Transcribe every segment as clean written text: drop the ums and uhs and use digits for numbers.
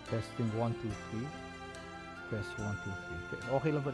Testing 1, 2, 3. Test 1, 2, 3. Okay lang ba?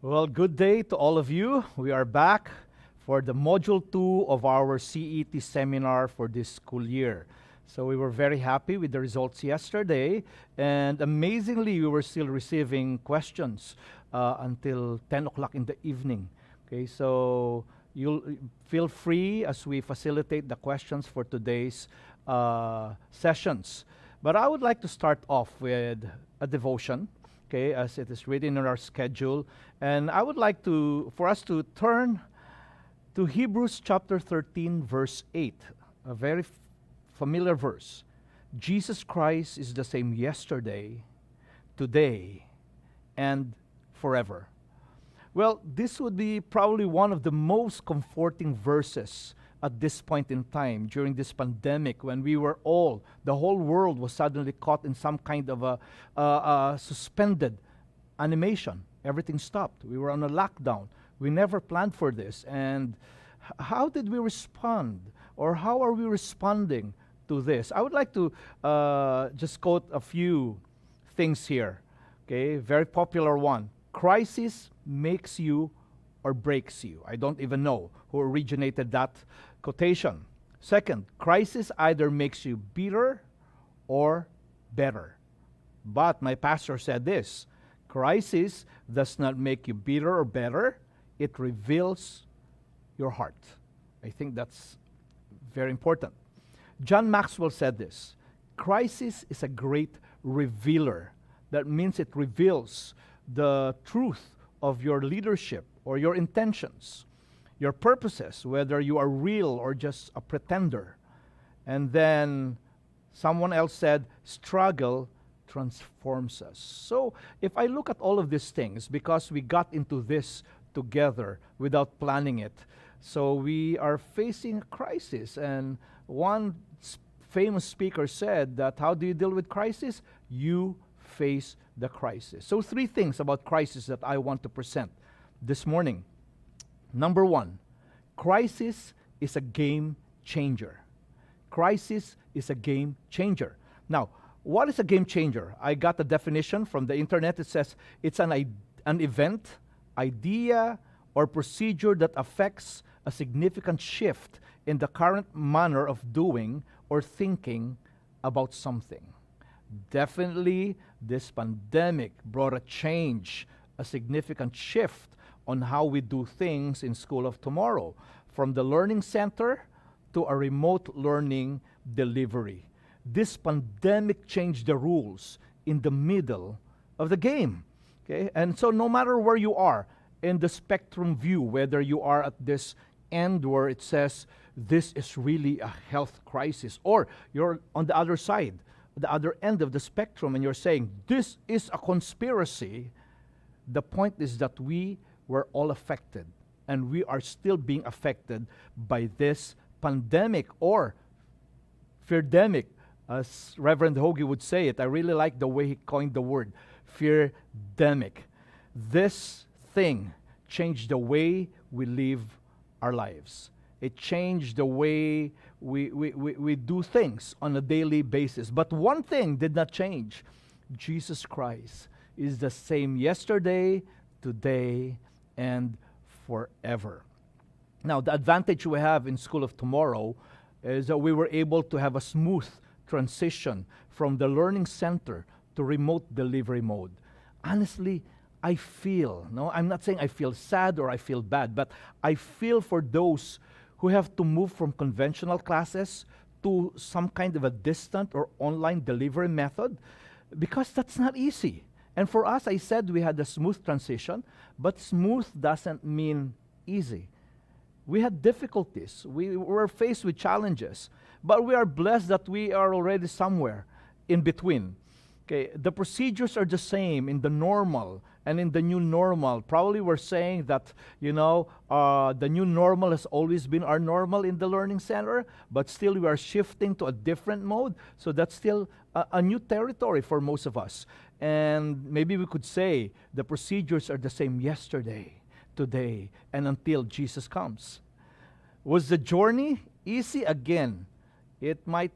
Well, good day to all of you. We are back for the Module 2 of our CET seminar for this school year. So we were very happy with the results yesterday, and amazingly, we were still receiving questions until 10 o'clock in the evening. Okay, so you'll feel free as we facilitate the questions for today's sessions. But I would like to start off with a devotion, okay, as it is written in our schedule. And I would like for us to turn to Hebrews chapter 13, verse 8, a very familiar verse. Jesus Christ is the same yesterday, today, and forever. Well, this would be probably one of the most comforting verses at this point in time during this pandemic, when the whole world was suddenly caught in some kind of a suspended animation. Everything stopped. We were on a lockdown. We never planned for this. And how did we respond? Or how are we responding to this? I would like to just quote a few things here. Okay, very popular one. Crisis makes you or breaks you. I don't even know who originated that quotation. Second, crisis either makes you bitter or better. But my pastor said this: crisis does not make you bitter or better. It reveals your heart. I think that's very important. John Maxwell said this: crisis is a great revealer. That means it reveals the truth of your leadership or your intentions, your purposes, whether you are real or just a pretender. And then someone else said, struggle transforms us. So if I look at all of these things, because we got into this together without planning it, so we are facing a crisis. And one famous speaker said that, how do you deal with crisis? You face the crisis. So 3 things about crisis that I want to present this morning. Number 1, crisis is a game changer. Crisis is a game changer. Now, what is a game changer? I got the definition from the internet. It says it's an event, idea, or procedure that affects a significant shift in the current manner of doing or thinking about something. Definitely, this pandemic brought a change, a significant shift on how we do things in School of Tomorrow, from the learning center to a remote learning delivery. This pandemic changed the rules in the middle of the game. Okay? And so no matter where you are in the spectrum view, whether you are at this end where it says this is really a health crisis, or you're on the other side, the other end of the spectrum, and you're saying this is a conspiracy, the point is that we were all affected, and we are still being affected by this pandemic, or feardemic, as Reverend Hoagie would say it. I really like the way he coined the word, feardemic. This thing changed the way we live our lives. It changed the way we do things on a daily basis. But one thing did not change. Jesus Christ is the same yesterday, today, and forever. Now, the advantage we have in School of Tomorrow is that we were able to have a smooth transition from the learning center to remote delivery mode. Honestly, I feel, no, I'm not saying I feel sad or I feel bad, but I feel for those who have to move from conventional classes to some kind of a distant or online delivery method, because that's not easy. And for us, I said we had a smooth transition, but smooth doesn't mean easy. We had difficulties. We were faced with challenges, but we are blessed that we are already somewhere in between. Okay, the procedures are the same in the normal and in the new normal. Probably we're saying that, the new normal has always been our normal in the learning center, but still we are shifting to a different mode. So that's still a new territory for most of us. And maybe we could say the procedures are the same yesterday, today, and until Jesus comes. Was the journey easy? Again, it might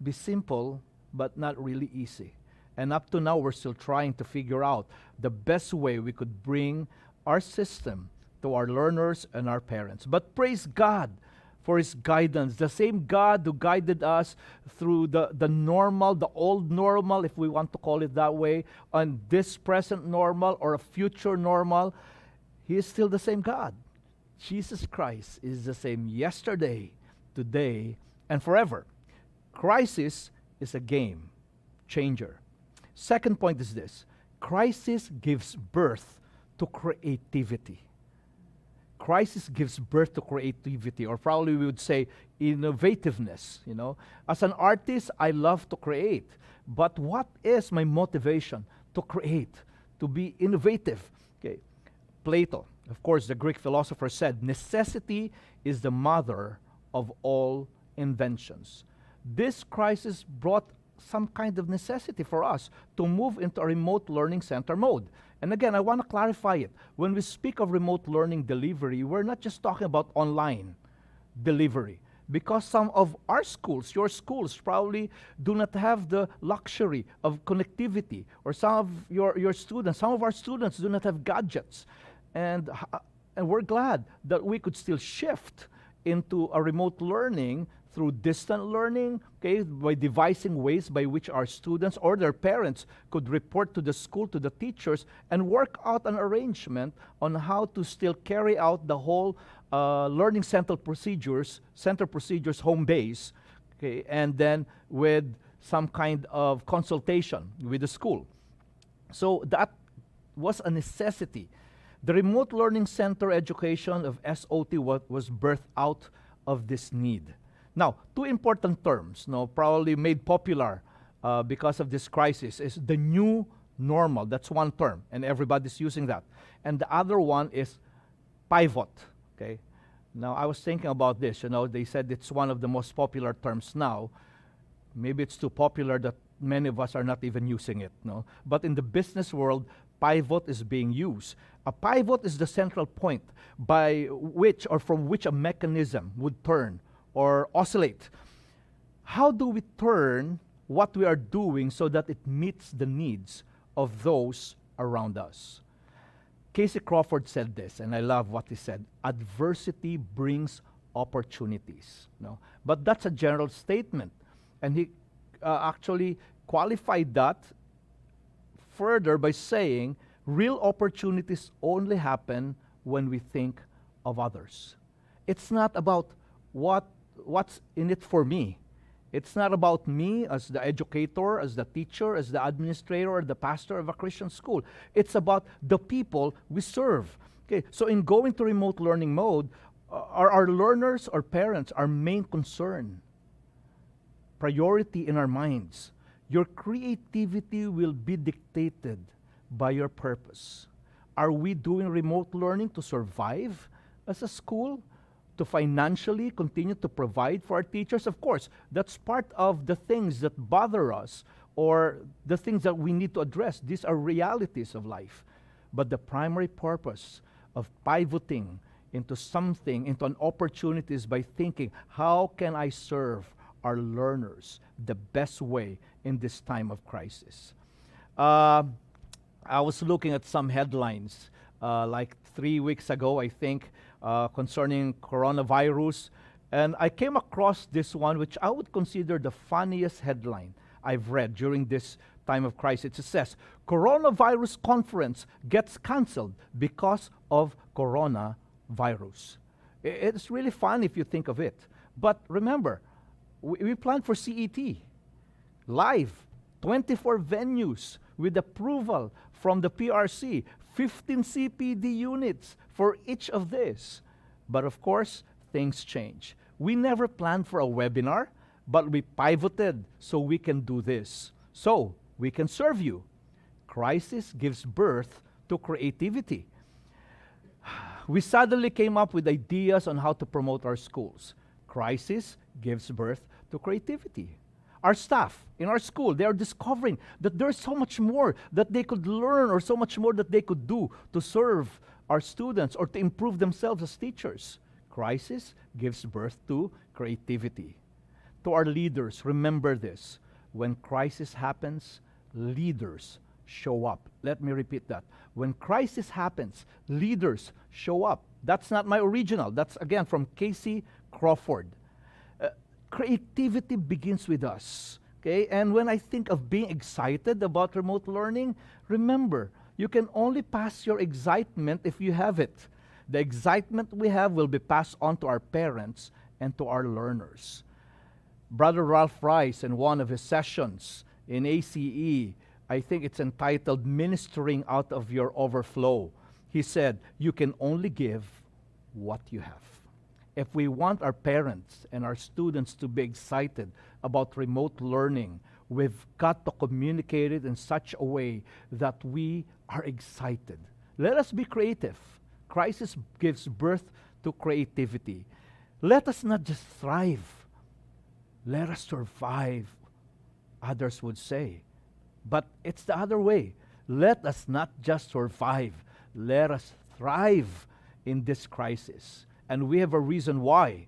be simple, but not really easy. And up to now, we're still trying to figure out the best way we could bring our system to our learners and our parents. But praise God for His guidance. The same God who guided us through the normal, the old normal, if we want to call it that way, and this present normal or a future normal, He is still the same God. Jesus Christ is the same yesterday, today, and forever. Crisis is a game changer. Second point is this: crisis gives birth to creativity. Crisis gives birth to creativity, or probably we would say innovativeness. As an artist, I love to create. But what is my motivation to create, to be innovative? Okay, Plato, of course, the Greek philosopher, said, necessity is the mother of all inventions. This crisis brought some kind of necessity for us to move into a remote learning center mode. And again, I want to clarify it. When we speak of remote learning delivery, we're not just talking about online delivery, because some of our schools, your schools, probably do not have the luxury of connectivity, or some of your students, some of our students do not have gadgets. And we're glad that we could still shift into a remote learning through distant learning, okay, by devising ways by which our students or their parents could report to the school, to the teachers, and work out an arrangement on how to still carry out the whole learning center procedures home base, okay, and then with some kind of consultation with the school. So that was a necessity. The remote learning center education of SOT was birthed out of this need. Now, two important terms, probably made popular because of this crisis, is the new normal. That's one term, and everybody's using that. And the other one is pivot. Okay. Now, I was thinking about this. They said it's one of the most popular terms now. Maybe it's too popular that many of us are not even using it. But in the business world, pivot is being used. A pivot is the central point by which or from which a mechanism would turn or oscillate. How do we turn what we are doing so that it meets the needs of those around us? Casey Crawford said this, and I love what he said: adversity brings opportunities. But that's a general statement. And he actually qualified that further by saying real opportunities only happen when we think of others. It's not about what's in it for me. It's not about me as the educator, as the teacher, as the administrator, or the pastor of a Christian school. It's about the people we serve. Okay, so in going to remote learning mode, are our learners or parents our main concern? Priority in our minds. Your creativity will be dictated by your purpose. Are we doing remote learning to survive as a school? To financially continue to provide for our teachers? Of course, that's part of the things that bother us or the things that we need to address. These are realities of life. But the primary purpose of pivoting into something, into an opportunity, is by thinking, how can I serve our learners the best way in this time of crisis? I was looking at some headlines like 3 weeks ago, I think, concerning coronavirus, and I came across this one, which I would consider the funniest headline I've read during this time of crisis. It says, coronavirus conference gets canceled because of coronavirus. It's really fun if you think of it. But remember, we planned for CET, live, 24 venues with approval from the PRC, 15 CPD units for each of this. But of course, things change. We never planned for a webinar, but we pivoted so we can do this. So we can serve you. Crisis gives birth to creativity. We suddenly came up with ideas on how to promote our schools. Crisis gives birth to creativity. Our staff in our school, they are discovering that there's so much more that they could learn or so much more that they could do to serve our students or to improve themselves as teachers. Crisis gives birth to creativity. To our leaders, remember this. When crisis happens, leaders show up. Let me repeat that. When crisis happens, leaders show up. That's not my original. That's, again, from Casey Crawford. Creativity begins with us. Okay? And when I think of being excited about remote learning, remember, you can only pass your excitement if you have it. The excitement we have will be passed on to our parents and to our learners. Brother Ralph Rice, in one of his sessions in ACE, I think it's entitled Ministering Out of Your Overflow, he said, you can only give what you have. If we want our parents and our students to be excited about remote learning, we've got to communicate it in such a way that we are excited. Let us be creative. Crisis gives birth to creativity. Let us not just thrive. Let us survive, others would say. But it's the other way. Let us not just survive. Let us thrive in this crisis. And we have a reason why.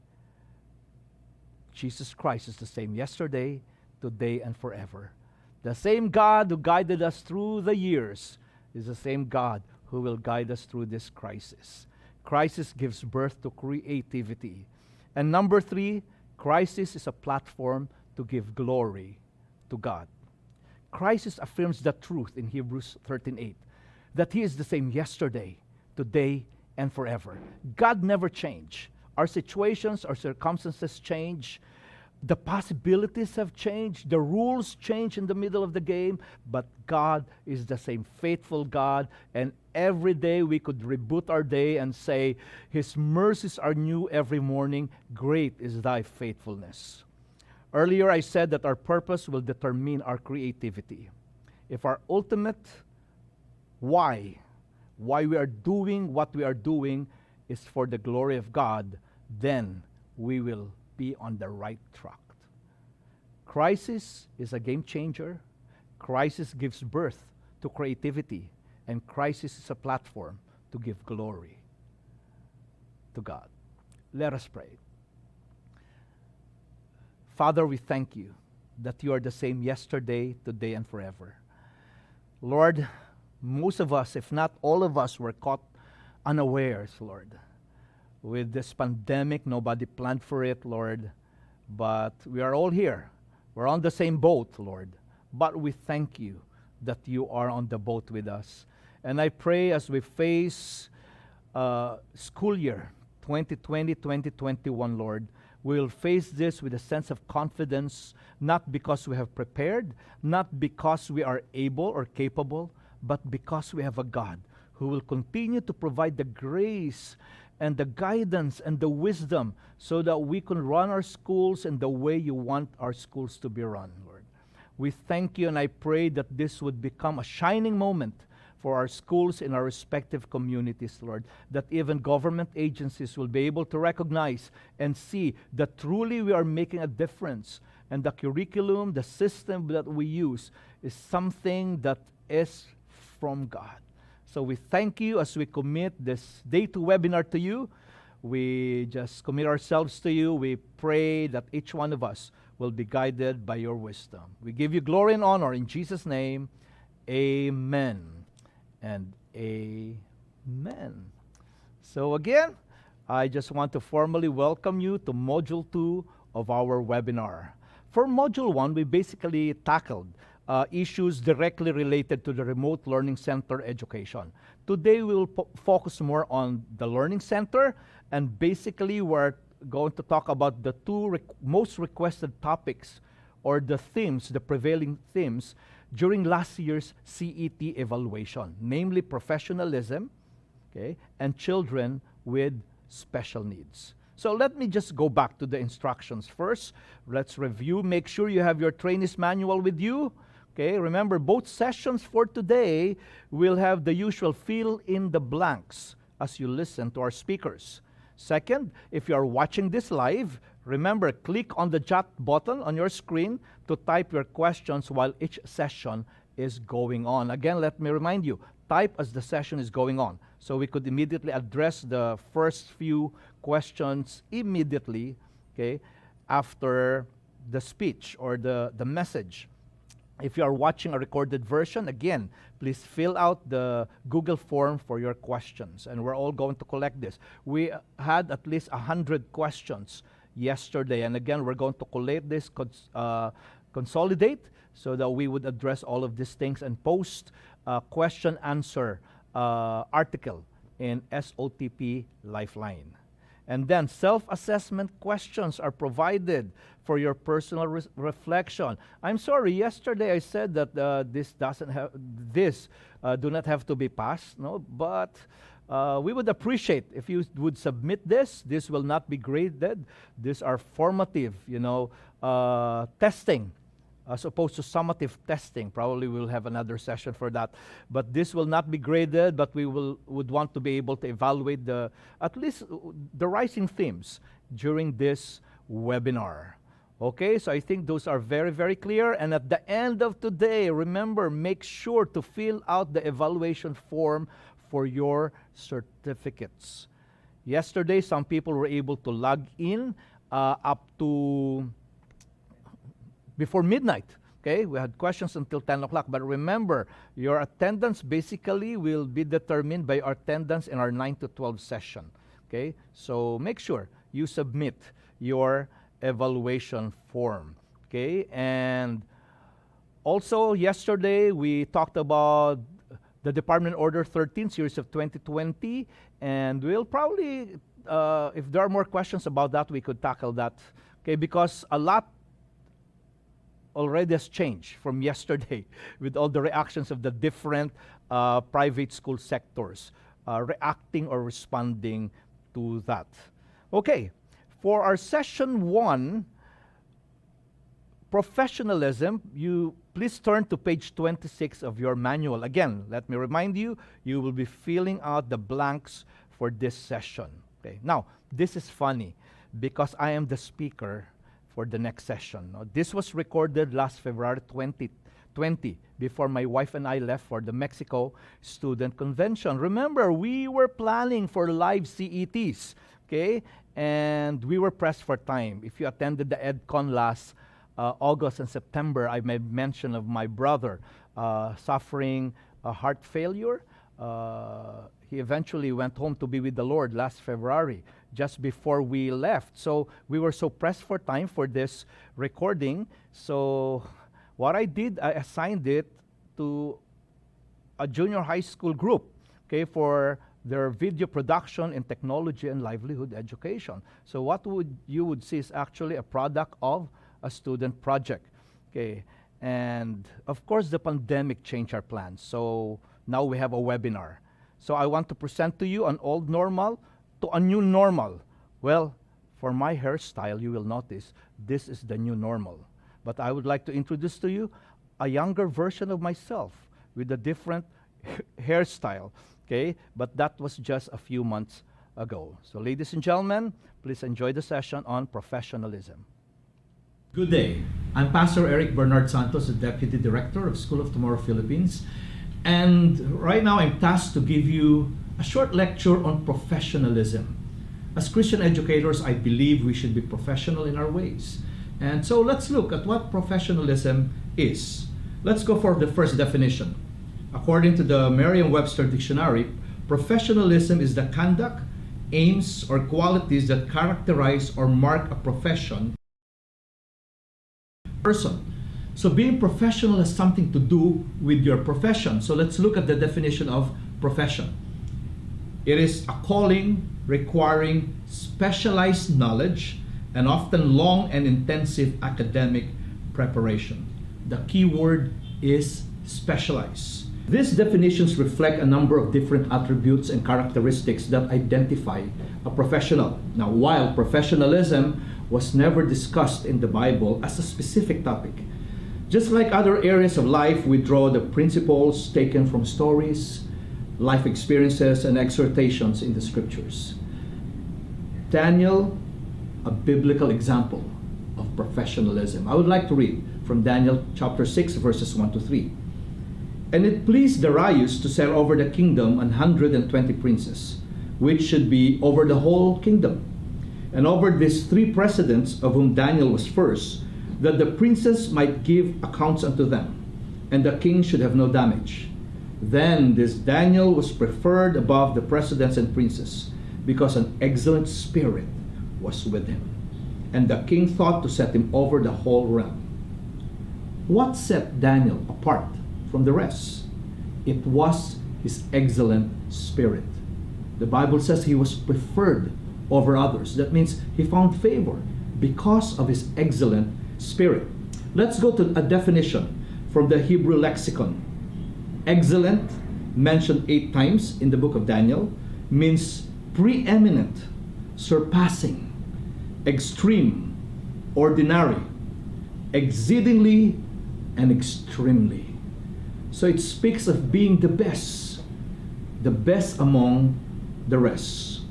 Jesus Christ is the same yesterday, today, and forever. The same God who guided us through the years is the same God who will guide us through this crisis. Crisis gives birth to creativity. And number 3, Crisis is a platform to give glory to God. Crisis affirms the truth in Hebrews 13:8, that He is the same yesterday, today, and forever. God never changed. Our situations, our circumstances change. The possibilities have changed. The rules change in the middle of the game. But God is the same faithful God. And every day we could reboot our day and say, His mercies are new every morning. Great is thy faithfulness. Earlier I said that our purpose will determine our creativity. If our ultimate why we are doing what we are doing is for the glory of God, then we will be on the right track. Crisis is a game changer. Crisis gives birth to creativity, and crisis is a platform to give glory to God. Let us pray. Father, we thank you that you are the same yesterday, today, and forever. Lord, most of us, if not all of us, were caught unawares, Lord. With this pandemic, nobody planned for it, Lord. But we are all here. We're on the same boat, Lord. But we thank you that you are on the boat with us. And I pray as we face school year 2020-2021, Lord, we will face this with a sense of confidence, not because we have prepared, not because we are able or capable, but because we have a God who will continue to provide the grace and the guidance and the wisdom so that we can run our schools in the way you want our schools to be run, Lord. We thank you, and I pray that this would become a shining moment for our schools in our respective communities, Lord, that even government agencies will be able to recognize and see that truly we are making a difference, and the curriculum, the system that we use is something that is from God. So we thank you as we commit this Day 2 webinar to you. We just commit ourselves to you. We pray that each one of us will be guided by your wisdom. We give you glory and honor in Jesus' name. Amen and amen. So again, I just want to formally welcome you to Module 2 of our webinar. For Module 1, we basically tackled issues directly related to the remote learning center education. Today we will focus more on the learning center, and basically we're going to talk about the two most requested topics, or the themes, the prevailing themes during last year's CET evaluation, namely professionalism, okay, and children with special needs. So let me just go back to the instructions first. Let's review. Make sure you have your trainee's manual with you. Okay, remember, both sessions for today will have the usual fill in the blanks as you listen to our speakers. Second, if you are watching this live, remember, click on the chat button on your screen to type your questions while each session is going on. Again, let me remind you, type as the session is going on, so we could immediately address the first few questions immediately, okay, after the speech or the message. If you are watching a recorded version, again, please fill out the Google form for your questions, and we're all going to collect this. We had at least 100 questions yesterday, and again, we're going to collate this, consolidate, so that we would address all of these things and post a question-answer article in SOTP Lifeline. And then self-assessment questions are provided for your personal reflection. I'm sorry, yesterday I said that this do not have to be passed, no, but we would appreciate if you would submit this. This will not be graded. These are formative, testing, as opposed to summative testing. Probably we'll have another session for that. But this will not be graded, but we would want to be able to evaluate at least the rising themes during this webinar. Okay, so I think those are very, very clear. And at the end of today, remember, make sure to fill out the evaluation form for your certificates. Yesterday, some people were able to log in up to before midnight. Okay, we had questions until 10 o'clock. But remember, your attendance basically will be determined by our attendance in our 9 to 12 session. Okay, so make sure you submit your evaluation form. Okay, and also yesterday we talked about the Department Order 13 series of 2020, and we'll probably, if there are more questions about that, we could tackle that. Okay, because a lot already has changed from yesterday with all the reactions of the different private school sectors reacting or responding to that. Okay, for our session 1, professionalism, you please turn to page 26 of your manual. Again, let me remind you, you will be filling out the blanks for this session. Okay, now, this is funny because I am the speaker for the next session. Now, this was recorded last February 2020, before my wife and I left for the Mexico Student Convention. Remember, we were planning for live CETs, okay? And we were pressed for time. If you attended the EdCon last August and September, I made mention of my brother suffering a heart failure. He eventually went home to be with the Lord last February, just before we left. So we were so pressed for time for this recording. So what I did, I assigned it to a junior high school group, okay, for their video production in technology and livelihood education. So what you would see is actually a product of a student project, okay? And of course, the pandemic changed our plans. So now we have a webinar. So I want to present to you an old normal to a new normal. Well, for my hairstyle, you will notice this is the new normal. But I would like to introduce to you a younger version of myself with a different hairstyle, okay? But that was just a few months ago. So ladies and gentlemen, please enjoy the session on professionalism. Good day. I'm Pastor Eric Bernard Santos, the Deputy Director of School of Tomorrow Philippines. And right now I'm tasked to give you a short lecture on professionalism. As Christian educators, I believe we should be professional in our ways. And so let's look at what professionalism is. Let's go for the first definition. According to the Merriam-Webster Dictionary, professionalism is the conduct, aims, or qualities that characterize or mark a person. So being professional has something to do with your profession. So let's look at the definition of profession. It is a calling requiring specialized knowledge and often long and intensive academic preparation. The key word is specialized. These definitions reflect a number of different attributes and characteristics that identify a professional. Now, while professionalism was never discussed in the Bible as a specific topic, just like other areas of life, we draw the principles taken from stories, life experiences, and exhortations in the scriptures. Daniel, a biblical example of professionalism. I would like to read from Daniel chapter 6, verses 1 to 3. And it pleased Darius to set over the kingdom 120 princes, which should be over the whole kingdom, and over these 3 presidents, of whom Daniel was first, that the princes might give accounts unto them, and the king should have no damage. Then this Daniel was preferred above the presidents and princes, because an excellent spirit was with him, and the king thought to set him over the whole realm. What set Daniel apart from the rest? It was his excellent spirit. The Bible says he was preferred over others. That means he found favor because of his excellent spirit. Let's go to a definition from the Hebrew lexicon. Excellent, mentioned 8 times in the book of Daniel, means preeminent, surpassing, extreme, ordinary, exceedingly, and extremely. So it speaks of being the best among the rest.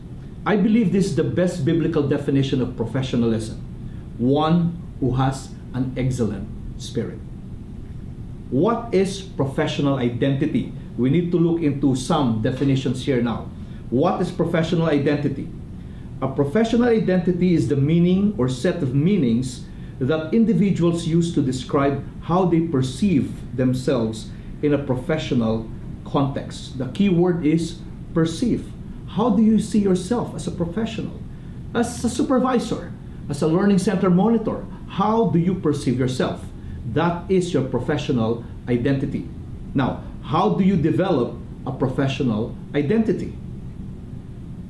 I believe this is the best biblical definition of professionalism. One who has an excellent spirit. What is professional identity? We need to look into some definitions here now. What is professional identity? A professional identity is the meaning or set of meanings that individuals use to describe how they perceive themselves in a professional context. The key word is perceive. How do you see yourself as a professional? As a supervisor, As a learning center monitor, how do you perceive yourself? That is your professional identity. Now, how do you develop a professional identity?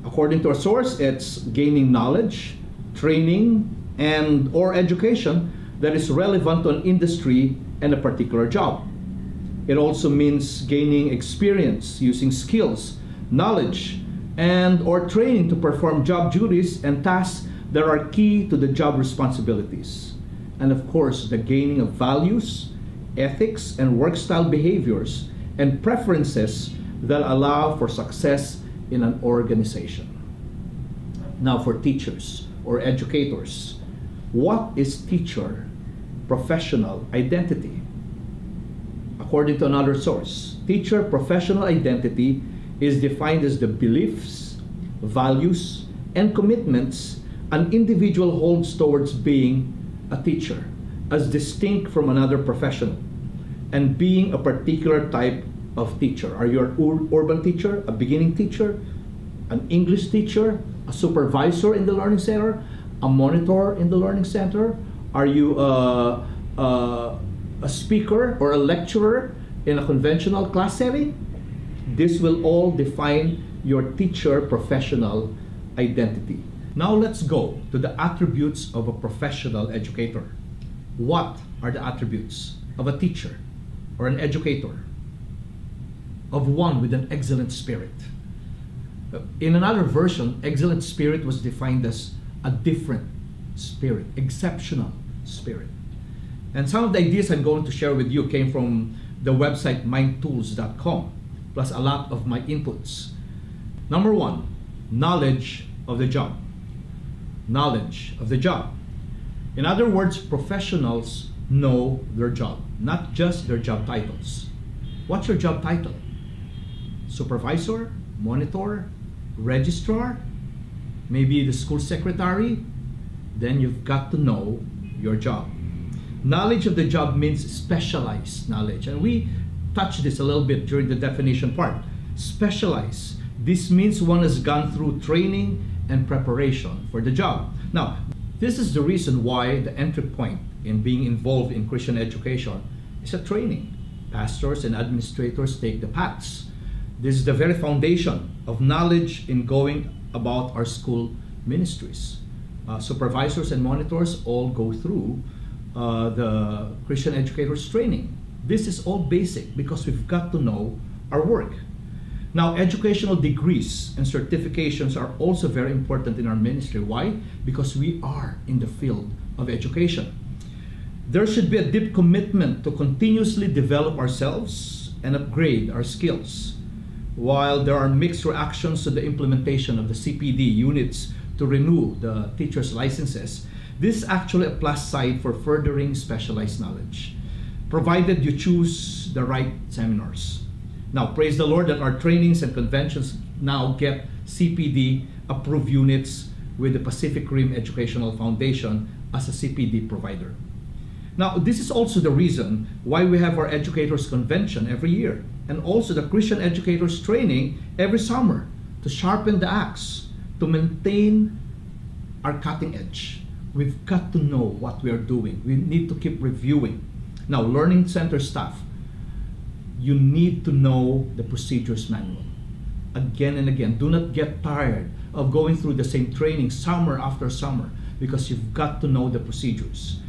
According to our source, it's gaining knowledge, training, and or education that is relevant to an industry and a particular job. It also means gaining experience using skills, knowledge, and or training to perform job duties and tasks that are key to the job responsibilities. And of course, the gaining of values, ethics, and work style behaviors and preferences that allow for success in an organization. Now for teachers or educators, what is teacher professional identity? According to another source, teacher professional identity is defined as the beliefs, values, and commitments an individual holds towards being a teacher, as distinct from another professional, and being a particular type of teacher. Are you an urban teacher, a beginning teacher, an English teacher, a supervisor in the learning center, a monitor in the learning center? Are you a speaker or a lecturer in a conventional class setting? This will all define your teacher professional identity. Now let's go to the attributes of a professional educator. What are the attributes of a teacher or an educator? Of one with an excellent spirit. In another version, excellent spirit was defined as a different spirit, exceptional spirit. And some of the ideas I'm going to share with you came from the website mindtools.com, plus a lot of my inputs. Number one, knowledge of the job. Knowledge of the job. In other words, professionals know their job, not just their job titles. What's your job title? Supervisor, monitor, registrar, maybe the school secretary? Then you've got to know your job. Knowledge of the job means specialized knowledge, and we touched this a little bit during the definition part. Specialized. This means one has gone through training and preparation for the job. Now, this is the reason why the entry point in being involved in Christian education is a training. Pastors and administrators take the paths. This is the very foundation of knowledge in going about our school ministries. Supervisors and monitors all go through the Christian educators training. This is all basic because we've got to know our work. Now, educational degrees and certifications are also very important in our ministry. Why? Because we are in the field of education. There should be a deep commitment to continuously develop ourselves and upgrade our skills. While there are mixed reactions to the implementation of the CPD units to renew the teachers' licenses, this is actually a plus side for furthering specialized knowledge, provided you choose the right seminars. Now, praise the Lord that our trainings and conventions now get CPD approved units with the Pacific Rim Educational Foundation as a CPD provider. Now, this is also the reason why we have our Educators Convention every year, and also the Christian Educators Training every summer to sharpen the axe, to maintain our cutting edge. We've got to know what we are doing. We need to keep reviewing. Now, learning center staff, you need to know the procedures manual. Again and again, do not get tired of going through the same training summer after summer, because you've got to know the procedures.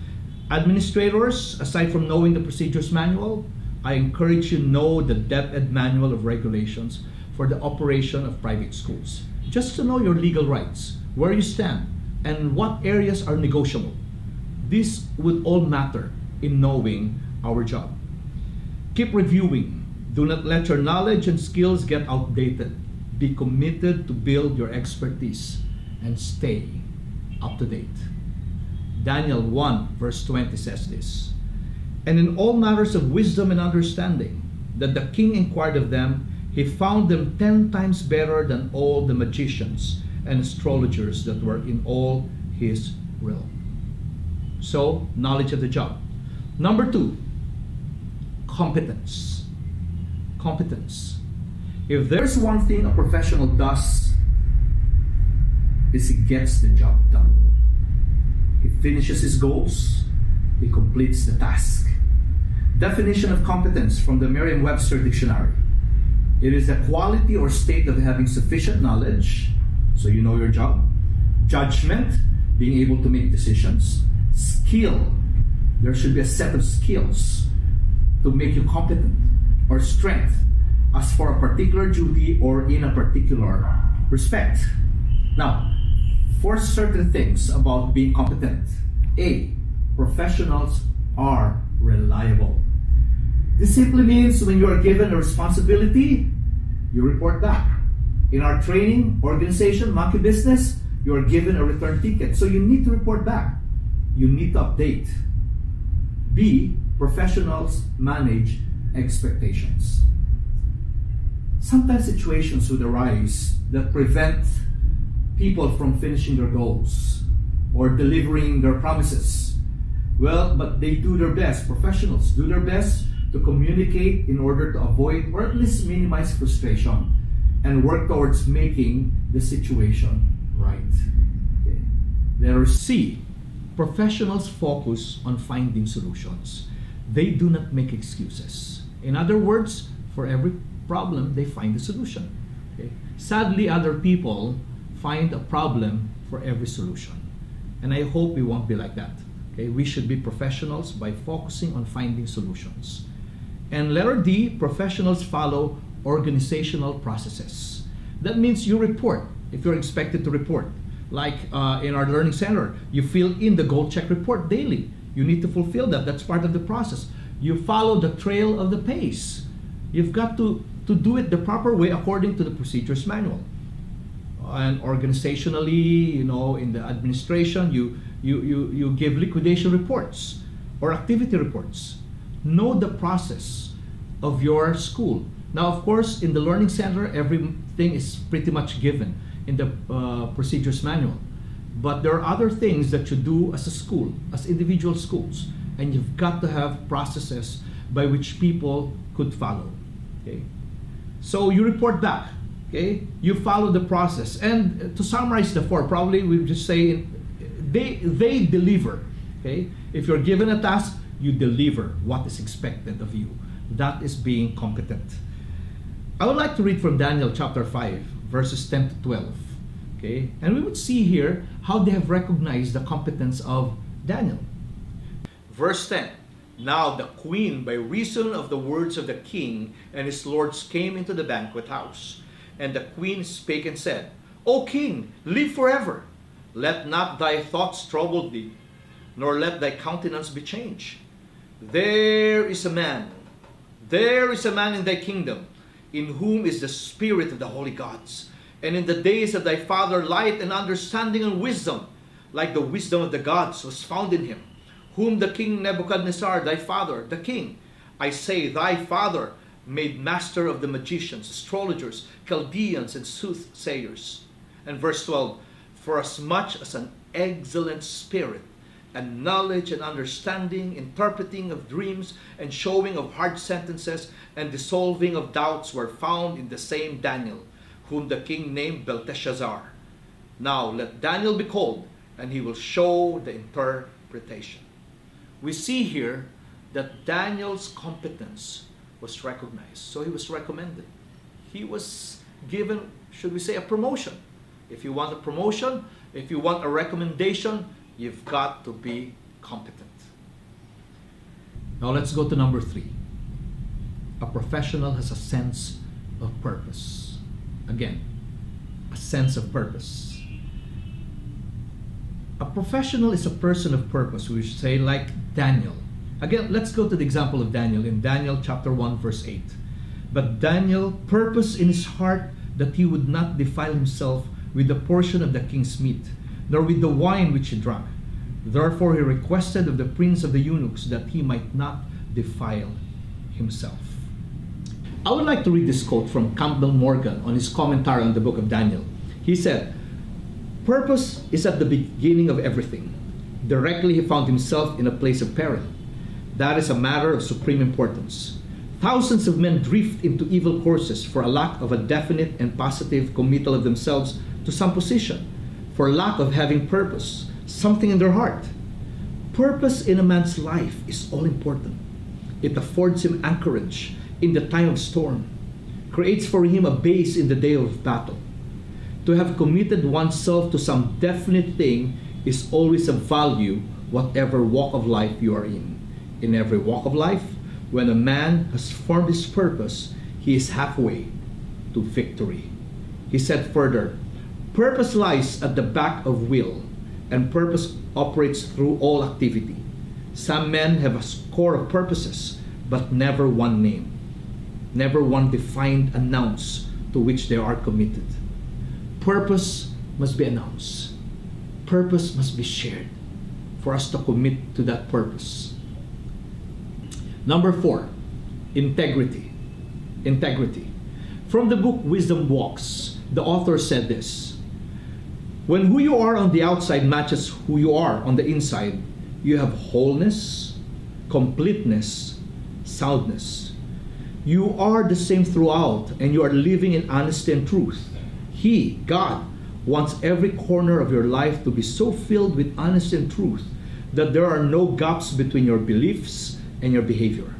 Administrators, aside from knowing the procedures manual, I encourage you to know the DepEd manual of regulations for the operation of private schools. Just to know your legal rights, where you stand, and what areas are negotiable. This would all matter in knowing our job. Keep reviewing. Do not let your knowledge and skills get outdated. Be committed to build your expertise and stay up to date. Daniel 1 verse 20 says this, "And in all matters of wisdom and understanding, that the king inquired of them, he found them 10 times better than all the magicians and astrologers that were in all his realm." So, knowledge of the job. Number 2, competence. Competence. If there's one thing a professional does, is he gets the job done. finishes his goals, he completes the task. Definition of competence from the Merriam-Webster Dictionary. It is the quality or state of having sufficient knowledge, so you know your job, judgment, being able to make decisions, skill, there should be a set of skills to make you competent, or strength, as for a particular duty or in a particular respect. Now, for certain things about being competent. A, professionals are reliable. This simply means when you are given a responsibility, you report back. In our training organization, Monkey Business, you are given a return ticket. So you need to report back. You need to update. B, professionals manage expectations. Sometimes situations would arise that prevent people from finishing their goals or delivering their promises. Well, but they do their best. Professionals do their best to communicate in order to avoid or at least minimize frustration and work towards making the situation right. Okay. Letter C, professionals focus on finding solutions. They do not make excuses. In other words, for every problem, they find a solution. Okay. Sadly, other people find a problem for every solution. And I hope we won't be like that. Okay. We should be professionals by focusing on finding solutions. And letter D, professionals follow organizational processes. That means you report if you're expected to report. Like in our learning center, you fill in the goal check report daily. You need to fulfill that. That's part of the process. You follow the trail of the pace. You've got to do it the proper way according to the procedures manual. And organizationally, you know, in the administration, you give liquidation reports or activity reports. Know the process of your school. Now, of course, in the Learning Center, everything is pretty much given in the procedures manual. But there are other things that you do as a school, as individual schools, and you've got to have processes by which people could follow. Okay? So you report back. Okay? You follow the process. And to summarize the four, probably we just say they deliver. Okay? If you're given a task, you deliver what is expected of you. That is being competent. I would like to read from Daniel chapter 5, verses 10 to 12. Okay? And we would see here how they have recognized the competence of Daniel. Verse 10. Now the queen, by reason of the words of the king and his lords, came into the banquet house. And the queen spake and said, O king, live forever. Let not thy thoughts trouble thee, nor let thy countenance be changed. There is a man in thy kingdom, in whom is the spirit of the holy gods. And in the days of thy father light and understanding and wisdom, like the wisdom of the gods, was found in him, whom the king Nebuchadnezzar, thy father, the king, I say thy father, made master of the magicians, astrologers, Chaldeans, and soothsayers. And verse 12, for as much as an excellent spirit, and knowledge and understanding, interpreting of dreams, and showing of hard sentences, and dissolving of doubts were found in the same Daniel, whom the king named Belteshazzar. Now let Daniel be called, and he will show the interpretation. We see here that Daniel's competence was recognized. So he was recommended. He was given, should we say, a promotion. If you want a promotion, if you want a recommendation, you've got to be competent. Now let's go to number 3. A professional has a sense of purpose. Again, a sense of purpose. A professional is a person of purpose, we should say, like Daniel. Again, let's go to the example of Daniel in Daniel chapter 1, verse 8. But Daniel purposed in his heart that he would not defile himself with the portion of the king's meat, nor with the wine which he drank. Therefore he requested of the prince of the eunuchs that he might not defile himself. I would like to read this quote from Campbell Morgan on his commentary on the book of Daniel. He said, purpose is at the beginning of everything. Directly he found himself in a place of peril. That is a matter of supreme importance. Thousands of men drift into evil courses for a lack of a definite and positive committal of themselves to some position, for lack of having purpose, something in their heart. Purpose in a man's life is all important. It affords him anchorage in the time of storm, creates for him a base in the day of battle. To have committed oneself to some definite thing is always of value, whatever walk of life you are in. In every walk of life, when a man has formed his purpose, he is halfway to victory. He said further, purpose lies at the back of will, and purpose operates through all activity. Some men have a score of purposes, but never one name, never one defined announce to which they are committed. Purpose must be announced. Purpose must be shared for us to commit to that purpose. Number 4, integrity. Integrity. From the book Wisdom Walks, the author said this: when who you are on the outside matches who you are on the inside, you have wholeness, completeness, soundness. You are the same throughout, and you are living in honesty and truth. He, God, wants every corner of your life to be so filled with honesty and truth that there are no gaps between your beliefs and your behavior.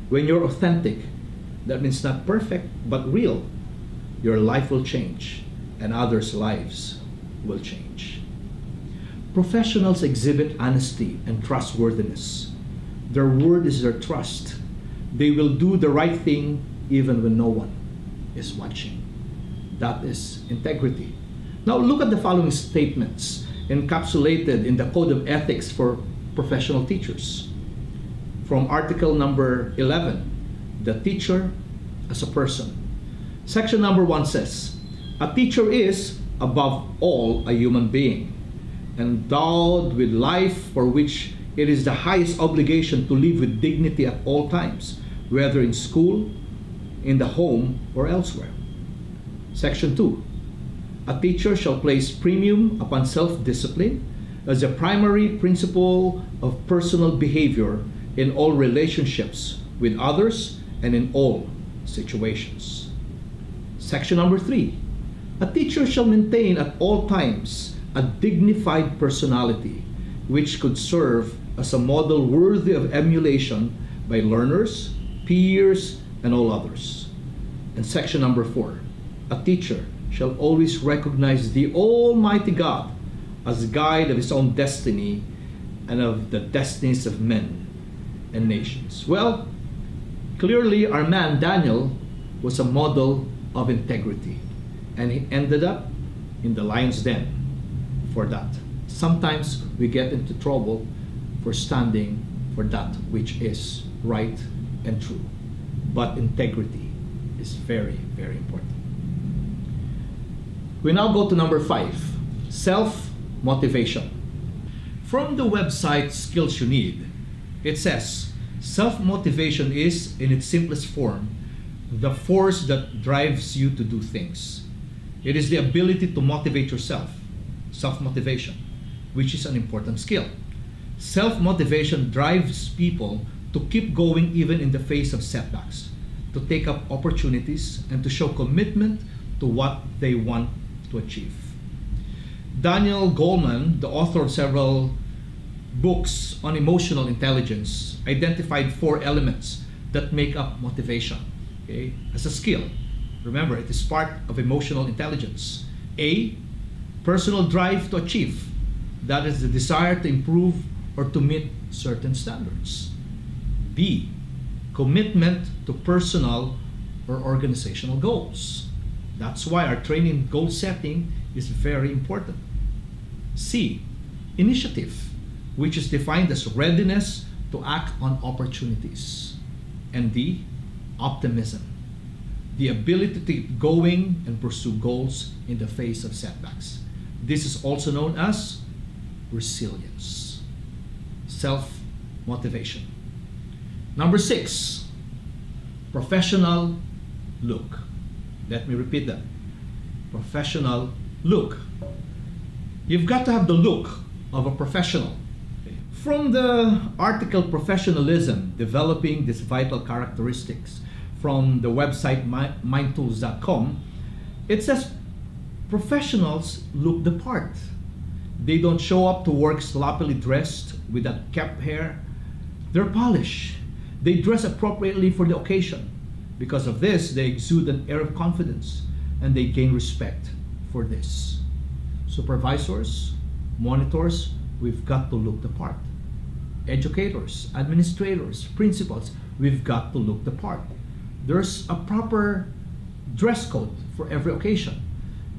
When you're authentic, that means not perfect, but real, your life will change, and others' lives will change. Professionals exhibit honesty and trustworthiness. Their word is their trust. They will do the right thing even when no one is watching. That is integrity. Now look at the following statements encapsulated in the Code of Ethics for Professional Teachers. From article number 11, the teacher as a person. Section number 1 says, a teacher is, above all, a human being, endowed with life for which it is the highest obligation to live with dignity at all times, whether in school, in the home, or elsewhere. Section 2. A teacher shall place premium upon self-discipline as a primary principle of personal behavior in all relationships with others and in all situations. Section number 3. A teacher shall maintain at all times a dignified personality which could serve as a model worthy of emulation by learners, peers, and all others. And section number 4. A teacher shall always recognize the Almighty God as guide of his own destiny and of the destinies of men and nations. Well, clearly our man Daniel was a model of integrity, and he ended up in the lion's den for that. Sometimes we get into trouble for standing for that which is right and true, but integrity is very, very important. We now go to number 5, self-motivation. From the website Skills You Need, it says, self-motivation is, in its simplest form, the force that drives you to do things. It is the ability to motivate yourself, self-motivation, which is an important skill. Self-motivation drives people to keep going even in the face of setbacks, to take up opportunities, and to show commitment to what they want to achieve. Daniel Goleman, the author of several books on emotional intelligence, identified 4 elements that make up motivation, okay, as a skill. Remember, it is part of emotional intelligence. A, personal drive to achieve. That is the desire to improve or to meet certain standards. B, commitment to personal or organizational goals. That's why our training goal setting is very important. C, initiative, which is defined as readiness to act on opportunities. And D, optimism, the ability to keep going and pursue goals in the face of setbacks. This is also known as resilience, self-motivation. Number 6, professional look. Let me repeat that. Professional look. You've got to have the look of a professional. From the article Professionalism, Developing These Vital Characteristics from the website mindtools.com, it says professionals look the part. They don't show up to work sloppily dressed with that kept hair. They're polished. They dress appropriately for the occasion. Because of this, they exude an air of confidence and they gain respect for this. Supervisors, monitors, we've got to look the part. Educators, administrators, principals, we've got to look the part. There's a proper dress code for every occasion.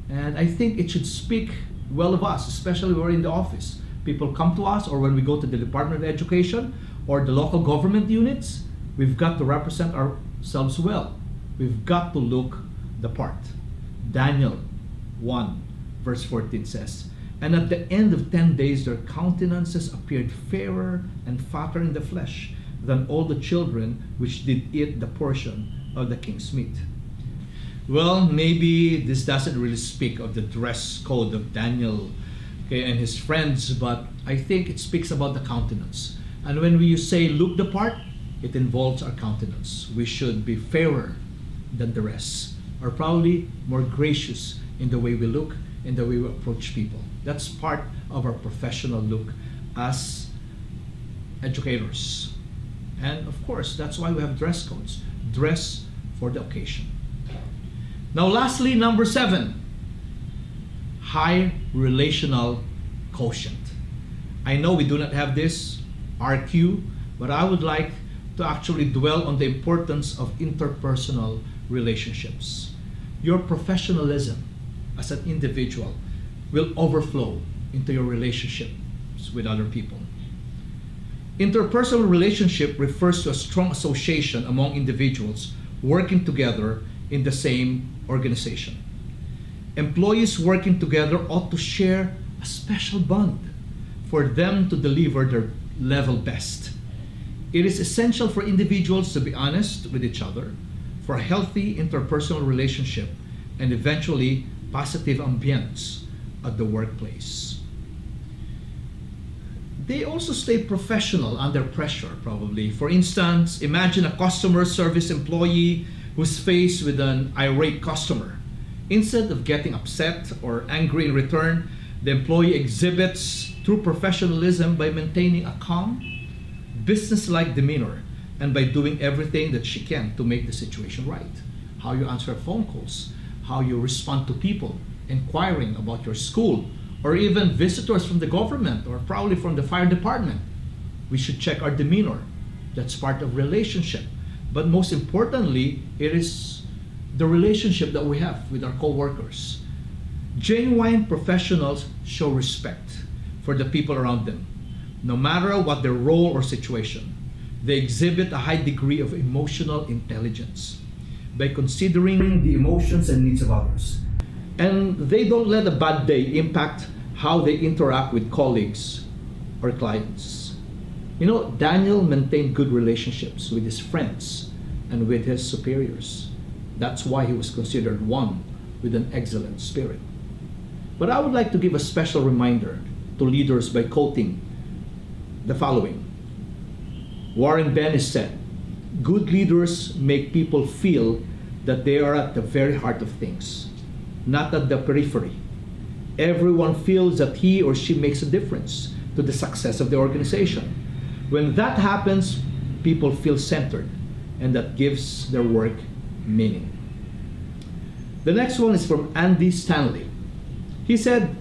And I think it should speak well of us, especially when we're in the office. People come to us, or when we go to the Department of Education or the local government units, we've got to represent ourselves well. We've got to look the part. Daniel 1 verse 14 says, "And at the end of 10 days their countenances appeared fairer and fatter in the flesh than all the children which did eat the portion of the king's meat." Well, maybe this doesn't really speak of the dress code of Daniel, okay, and his friends, but I think it speaks about the countenance. And when we say look the part, it involves our countenance. We should be fairer than the rest, or probably more gracious in the way we look, in the way we approach people. That's part of our professional look as educators. And of course, that's why we have dress codes. Dress for the occasion. Now lastly, number 7, high relational quotient. I know we do not have this RQ, but I would like to actually dwell on the importance of interpersonal relationships. Your professionalism as an individual will overflow into your relationships with other people. Interpersonal relationship refers to a strong association among individuals working together in the same organization. Employees working together ought to share a special bond for them to deliver their level best. It is essential for individuals to be honest with each other, for a healthy interpersonal relationship, and eventually positive ambience at the workplace. They also stay professional under pressure, probably. For instance, imagine a customer service employee who's faced with an irate customer. Instead of getting upset or angry in return, the employee exhibits true professionalism by maintaining a calm, business-like demeanor and by doing everything that she can to make the situation right. How you answer phone calls, how you respond to people inquiring about your school, or even visitors from the government or probably from the fire department. We should check our demeanor. That's part of relationship. But most importantly, it is the relationship that we have with our co-workers. Genuine professionals show respect for the people around them, no matter what their role or situation. They exhibit a high degree of emotional intelligence by considering the emotions and needs of others. And they don't let a bad day impact how they interact with colleagues or clients. You know, Daniel maintained good relationships with his friends and with his superiors. That's why he was considered one with an excellent spirit. But I would like to give a special reminder to leaders by quoting the following. Warren Bennis said, "Good leaders make people feel that they are at the very heart of things, not at the periphery. Everyone feels that he or she makes a difference to the success of the organization. When that happens, people feel centered, and that gives their work meaning." The next one is from Andy Stanley. He said,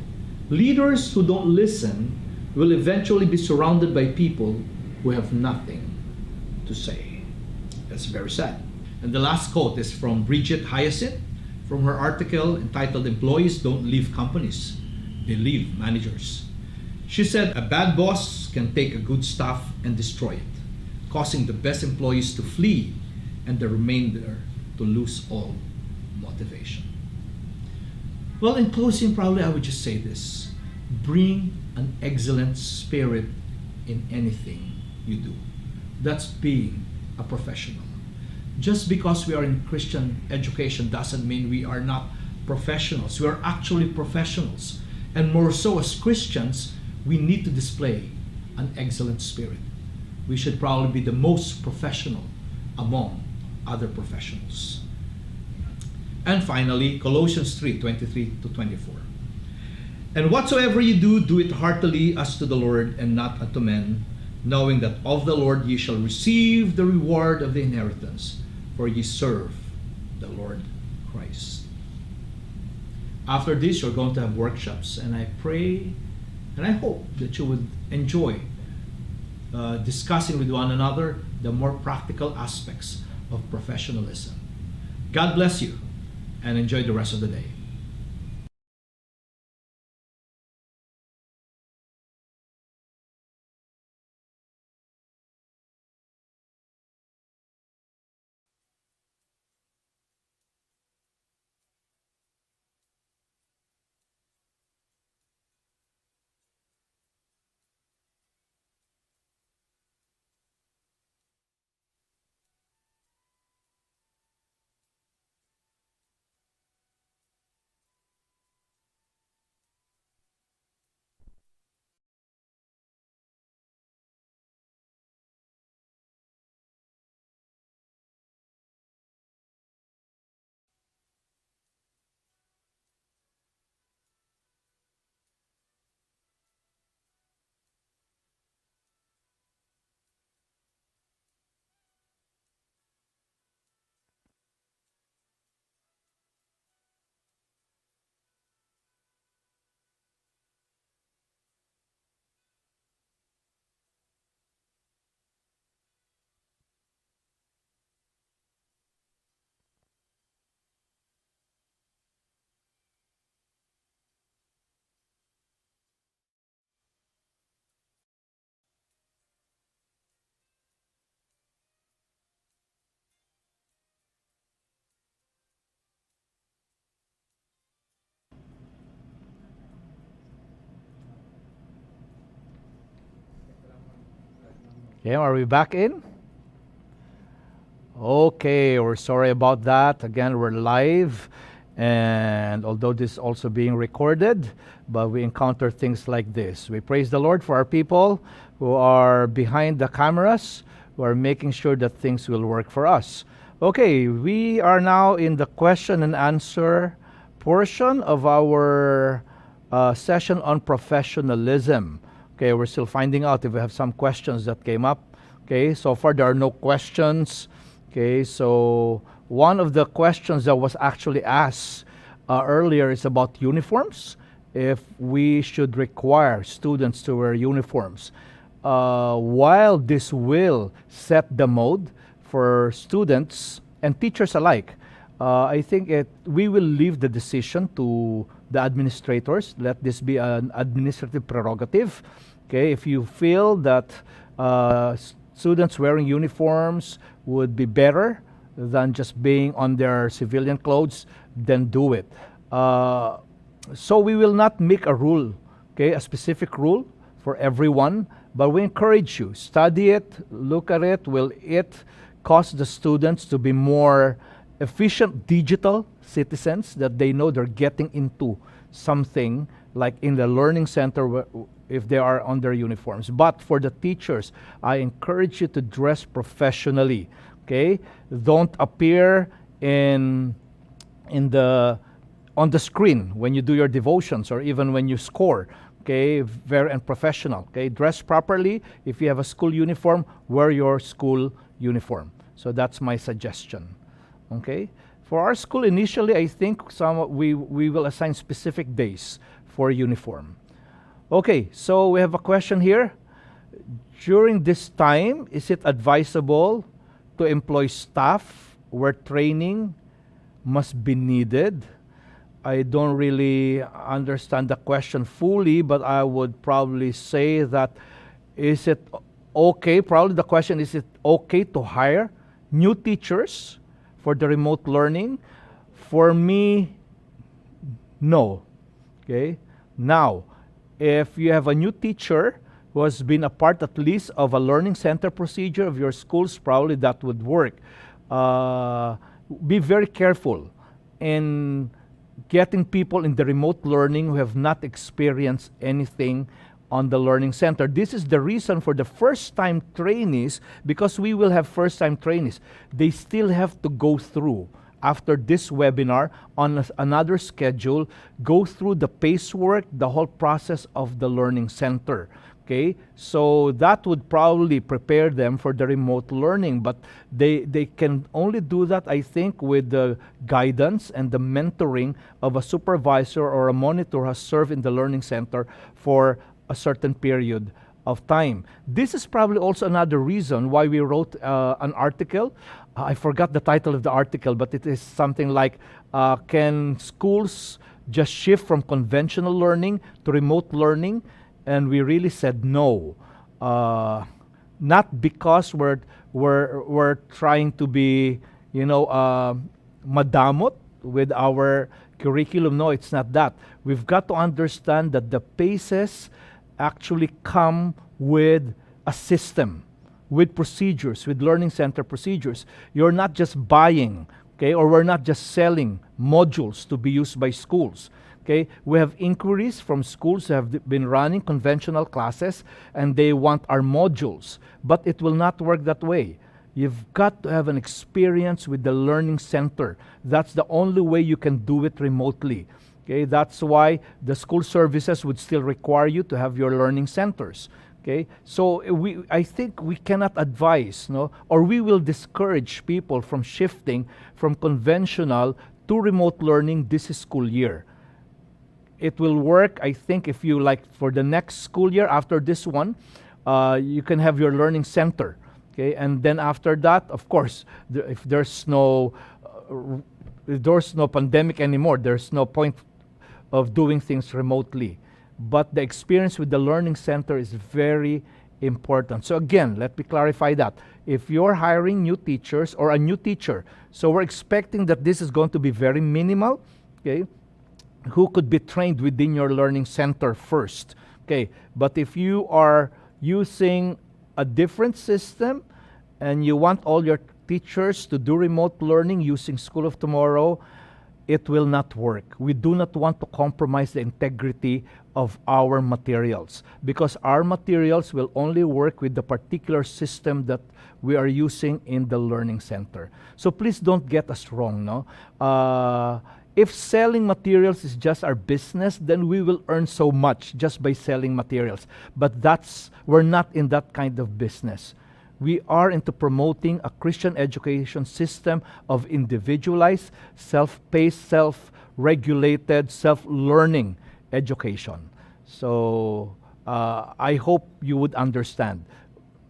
"Leaders who don't listen will eventually be surrounded by people who have nothing to say." That's very sad. And the last quote is from Bridget Hyacinth, from her article entitled "Employees Don't Leave Companies, They Leave Managers." She said, "A bad boss can take a good staff and destroy it, causing the best employees to flee and the remainder to lose all motivation." Well, in closing, probably I would just say this. Bring an excellent spirit in anything you do. That's being a professional. Just because we are in Christian education doesn't mean we are not professionals. We are actually professionals. And more so as Christians, we need to display an excellent spirit. We should probably be the most professional among other professionals. And finally, Colossians 3:23 to 24. And whatsoever ye do, do it heartily as to the Lord and not unto men, knowing that of the Lord ye shall receive the reward of the inheritance, for ye serve the Lord Christ. After this, you're going to have workshops, and I pray and I hope that you would enjoy discussing with one another the more practical aspects of professionalism. God bless you, and enjoy the rest of the day. Okay, are we back in? Okay, we're sorry about that. Again, we're live, and although this is also being recorded, but we encounter things like this. We praise the Lord for our people who are behind the cameras, who are making sure that things will work for us. Okay, we are now in the question and answer portion of our session on professionalism. Okay, we're still finding out if we have some questions that came up. Okay, so far there are no questions. Okay, so one of the questions that was actually asked earlier is about uniforms. If we should require students to wear uniforms. While this will set the mode for students and teachers alike, I think we will leave the decision to the administrators. Let this be an administrative prerogative. Okay, if you feel that students wearing uniforms would be better than just being on their civilian clothes, then do it. So we will not make a rule, okay, a specific rule for everyone, but we encourage you, study it, look at it. Will it cause the students to be more efficient digital citizens, that they know they're getting into something like in the learning center if they are on their uniforms? But for the teachers, I encourage you to dress professionally. Okay, don't appear on the screen when you do your devotions or even when you score. Okay, very unprofessional. Okay, dress properly. If you have a school uniform, wear your school uniform. So that's my suggestion. Okay, for our school initially, I think we will assign specific days for uniform. Okay, so we have a question here. During this time, is it advisable to employ staff where training must be needed? I don't really understand the question fully, but I would probably say that, is it okay? Probably the question, is it okay to hire new teachers for the remote learning? For me, no. Okay, now, if you have a new teacher who has been a part at least of a learning center procedure of your schools, probably that would work. Be very careful in getting people in the remote learning who have not experienced anything on the learning center. This is the reason for the first-time trainees, because we will have first-time trainees. They still have to go through after this webinar on another schedule, go through the pace work, the whole process of the Learning Center. Okay, so that would probably prepare them for the remote learning, but they can only do that, I think, with the guidance and the mentoring of a supervisor or a monitor who has served in the Learning Center for a certain period of time. This is probably also another reason why we wrote an article. I forgot the title of the article, but it is something like, can schools just shift from conventional learning to remote learning? And we really said no, not because we're trying to be, madamot with our curriculum. No, it's not that. We've got to understand that the paces actually come with a system, with procedures, with Learning Center procedures. You're not just buying, okay, or we're not just selling modules to be used by schools. Okay, we have inquiries from schools who have been running conventional classes and they want our modules, but it will not work that way. You've got to have an experience with the Learning Center. That's the only way you can do it remotely. Okay, that's why the school services would still require you to have your learning centers. Okay, so I think we cannot advise, or we will discourage people from shifting from conventional to remote learning this school year. It will work, I think, if you like for the next school year after this one, you can have your learning center. Okay, and then after that, of course, if there's no pandemic anymore, there's no point of doing things remotely. But the experience with the Learning Center is very important. So again, let me clarify that. If you're hiring new teachers or a new teacher, so we're expecting that this is going to be very minimal, okay, who could be trained within your Learning Center first. Okay, but if you are using a different system and you want all your teachers to do remote learning using School of Tomorrow, it will not work. We do not want to compromise the integrity of our materials, because our materials will only work with the particular system that we are using in the Learning Center. So please don't get us wrong, if selling materials is just our business, then we will earn so much just by selling materials. But we're not in that kind of business. We are into promoting a Christian education system of individualized, self-paced, self-regulated, self-learning education. So I hope you would understand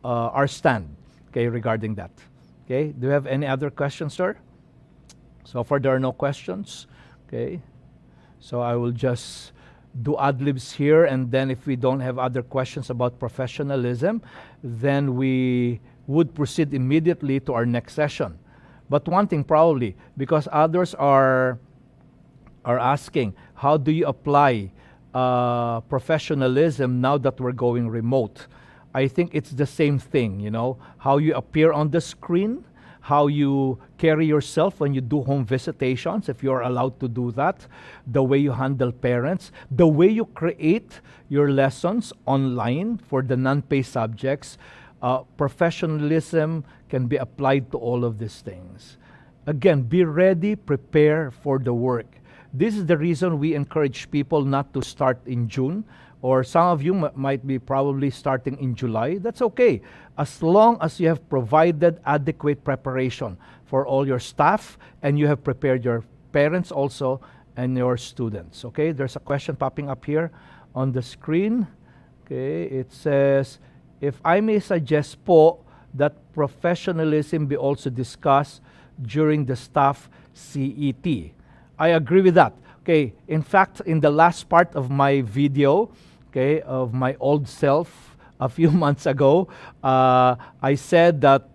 our stand, okay, regarding that. Okay, do you have any other questions, sir? So far, there are no questions. Okay, so I will just do ad-libs here, and then if we don't have other questions about professionalism, then we would proceed immediately to our next session. But one thing probably, because others are asking, how do you apply professionalism now that we're going remote? I think it's the same thing, how you appear on the screen, how you carry yourself when you do home visitations, if you're allowed to do that, the way you handle parents, the way you create your lessons online for the non-pay subjects. Professionalism can be applied to all of these things. Again, be ready, prepare for the work. This is the reason we encourage people not to start in June, or some of you might be probably starting in July. That's okay, as long as you have provided adequate preparation for all your staff and you have prepared your parents also and your students. Okay, there's a question popping up here on the screen. Okay, it says, if I may suggest po that professionalism be also discussed during the staff CET. I agree with that. Okay, in fact, in the last part of my video, okay, of my old self a few months ago, I said that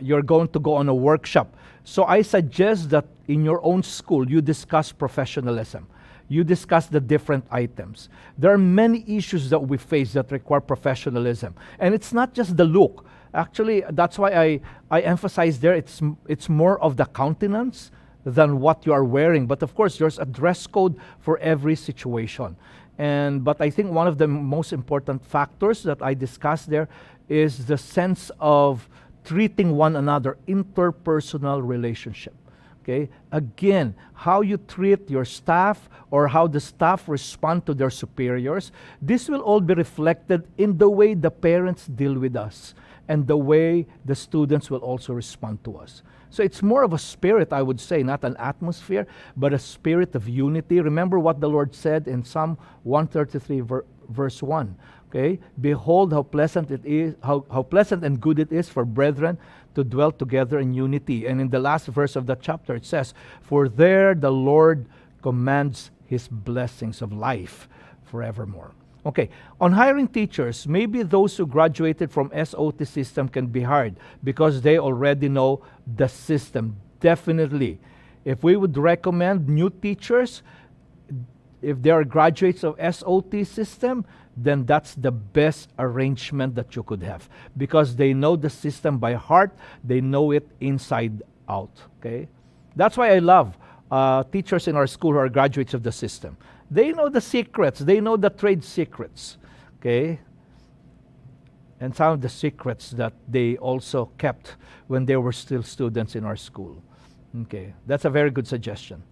you're going to go on a workshop. So I suggest that in your own school, you discuss professionalism. You discuss the different items. There are many issues that we face that require professionalism. And it's not just the look. Actually, that's why I emphasize there, it's more of the countenance than what you are wearing. But of course, there's a dress code for every situation. But I think one of the most important factors that I discussed there is the sense of treating one another, interpersonal relationship. Okay? Again, how you treat your staff or how the staff respond to their superiors, this will all be reflected in the way the parents deal with us and the way the students will also respond to us. So it's more of a spirit, I would say, not an atmosphere, but a spirit of unity. Remember what the Lord said in Psalm 133, verse 1. Okay? Behold how pleasant it is, how pleasant and good it is for brethren to dwell together in unity. And in the last verse of that chapter it says, for there the Lord commands his blessings of life forevermore. Okay, on hiring teachers, maybe those who graduated from SOT system can be hired because they already know the system. Definitely. If we would recommend new teachers, if they are graduates of SOT system, then that's the best arrangement that you could have because they know the system by heart, they know it inside out. Okay, that's why I love teachers in our school who are graduates of the system. They know the secrets. They know the trade secrets. Okay? And some of the secrets that they also kept when they were still students in our school. Okay? That's a very good suggestion.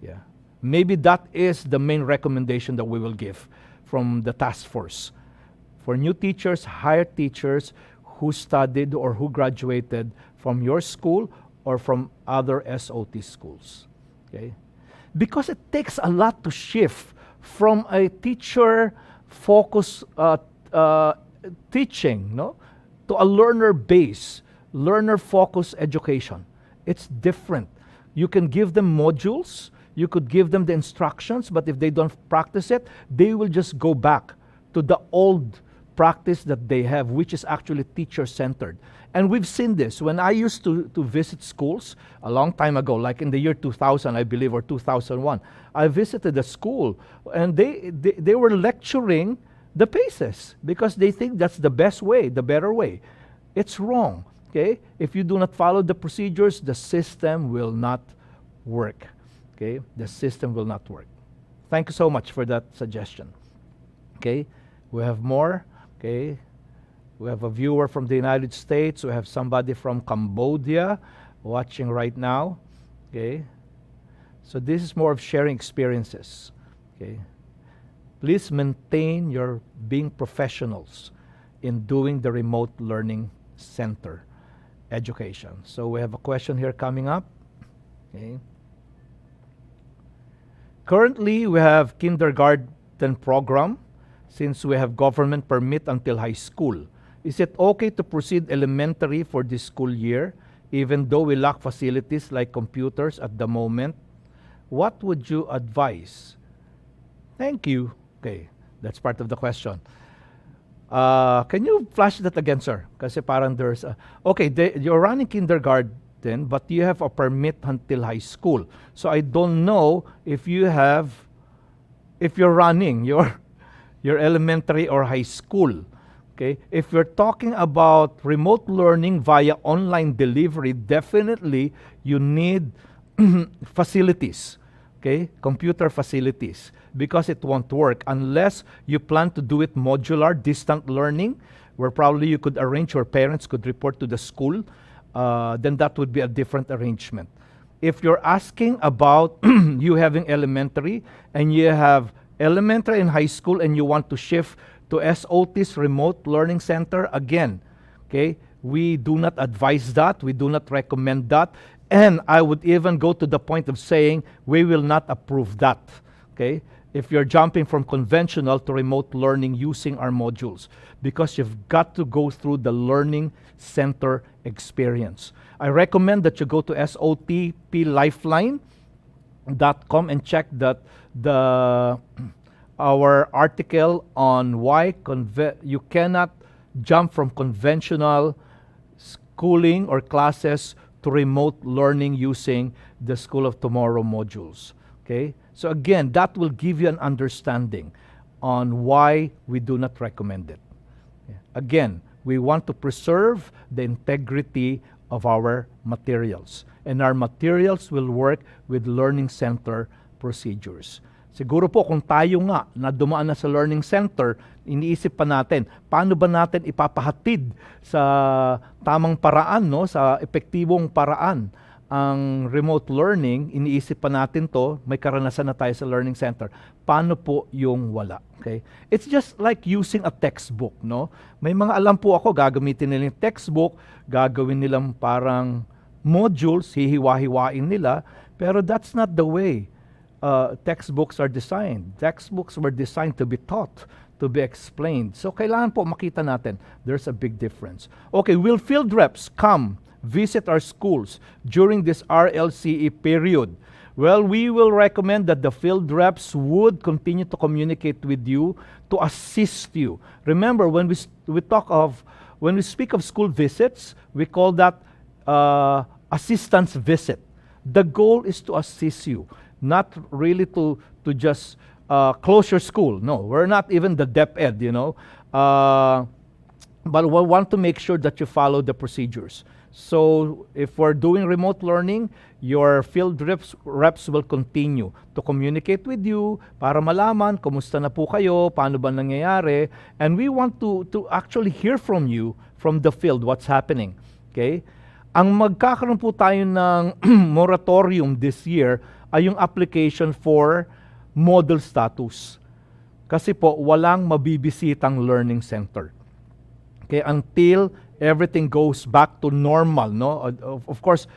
Yeah. Maybe that is the main recommendation that we will give from the task force. For new teachers, hire teachers who studied or who graduated from your school or from other SOT schools. Okay? Because it takes a lot to shift from a teacher-focused teaching, no, to a learner-based, learner-focused education. It's different. You can give them modules, you could give them the instructions, but if they don't practice it, they will just go back to the old practice that they have, which is actually teacher-centered. And we've seen this. When I used to visit schools a long time ago, like in the year 2000, I believe, or 2001, I visited a school, and they were lecturing the paces because they think that's the best way, the better way. It's wrong, okay? If you do not follow the procedures, the system will not work, okay? The system will not work. Thank you so much for that suggestion, okay? We have more, okay? We have a viewer from the United States. We have somebody from Cambodia watching right now. Okay. So this is more of sharing experiences. Okay. Please maintain your being professionals in doing the remote learning center education. So we have a question here coming up. Okay. Currently, we have kindergarten program since we have government permit until high school. Is it okay to proceed elementary for this school year, even though we lack facilities like computers at the moment? What would you advise? Thank you. Okay, that's part of the question. Can you flash that again, sir? Kasi parang there's okay, you're running kindergarten, but you have a permit until high school. So I don't know if you're running your elementary or high school. Okay, if you're talking about remote learning via online delivery, definitely you need facilities, okay, computer facilities, because it won't work unless you plan to do it modular, distant learning, where probably you could arrange your parents could report to the school, then that would be a different arrangement. If you're asking about you having elementary and you have elementary and high school and you want to shift to SOT's remote learning center, again, okay, we do not advise that, we do not recommend that, and I would even go to the point of saying we will not approve that, okay, if you're jumping from conventional to remote learning using our modules, because you've got to go through the learning center experience. I recommend that you go to sotplifeline.com and check that our article on why you cannot jump from conventional schooling or classes to remote learning using the School of Tomorrow modules. Okay? So again, that will give you an understanding on why we do not recommend it. Again, we want to preserve the integrity of our materials. And our materials will work with learning center procedures. Siguro po kung tayo nga na dumaan na sa learning center, iniisip pa natin, paano ba natin ipapahatid sa tamang paraan, no, sa epektibong paraan ang remote learning, iniisip pa natin to, may karanasan na tayo sa learning center. Paano po yung wala? Okay? It's just like using a textbook, no? May mga alam po ako, gagamitin nila yung textbook, gagawin nilang parang modules, hihiwa-hiwain nila, pero that's not the way textbooks are designed. Textbooks were designed to be taught, to be explained. So kailangan po makita natin, there's a big difference. Okay, will field reps come visit our schools during this RLCE period? Well, we will recommend that the field reps would continue to communicate with you to assist you. Remember, when we speak of school visits, we call that assistance visit. The goal is to assist you, not really to just close your school. No, we're not even the DepEd, you know. But we want to make sure that you follow the procedures. So if we're doing remote learning, your field reps will continue to communicate with you para malaman kumusta na po kayo, paano ba nangyayari, and we want to actually hear from you from the field what's happening. Okay? Ang magkakaroon po tayo ng moratorium this year ay yung application for model status. Kasi po walang mabibisitang learning center. Okay, until everything goes back to normal, no? Of course,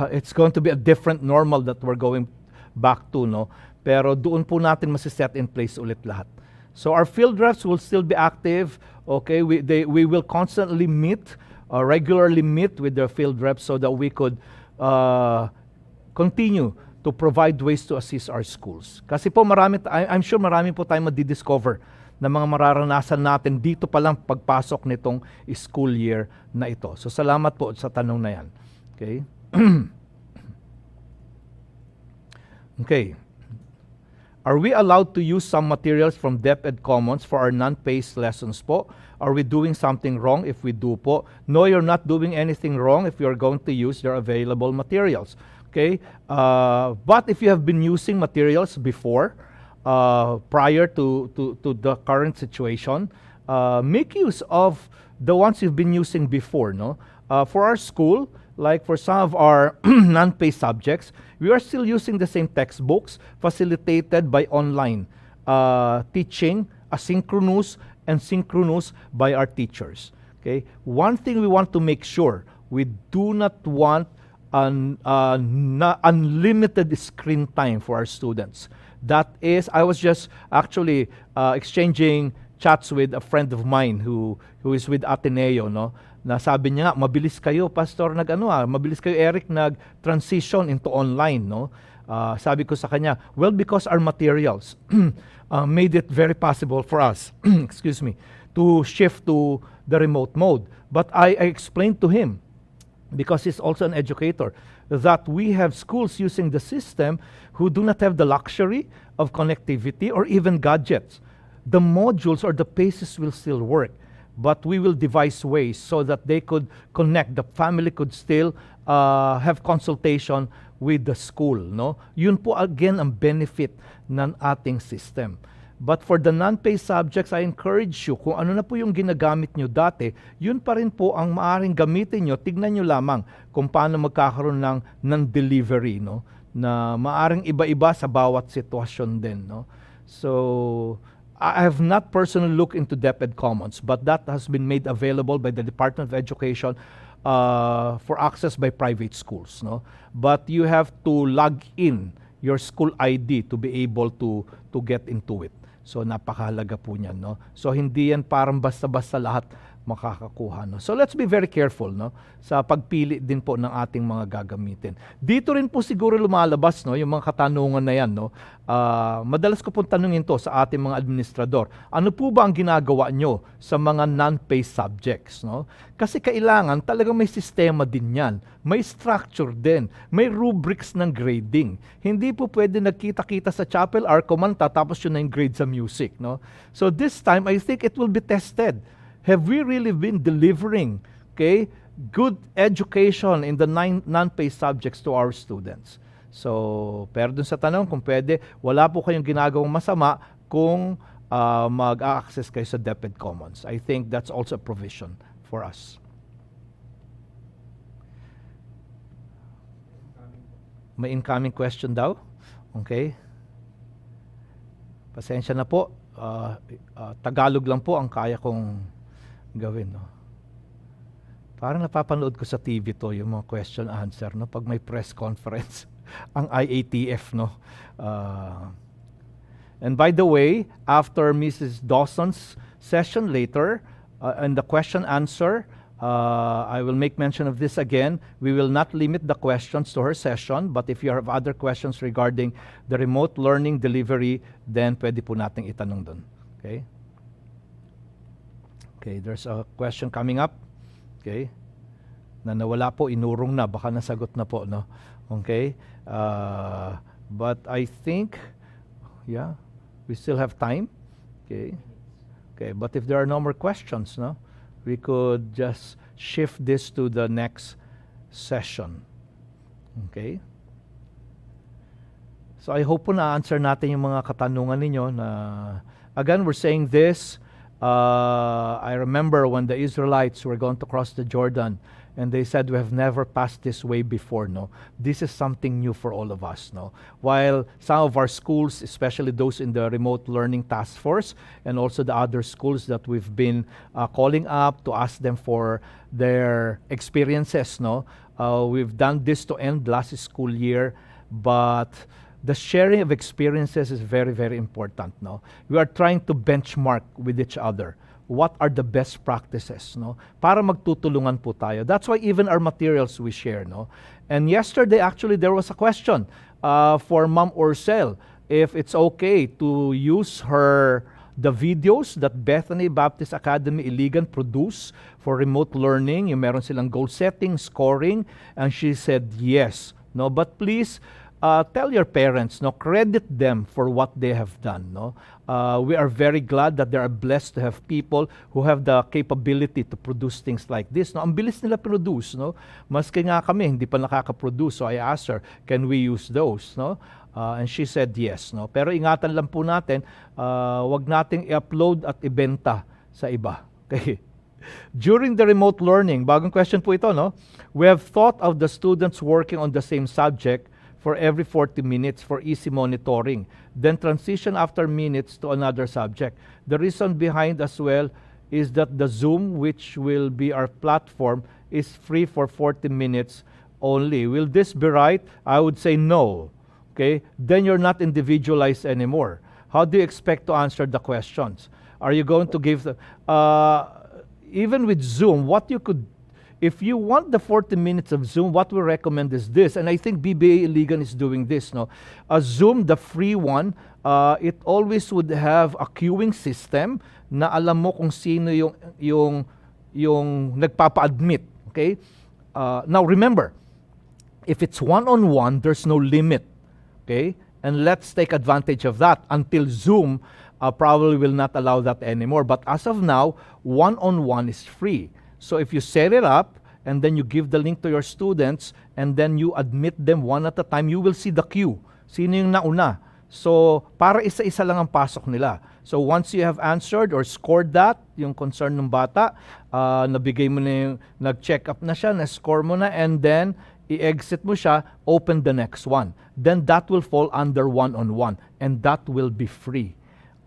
it's going to be a different normal that we're going back to, no? Pero doon po natin masiset in place ulit lahat. So our field reps will still be active. Okay, we will constantly meet, regularly meet with their field reps so that we could continue to provide ways to assist our schools. Kasi po I'm sure marami po tayong madidiscover na mga mararanasan natin dito pa lang pagpasok nitong school year na ito. So salamat po sa tanong na yan. Okay? Okay. Are we allowed to use some materials from DepEd Commons for our non-paced lessons po? Are we doing something wrong if we do po? No, you're not doing anything wrong if you're going to use your available materials. Okay? But if you have been using materials before, prior to the current situation, make use of the ones you've been using before, no? For our school, like for some of our non-pay subjects, we are still using the same textbooks facilitated by online teaching, asynchronous and synchronous by our teachers. Okay? One thing we want to make sure, we do not want unlimited screen time for our students. That is, I was just actually exchanging chats with a friend of mine who is with Ateneo, no? Na sabi niya nga, mabilis kayo, Pastor, mabilis kayo, Eric, nag-transition into online, no? Sabi ko sa kanya, well, because our materials made it very possible for us, excuse me, to shift to the remote mode. But I explained to him, because he's also an educator, that we have schools using the system who do not have the luxury of connectivity or even gadgets. The modules or the paces will still work, but we will devise ways so that they could connect. The family could still have consultation with the school, no? Yun po again ang benefit ng ating system. But for the non-pay subjects, I encourage you, kung ano na po yung ginagamit nyo dati, yun pa rin po ang maaaring gamitin nyo. Tignan nyo lamang kung paano magkakaroon ng delivery, no? Na maaaring iba-iba sa bawat sitwasyon din, no? So, I have not personally looked into DepEd Commons, but that has been made available by the Department of Education for access by private schools, no? But you have to log in your school ID to be able to get into it. So napakahalaga po niyan, no? So hindi yan parang basta-basta lahat makakakuha, no? So let's be very careful, no, sa pagpili din po ng ating mga gagamitin. Dito rin po siguro lumalabas, no, yung mga katanungan na yan, no. Madalas ko pong tanungin to sa ating mga administrador. Ano po ba ang ginagawa nyo sa mga non-pay subjects, no? Kasi kailangan talagang may sistema din yan. May structure din. May rubrics ng grading. Hindi po pwede nagkita-kita sa chapel or kumanta tapos yun na yung grade sa music, no? So this time, I think it will be tested. Have we really been delivering, okay, good education in the non-pay subjects to our students? So, pero dun sa tanong, kung pwede, wala po kayong ginagawang masama kung mag-access kayo sa DepEd Commons. I think that's also a provision for us. May incoming question daw. Okay. Pasensya na po. Tagalog lang po ang kaya kong gawin, no? Parang napapanood ko sa TV to, yung mga question answer, no? Pag may press conference, ang IATF, no? And by the way, after Mrs. Dawson's session later, and the question answer, I will make mention of this again. We will not limit the questions to her session, but if you have other questions regarding the remote learning delivery, then pwede po nating itanong dun. Okay? Okay, there's a question coming up. Okay? Na nawala po, inurong na, baka nasagot na po, no? Okay? But I think, yeah, we still have time. Okay? Okay, but if there are no more questions, no? We could just shift this to the next session. Okay? So I hope po na-answer natin yung mga katanungan ninyo na, again, we're saying this, I remember when the Israelites were going to cross the Jordan, and they said, we have never passed this way before, no? This is something new for all of us, no? While some of our schools, especially those in the remote learning task force, and also the other schools that we've been calling up to ask them for their experiences, no? We've done this to end last school year, but the sharing of experiences is very, very important, no? We are trying to benchmark with each other. What are the best practices, no? Para magtutulungan po tayo. That's why even our materials we share, no? And yesterday, actually, there was a question for Ma'am Orcel, if it's okay to use the videos that Bethany Baptist Academy Iligan produce for remote learning. Yung meron silang goal setting, scoring, and she said yes, no? But please, tell your parents, no, credit them for what they have done, no. We are very glad that they are blessed to have people who have the capability to produce things like this, no. Ang bilis nila produce, no. Maski nga kami hindi pa nakaka-produce, so I asked her, can we use those, no? And she said yes, no. Pero ingatan lang po natin, wag nating i-upload at ibenta sa iba. Okay. During the remote learning, bagong question po ito, no. We have thought of the students working on the same subject for every 40 minutes for easy monitoring, then transition after minutes to another subject. The reason behind as well is that the Zoom, which will be our platform, is free for 40 minutes only. Will this be right? I would say no. Okay? Then you're not individualized anymore. How do you expect to answer the questions? Are you going to give even with Zoom, what you could, if you want the 40 minutes of Zoom, what we recommend is this, and I think BBA Iligan is doing this, no? Zoom, the free one, it always would have a queuing system na alam mo kung sino yung nagpapa-admit, okay? Now remember, if it's one-on-one, there's no limit, okay? And let's take advantage of that until Zoom probably will not allow that anymore. But as of now, one-on-one is free. So if you set it up, and then you give the link to your students, and then you admit them one at a time, you will see the queue. Sino yung nauna? So, para isa-isa lang ang pasok nila. So, once you have answered or scored that, yung concern ng bata, nabigay mo na yung, nag-check up na siya, na-score mo na, and then, i-exit mo siya, open the next one. Then, that will fall under one-on-one, and that will be free.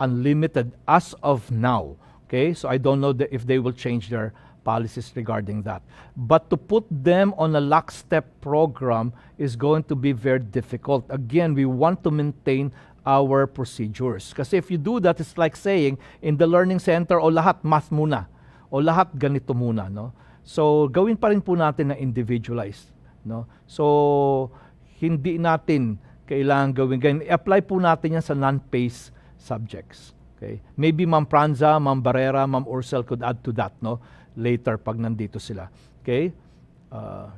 Unlimited as of now. Okay? So, I don't know if they will change their policies regarding that. But to put them on a lockstep program is going to be very difficult. Again, we want to maintain our procedures. Kasi if you do that, it's like saying, in the learning center, o lahat math muna, o lahat ganito muna, no? So, gawin pa rin po natin na individualized, no? So, hindi natin kailangan gawin ganyan. I-apply po natin yan sa non-PACE subjects. Okay? Maybe Ma'am Pranza, Ma'am Barrera, Ma'am Ursel could add to that, no? Later pag nandito sila. Okay?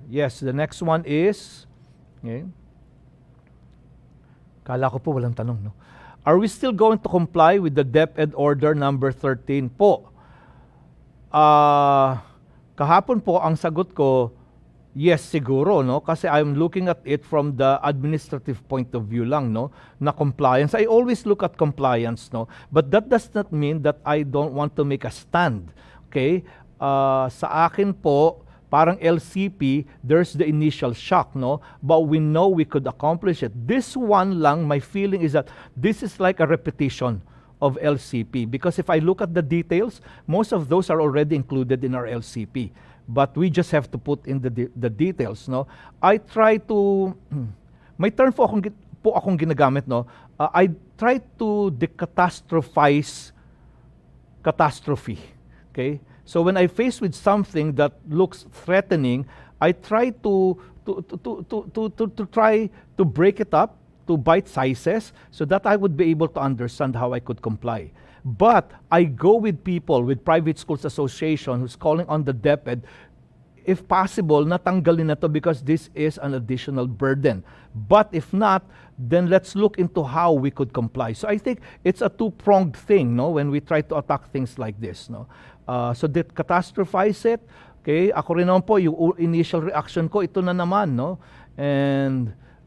Yes, the next one is, okay. Kala ko po walang tanong, no? Are we still going to comply with the DepEd Order number 13 po? Kahapon po ang sagot ko, yes siguro, no? Kasi I'm looking at it from the administrative point of view lang, no? Na compliance. I always look at compliance, no? But that does not mean that I don't want to make a stand. Okay? Sa akin po, parang LCP, there's the initial shock, no? But we know we could accomplish it. This one lang, my feeling is that this is like a repetition of LCP, because if I look at the details, most of those are already included in our LCP. But we just have to put in the details, no? I try to, may term po akong ginagamit, no? I try to decatastrophize catastrophe, okay? So when I face with something that looks threatening, I try to try to break it up to bite sizes so that I would be able to understand how I could comply. But I go with people, with Private Schools Association, who's calling on the DepEd, if possible, natanggalin na to because this is an additional burden. But if not, then let's look into how we could comply. So I think it's a two-pronged thing, no, when we try to attack things like this, no. So catastrophize it, okay? Ako rin naman po, yung initial reaction ko, ito na naman, no?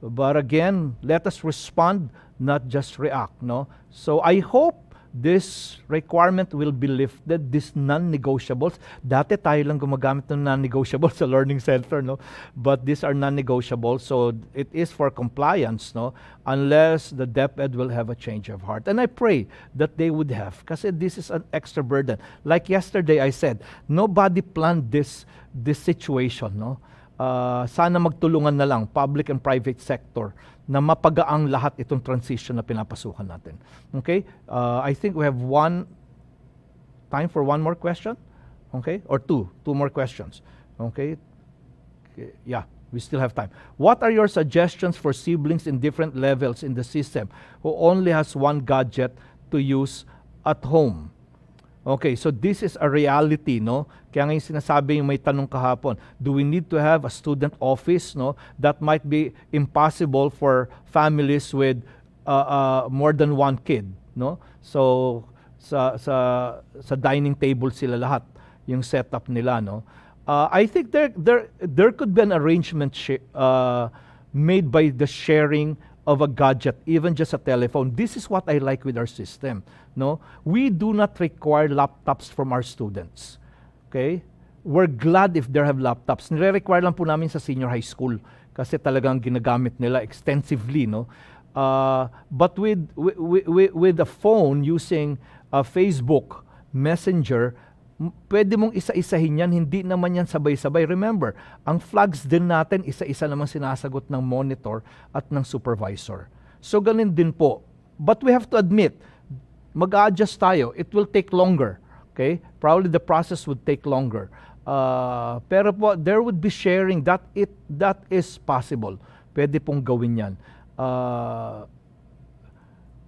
But again, let us respond, not just react, no? So I hope this requirement will be lifted, these non-negotiables. Dati tayo lang gumagamit ng non-negotiables sa learning center, no? But these are non-negotiables, so it is for compliance, no? Unless the DepEd will have a change of heart. And I pray that they would have, kasi this is an extra burden. Like yesterday I said, nobody planned this situation, no? Sana magtulungan na lang, public and private sector, na mapagaang lahat itong transition na pinapasukan natin. Okay? I think we have time for one more question. Okay? Or two more questions. Okay? Yeah, we still have time. What are your suggestions for siblings in different levels in the system who only has one gadget to use at home? Okay, so this is a reality, no? Kaya ngayon sinasabi yung may tanong kahapon, do we need to have a student office, no? That might be impossible for families with more than one kid, no? So sa dining table sila lahat yung setup nila, no? I think there could be an arrangement made by the sharing of a gadget, even just a telephone. This is what I like with our system, no? We do not require laptops from our students. Okay? We're glad if they have laptops. Nire-require lang po namin sa senior high school kasi talagang ginagamit nila extensively, no? But with a phone using Facebook Messenger, pwede mong isa-isahin yan, hindi naman yan sabay-sabay. Remember, ang flags din natin, isa-isa naman sinasagot ng monitor at ng supervisor. So, ganun din po. But we have to admit, mag-a-adjust tayo. It will take longer. Okay? Probably the process would take longer. Pero po, there would be sharing. That is possible. Pwede pong gawin yan.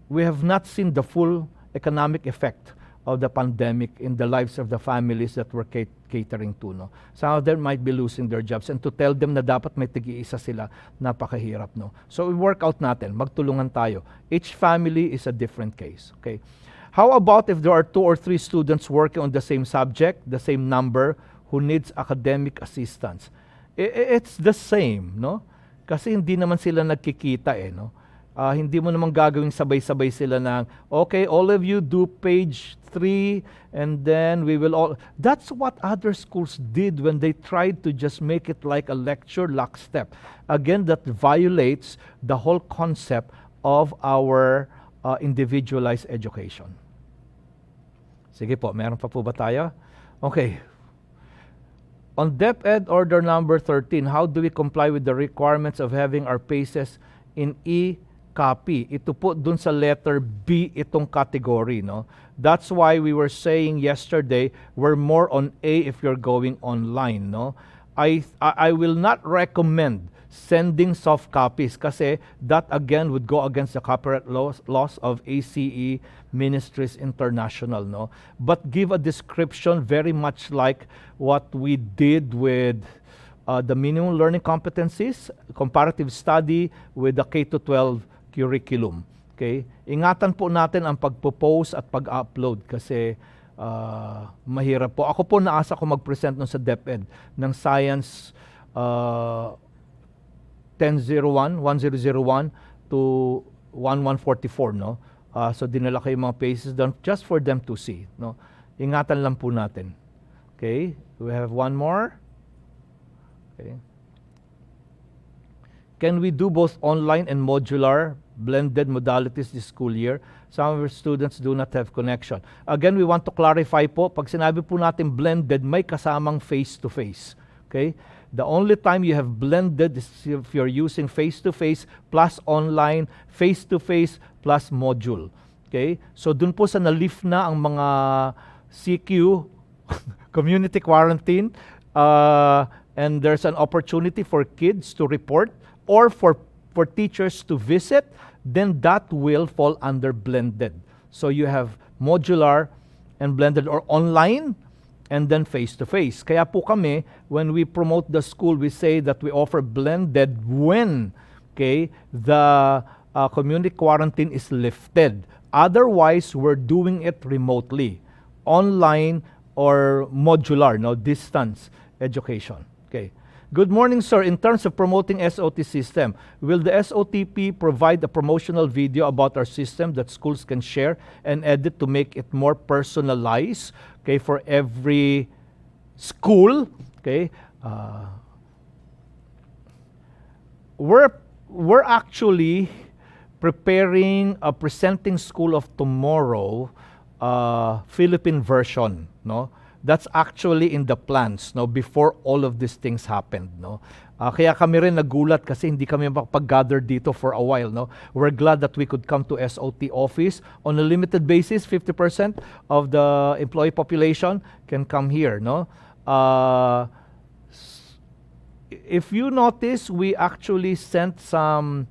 We have not seen the full economic effect of the pandemic in the lives of the families that we're catering to, no? Some of them might be losing their jobs, and to tell them na dapat may tig-iisa sila, napakahirap, no? So we work out natin, magtulungan tayo. Each family is a different case, okay? How about if there are 2 or 3 students working on the same subject, the same number, who needs academic assistance? It's the same, no? Kasi hindi naman sila nagkikita, no? Hindi mo naman gagawing sabay-sabay sila ng, okay, all of you do page 3, and then we will all... That's what other schools did when they tried to just make it like a lecture lockstep. Again, that violates the whole concept of our individualized education. Sige po, meron pa po ba tayo? Okay. On DepEd Order Number 13, how do we comply with the requirements of having our PACES in copy? Ito po dun sa letter B itong category, no? That's why we were saying yesterday, we're more on A if you're going online, no? I will not recommend sending soft copies kasi that again would go against the copyright laws of ACE Ministries International, no? But give a description very much like what we did with the minimum learning competencies, comparative study with the K-12 curriculum. Okay? Ingatan po natin ang pagpo-post at pag-upload kasi mahirap po. Ako po naasa ko mag-present nun sa DepEd ng Science 1001 to 1144, no? So dinala ko yung mga pages doon just for them to see, no? Ingatan lang po natin. Okay? We have one more. Okay. Can we do both online and modular blended modalities this school year? Some of our students do not have connection. Again, we want to clarify po, pag sinabi po natin blended, may kasamang face-to-face. Okay? The only time you have blended is if you're using face-to-face plus online, face-to-face plus module. Okay? So dun po sa na-lift na ang mga CQ, community quarantine, and there's an opportunity for kids to report or for teachers to visit, then that will fall under blended. So you have modular and blended, or online and then face-to-face. Kaya po kami, when we promote the school, we say that we offer blended when, okay, the community quarantine is lifted. Otherwise, we're doing it remotely, online or modular, no, distance education. Okay. Good morning, sir. In terms of promoting SOT system, will the SOTP provide a promotional video about our system that schools can share and edit to make it more personalized, okay, for every school? Okay. We're actually preparing a presenting School of Tomorrow Philippine version, no? That's actually in the plans, no, before all of these things happened, no. Kaya kami rin nagulat kasi hindi kami makapag-gather dito for a while, no. We're glad that we could come to SOT office on a limited basis. 50% of the employee population can come here, no. If you notice, we actually sent some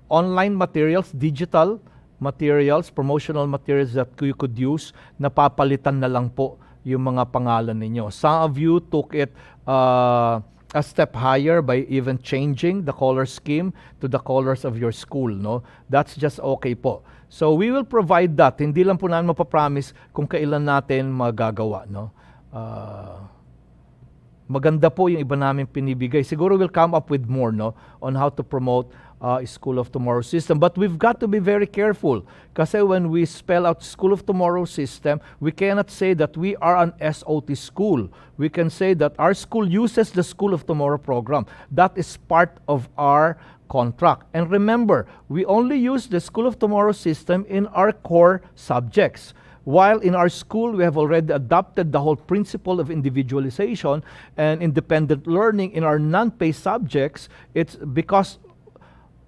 online materials, digital materials, promotional materials that you could use, napapalitan na lang po yung mga pangalan ninyo. Some of you took it a step higher by even changing the color scheme to the colors of your school, no? That's just okay po. So we will provide that. Hindi lang po namin mapapromise kung kailan natin magagawa, no? Maganda po yung iba namin pinibigay. Siguro we'll come up with more, no, on how to promote School of Tomorrow system. But we've got to be very careful kasi when we spell out School of Tomorrow system, we cannot say that we are an SOT school. We can say that our school uses the School of Tomorrow program. That is part of our contract. And remember, we only use the School of Tomorrow system in our core subjects. While in our school, we have already adopted the whole principle of individualization and independent learning in our non-pay subjects. It's because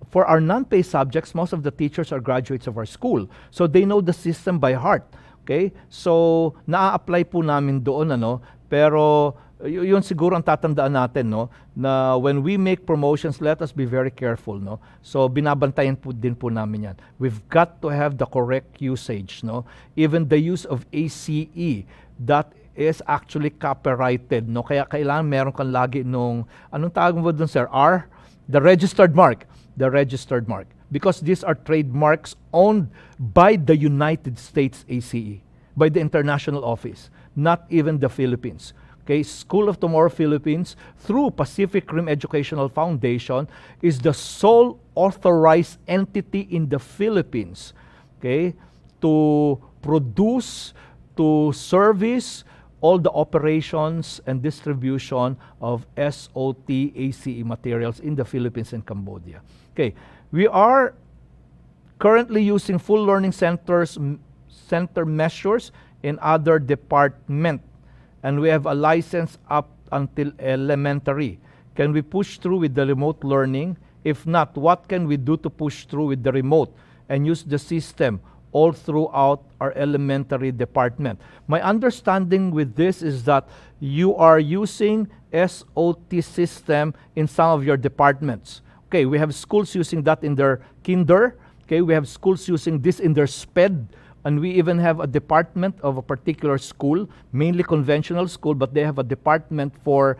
for our non-pay subjects, most of the teachers are graduates of our school. So they know the system by heart. Okay? So na-apply po namin doon, ano, pero yun siguro ang tatandaan natin, no, na when we make promotions, let us be very careful, no. So binabantayan po din po namin yan. We've got to have the correct usage, no. Even the use of ACE, that is actually copyrighted, no. Kaya kailangan meron kang lagi nung, anong tawag mo dun, sir? R? The registered mark. The registered mark. Because these are trademarks owned by the United States ACE, by the international office, not even the Philippines. Okay, School of Tomorrow Philippines, through Pacific Rim Educational Foundation, is the sole authorized entity in the Philippines, okay, to produce, to service all the operations and distribution of SOT ACE materials in the Philippines and Cambodia. Okay, we are currently using full learning center measures in other departments. And we have a license up until elementary. Can we push through with the remote learning? If not, what can we do to push through with the remote and use the system all throughout our elementary department? My understanding with this is that you are using SOT system in some of your departments. Okay, we have schools using that in their kinder. Okay, we have schools using this in their SPED. And we even have a department of a particular school, mainly conventional school, but they have a department for,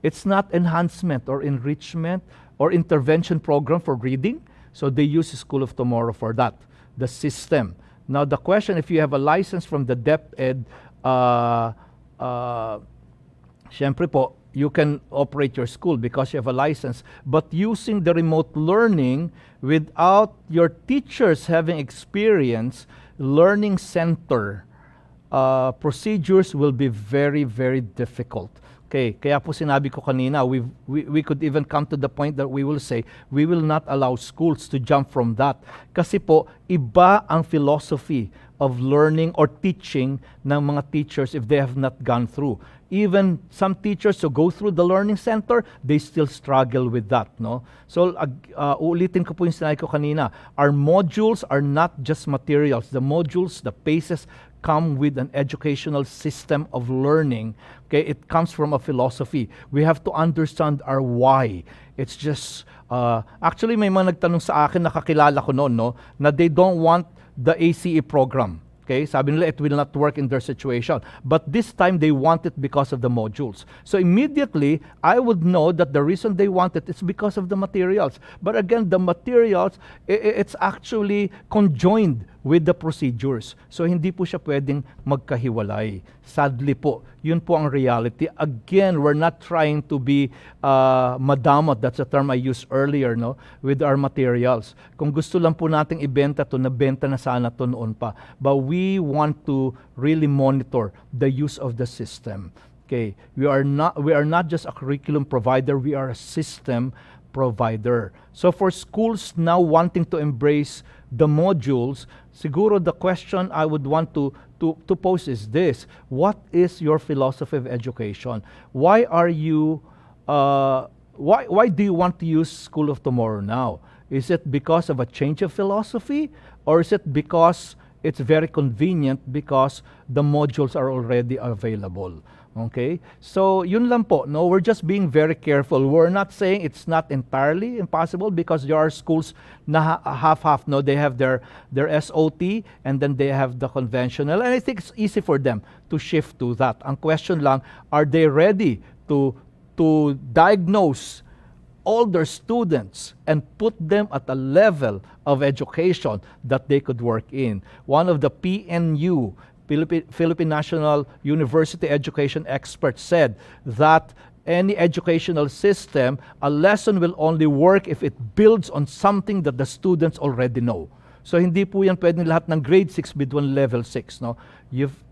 it's not enhancement or enrichment or intervention program for reading. So they use the School of Tomorrow for that, the system. Now the question, if you have a license from the DepEd, syempre po, you can operate your school because you have a license. But using the remote learning without your teachers having experience, learning center procedures will be very, very difficult. Okay, kaya po sinabi ko kanina, we could even come to the point that we will say, we will not allow schools to jump from that. Kasi po, iba ang philosophy of learning or teaching ng mga teachers if they have not gone through. Even some teachers who go through the learning center, they still struggle with that, no? So, uulitin ko po yung sinabi ko kanina, our modules are not just materials. The modules, the paces, come with an educational system of learning. Okay, it comes from a philosophy. We have to understand our why. It's just, actually may mga nagtanong sa akin, nakakilala ko noon, no, na they don't want the ACE program. Okay, sabi nila it will not work in their situation. But this time they want it because of the modules. So immediately, I would know that the reason they want it is because of the materials. But again, the materials, it's actually conjoined with the procedures. So hindi po siya pwedeng magkahiwalay. Sadly po, yun po ang reality. Again, we're not trying to be madamot, that's a term I used earlier, no, with our materials. Kung gusto lang po nating ibenta to, nabenta na sana to noon pa. But we want to really monitor the use of the system. Okay, we are not just a curriculum provider, we are a system provider. So for schools now wanting to embrace the modules, siguro the question I would want to pose is this: what is your philosophy of education? Why are you why do you want to use School of Tomorrow now? Is it because of a change of philosophy, or is it because it's very convenient because the modules are already available? Okay? So, yun lang po. No, we're just being very careful. We're not saying it's not entirely impossible because there are schools na half-half. No, they have their SOT and then they have the conventional. And I think it's easy for them to shift to that. Ang question lang, are they ready to diagnose all their students and put them at a level of education that they could work in? One of the PNU, Philippine National University education experts, said that any educational system, a lesson will only work if it builds on something that the students already know. So hindi po yan pwedeng lahat ng grade 6 bidwan level 6, no?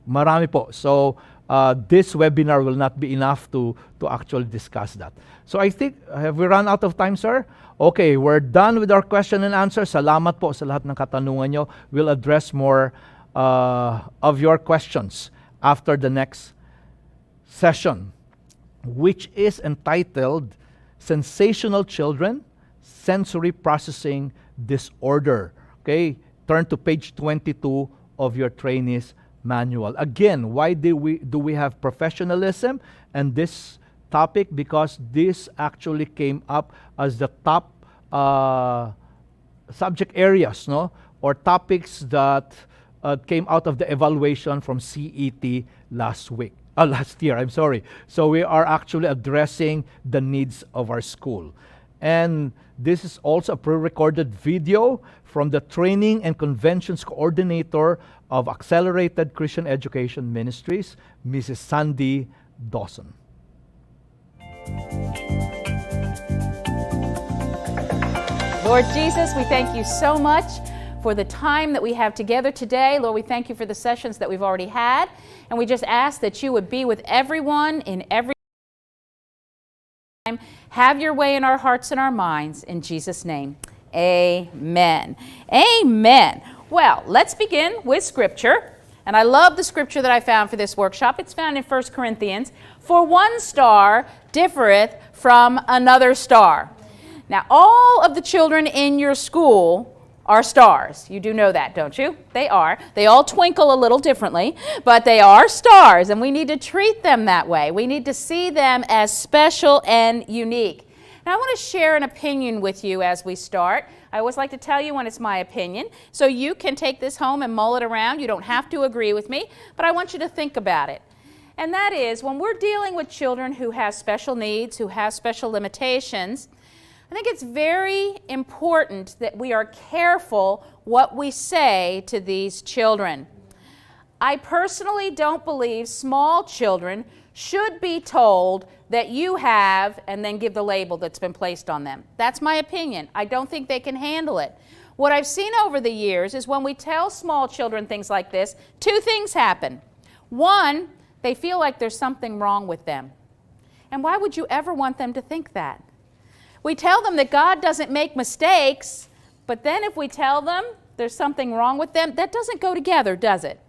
Marami po. So this webinar will not be enough to actually discuss that. So I think, have we run out of time, sir? Okay, we're done with our question and answer. Salamat po sa lahat ng katanungan nyo. We'll address more of your questions after the next session, which is entitled Sensational Children, Sensory Processing Disorder. Okay, turn to page 22 of your trainee's manual. Again, why do we have professionalism and this topic? Because this actually came up as the top subject areas, no, or topics that came out of the evaluation from CET last year, I'm sorry. So we are actually addressing the needs of our school. And this is also a pre-recorded video from the Training and Conventions Coordinator of Accelerated Christian Education Ministries, Mrs. Sandy Dawson. Lord Jesus, we thank you so much for the time that we have together today. Lord, we thank you for the sessions that we've already had. And we just ask that you would be with everyone in every time. Have your way in our hearts and our minds. In Jesus' name, amen. Amen. Well, let's begin with Scripture. And I love the Scripture that I found for this workshop. It's found in 1 Corinthians. For one star differeth from another star. Now, all of the children in your school are stars. You do know that, don't you? They are. They all twinkle a little differently, but they are stars, and we need to treat them that way. We need to see them as special and unique. Now, I want to share an opinion with you as we start. I always like to tell you when it's my opinion, so you can take this home and mull it around. You don't have to agree with me, but I want you to think about it. And that is, when we're dealing with children who have special needs, who have special limitations, I think it's very important that we are careful what we say to these children. I personally don't believe small children should be told that you have, and then give the label that's been placed on them. That's my opinion. I don't think they can handle it. What I've seen over the years is when we tell small children things like this, two things happen. One, they feel like there's something wrong with them. And why would you ever want them to think that? We tell them that God doesn't make mistakes, but then if we tell them there's something wrong with them, that doesn't go together, does it?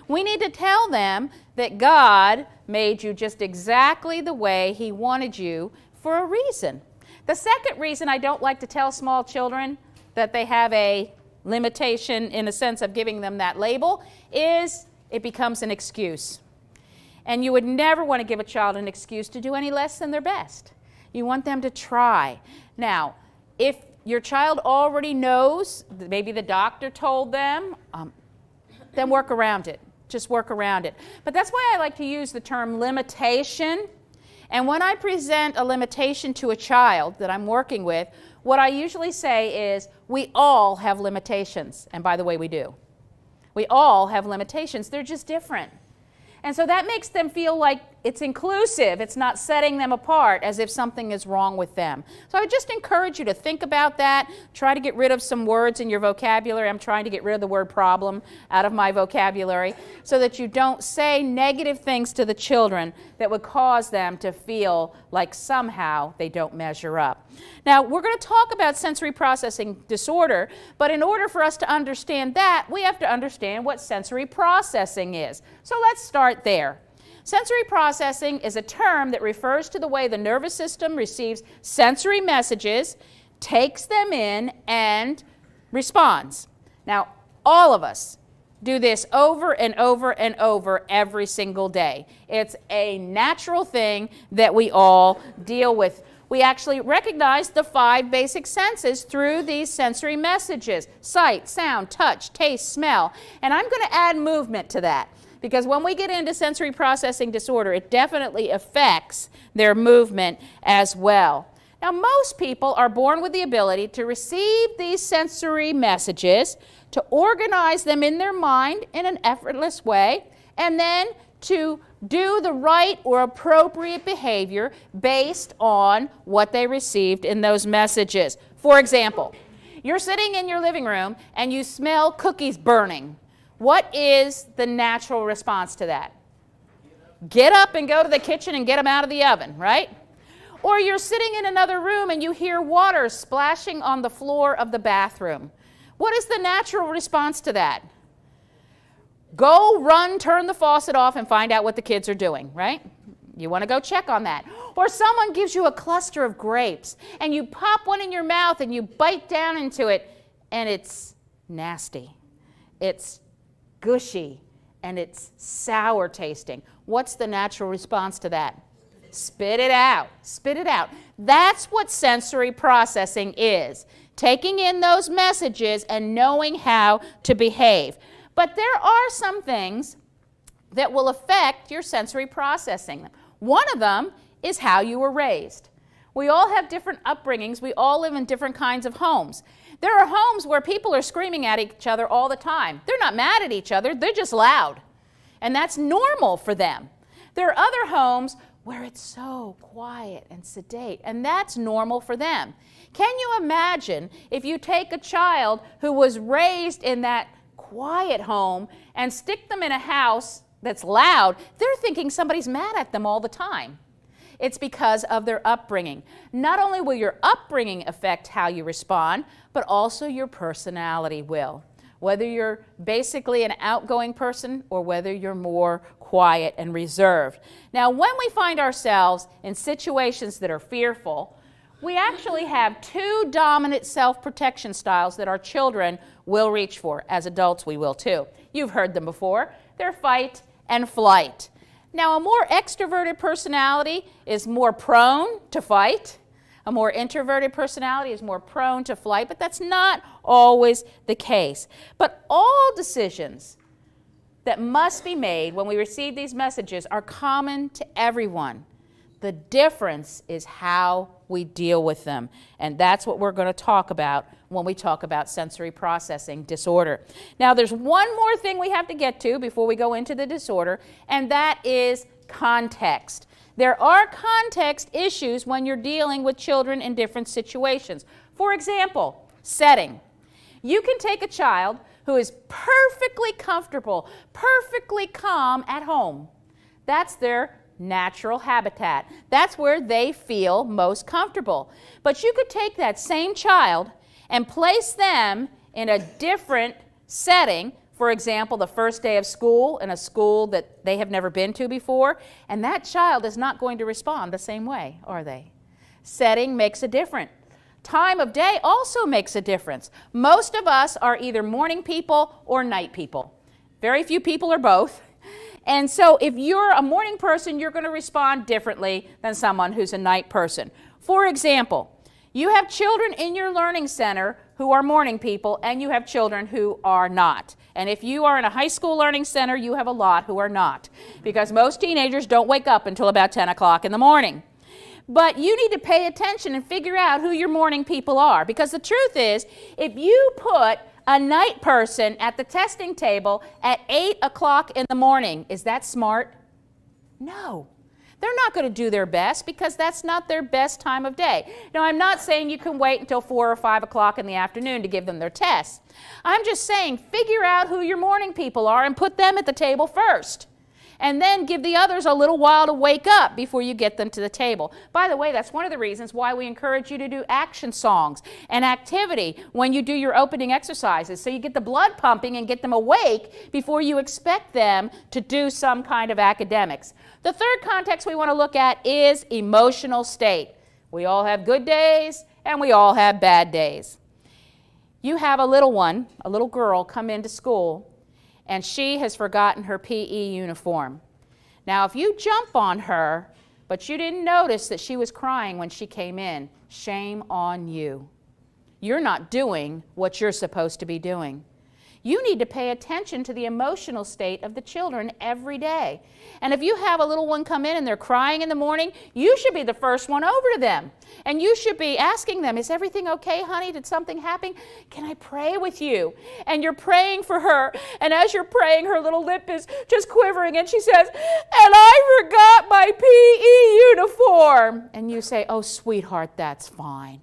We need to tell them that God made you just exactly the way He wanted you for a reason. The second reason I don't like to tell small children that they have a limitation in the sense of giving them that label is it becomes an excuse. And you would never want to give a child an excuse to do any less than their best. You want them to try. Now, if your child already knows, maybe the doctor told them, then work around it. Just work around it. But that's why I like to use the term limitation. And when I present a limitation to a child that I'm working with, what I usually say is, we all have limitations. And by the way, we do. We all have limitations. They're just different. And so that makes them feel like it's inclusive. It's not setting them apart as if something is wrong with them. So I would just encourage you to think about that. Try to get rid of some words in your vocabulary. I'm trying to get rid of the word problem out of my vocabulary so that you don't say negative things to the children that would cause them to feel like somehow they don't measure up. Now, we're going to talk about sensory processing disorder, but in order for us to understand that, we have to understand what sensory processing is. So let's start there. Sensory processing is a term that refers to the way the nervous system receives sensory messages, takes them in, and responds. Now, all of us do this over and over and over every single day. It's a natural thing that we all deal with. We actually recognize the 5 basic senses through these sensory messages: sight, sound, touch, taste, smell. And I'm going to add movement to that, because when we get into sensory processing disorder, it definitely affects their movement as well. Now, most people are born with the ability to receive these sensory messages, to organize them in their mind in an effortless way, and then to do the right or appropriate behavior based on what they received in those messages. For example, you're sitting in your living room and you smell cookies burning. What is the natural response to that? Get up and go to the kitchen and get them out of the oven, right? Or you're sitting in another room and you hear water splashing on the floor of the bathroom. What is the natural response to that? Go, run, turn the faucet off and find out what the kids are doing, right? You want to go check on that. Or someone gives you a cluster of grapes and you pop one in your mouth and you bite down into it and it's nasty. It's gushy and it's sour tasting. What's the natural response to that? Spit it out. Spit it out. That's what sensory processing is. Taking in those messages and knowing how to behave. But there are some things that will affect your sensory processing. One of them is how you were raised. We all have different upbringings. We all live in different kinds of homes. There are homes where people are screaming at each other all the time. They're not mad at each other. They're just loud. And that's normal for them. There are other homes where it's so quiet and sedate, and that's normal for them. Can you imagine if you take a child who was raised in that quiet home and stick them in a house that's loud? They're thinking somebody's mad at them all the time. It's because of their upbringing. Not only will your upbringing affect how you respond, but also your personality will. Whether you're basically an outgoing person or whether you're more quiet and reserved. Now, when we find ourselves in situations that are fearful, we actually have 2 dominant self-protection styles that our children will reach for. As adults, we will too. You've heard them before. They're fight and flight. Now, a more extroverted personality is more prone to fight. A more introverted personality is more prone to flight, but that's not always the case. But all decisions that must be made when we receive these messages are common to everyone. The difference is how we deal with them. And that's what we're going to talk about when we talk about sensory processing disorder. Now, there's one more thing we have to get to before we go into the disorder, and that is context. There are context issues when you're dealing with children in different situations. For example, setting. You can take a child who is perfectly comfortable, perfectly calm at home. That's their natural habitat. That's where they feel most comfortable. But you could take that same child and place them in a different setting, for example, the first day of school in a school that they have never been to before, and that child is not going to respond the same way, are they? Setting makes a difference. Time of day also makes a difference. Most of us are either morning people or night people. Very few people are both. And so if you're a morning person, you're going to respond differently than someone who's a night person. For example, you have children in your learning center who are morning people, and you have children who are not. And if you are in a high school learning center, you have a lot who are not, because most teenagers don't wake up until about 10 o'clock in the morning. But you need to pay attention and figure out who your morning people are, because the truth is, if you put a night person at the testing table at 8 o'clock in the morning, is that smart? No. They're not going to do their best because that's not their best time of day. Now, I'm not saying you can wait until 4 or 5 o'clock in the afternoon to give them their tests. I'm just saying figure out who your morning people are and put them at the table first. And then give the others a little while to wake up before you get them to the table. By the way, that's one of the reasons why we encourage you to do action songs and activity when you do your opening exercises, so you get the blood pumping and get them awake before you expect them to do some kind of academics. The third context we want to look at is emotional state. We all have good days and we all have bad days. You have a little one, a little girl, come into school, and she has forgotten her PE uniform. Now, if you jump on her, but you didn't notice that she was crying when she came in, shame on you. You're not doing what you're supposed to be doing. You need to pay attention to the emotional state of the children every day. And if you have a little one come in and they're crying in the morning, you should be the first one over to them. And you should be asking them, is everything okay, honey? Did something happen? Can I pray with you? And you're praying for her. And as you're praying, her little lip is just quivering. And she says, and I forgot my PE uniform. And you say, oh, sweetheart, that's fine.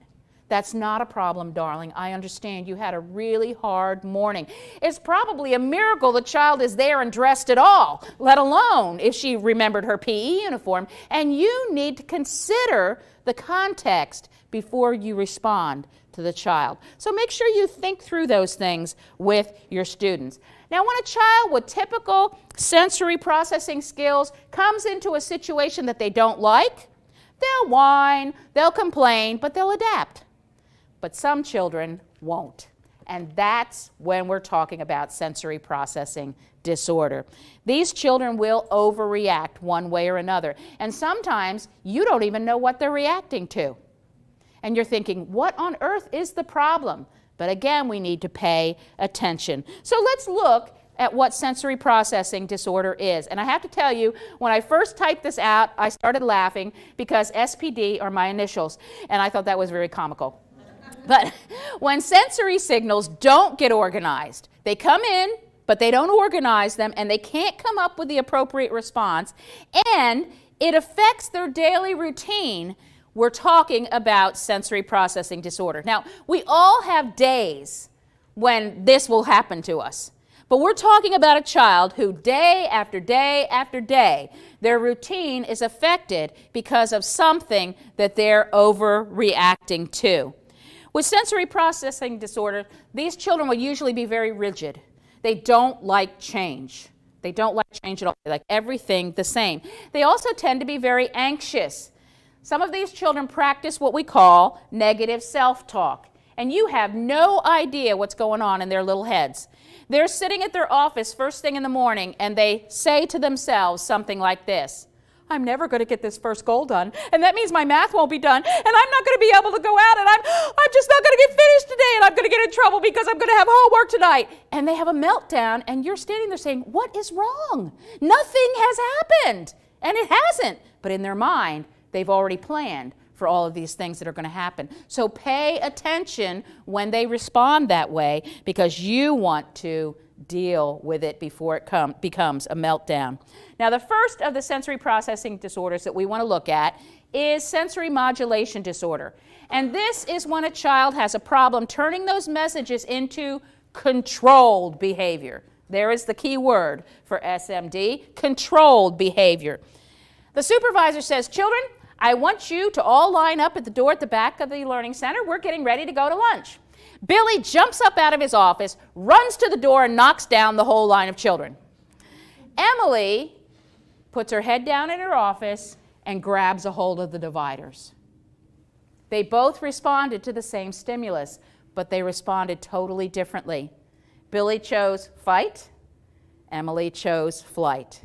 That's not a problem, darling. I understand you had a really hard morning. It's probably a miracle the child is there and dressed at all, let alone if she remembered her PE uniform. And you need to consider the context before you respond to the child. So make sure you think through those things with your students. Now, when a child with typical sensory processing skills comes into a situation that they don't like, they'll whine, they'll complain, but they'll adapt. But some children won't. And that's when we're talking about sensory processing disorder. These children will overreact one way or another. And sometimes you don't even know what they're reacting to. And you're thinking, what on earth is the problem? But again, we need to pay attention. So let's look at what sensory processing disorder is. And I have to tell you, when I first typed this out, I started laughing because SPD are my initials. And I thought that was very comical. But when sensory signals don't get organized, they come in, but they don't organize them, and they can't come up with the appropriate response, and it affects their daily routine, we're talking about sensory processing disorder. Now, we all have days when this will happen to us. But we're talking about a child who day after day after day, their routine is affected because of something that they're overreacting to. With sensory processing disorder, these children will usually be very rigid. They don't like change. They don't like change at all. They like everything the same. They also tend to be very anxious. Some of these children practice what we call negative self-talk, and you have no idea what's going on in their little heads. They're sitting at their office first thing in the morning, and they say to themselves something like this: I'm never going to get this first goal done, and that means my math won't be done, and I'm not going to be able to go out, and I'm just not going to get finished today, and I'm going to get in trouble because I'm going to have homework tonight. And they have a meltdown, and you're standing there saying, what is wrong? Nothing has happened, and it hasn't. But in their mind, they've already planned for all of these things that are going to happen. So pay attention when they respond that way, because you want to deal with it before it becomes a meltdown. Now, the first of the sensory processing disorders that we want to look at is sensory modulation disorder. And this is when a child has a problem turning those messages into controlled behavior. There is the key word for SMD, controlled behavior. The supervisor says, children, I want you to all line up at the door at the back of the learning center. We're getting ready to go to lunch. Billy jumps up out of his office, runs to the door, and knocks down the whole line of children. Emily puts her head down in her office and grabs a hold of the dividers. They both responded to the same stimulus, but they responded totally differently. Billy chose fight. Emily chose flight.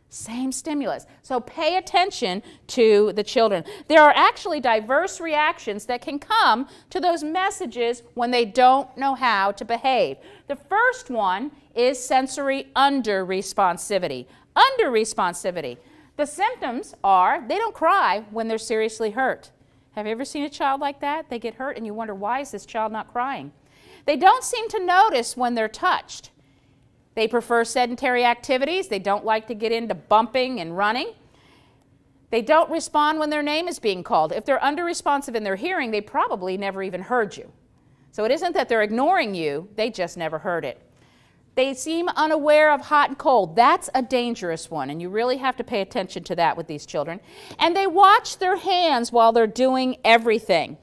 Same stimulus. So pay attention to the children. There are actually diverse reactions that can come to those messages when they don't know how to behave. The first one is sensory under-responsivity. Under-responsivity. The symptoms are they don't cry when they're seriously hurt. Have you ever seen a child like that? They get hurt and you wonder, why is this child not crying? They don't seem to notice when they're touched. They prefer sedentary activities. They don't like to get into bumping and running. They don't respond when their name is being called. If they're under-responsive in their hearing, they probably never even heard you. So it isn't that they're ignoring you, they just never heard it. They seem unaware of hot and cold. That's a dangerous one, and you really have to pay attention to that with these children. And they watch their hands while they're doing everything.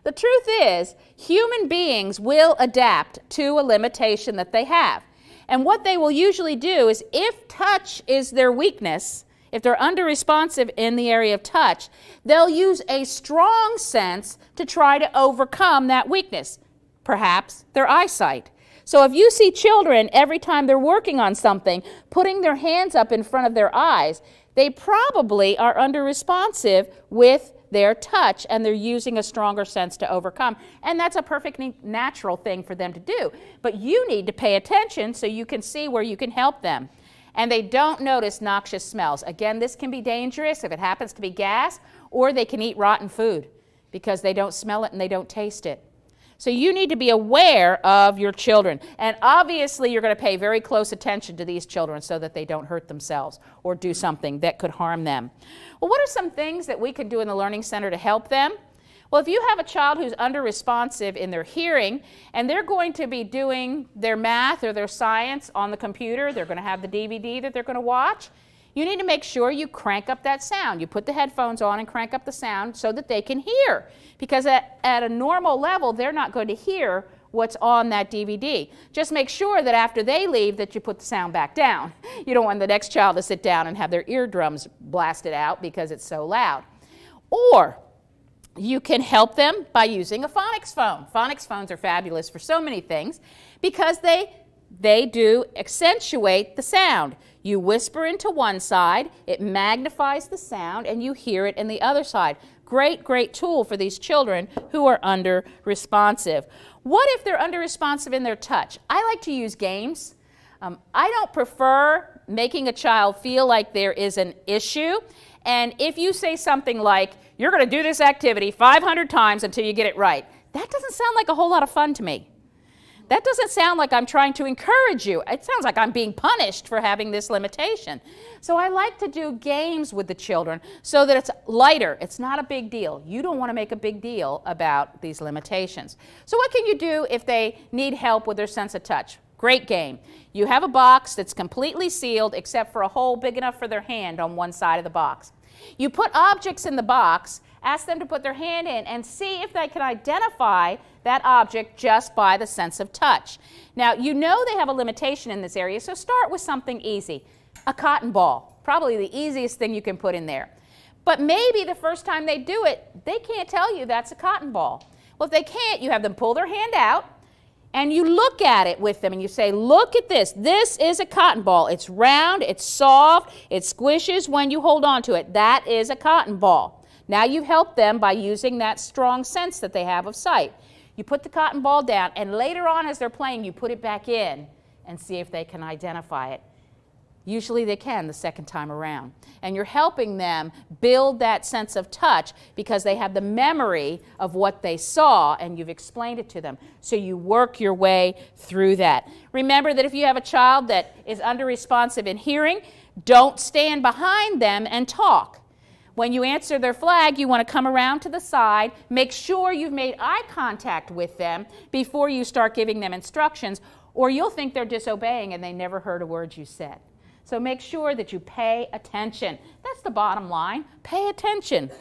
The truth is, human beings will adapt to a limitation that they have. And what they will usually do is, if touch is their weakness, if they're under-responsive in the area of touch, they'll use a strong sense to try to overcome that weakness, perhaps their eyesight. So if you see children, every time they're working on something, putting their hands up in front of their eyes, they probably are under-responsive with their touch, and they're using a stronger sense to overcome. And that's a perfectly natural thing for them to do. But you need to pay attention so you can see where you can help them. And they don't notice noxious smells. Again, this can be dangerous if it happens to be gas, or they can eat rotten food because they don't smell it and they don't taste it. So you need to be aware of your children. And obviously you're going to pay very close attention to these children so that they don't hurt themselves or do something that could harm them. Well, what are some things that we can do in the Learning Center to help them? Well, if you have a child who's under-responsive in their hearing, and they're going to be doing their math or their science on the computer, they're going to have the DVD that they're going to watch, you need to make sure you crank up that sound. You put the headphones on and crank up the sound so that they can hear. Because at a normal level, they're not going to hear what's on that DVD. Just make sure that after they leave that you put the sound back down. You don't want the next child to sit down and have their eardrums blasted out because it's so loud. Or you can help them by using a phonics phone. Phonics phones are fabulous for so many things because they do accentuate the sound. You whisper into one side, it magnifies the sound, and you hear it in the other side. Great, great tool for these children who are under-responsive. What if they're under-responsive in their touch? I like to use games. I don't prefer making a child feel like there is an issue. And if you say something like, you're going to do this activity 500 times until you get it right, that doesn't sound like a whole lot of fun to me. That doesn't sound like I'm trying to encourage you. It sounds like I'm being punished for having this limitation. So I like to do games with the children so that it's lighter. It's not a big deal. You don't want to make a big deal about these limitations. So what can you do if they need help with their sense of touch? Great game. You have a box that's completely sealed except for a hole big enough for their hand on one side of the box. You put objects in the box, ask them to put their hand in, and see if they can identify that object just by the sense of touch. Now, you know they have a limitation in this area, so start with something easy. A cotton ball, probably the easiest thing you can put in there. But maybe the first time they do it, they can't tell you that's a cotton ball. Well, if they can't, you have them pull their hand out, and you look at it with them and you say, look at this. This is a cotton ball. It's round, it's soft, it squishes when you hold on to it. That is a cotton ball. Now you've helped them by using that strong sense that they have of sight. You put the cotton ball down, and later on as they're playing, you put it back in and see if they can identify it. Usually they can the second time around. And you're helping them build that sense of touch because they have the memory of what they saw and you've explained it to them. So you work your way through that. Remember that if you have a child that is under-responsive in hearing, don't stand behind them and talk. When you answer their flag, you want to come around to the side, make sure you've made eye contact with them before you start giving them instructions, or you'll think they're disobeying and they never heard a word you said. So make sure that you pay attention. That's the bottom line. Pay attention.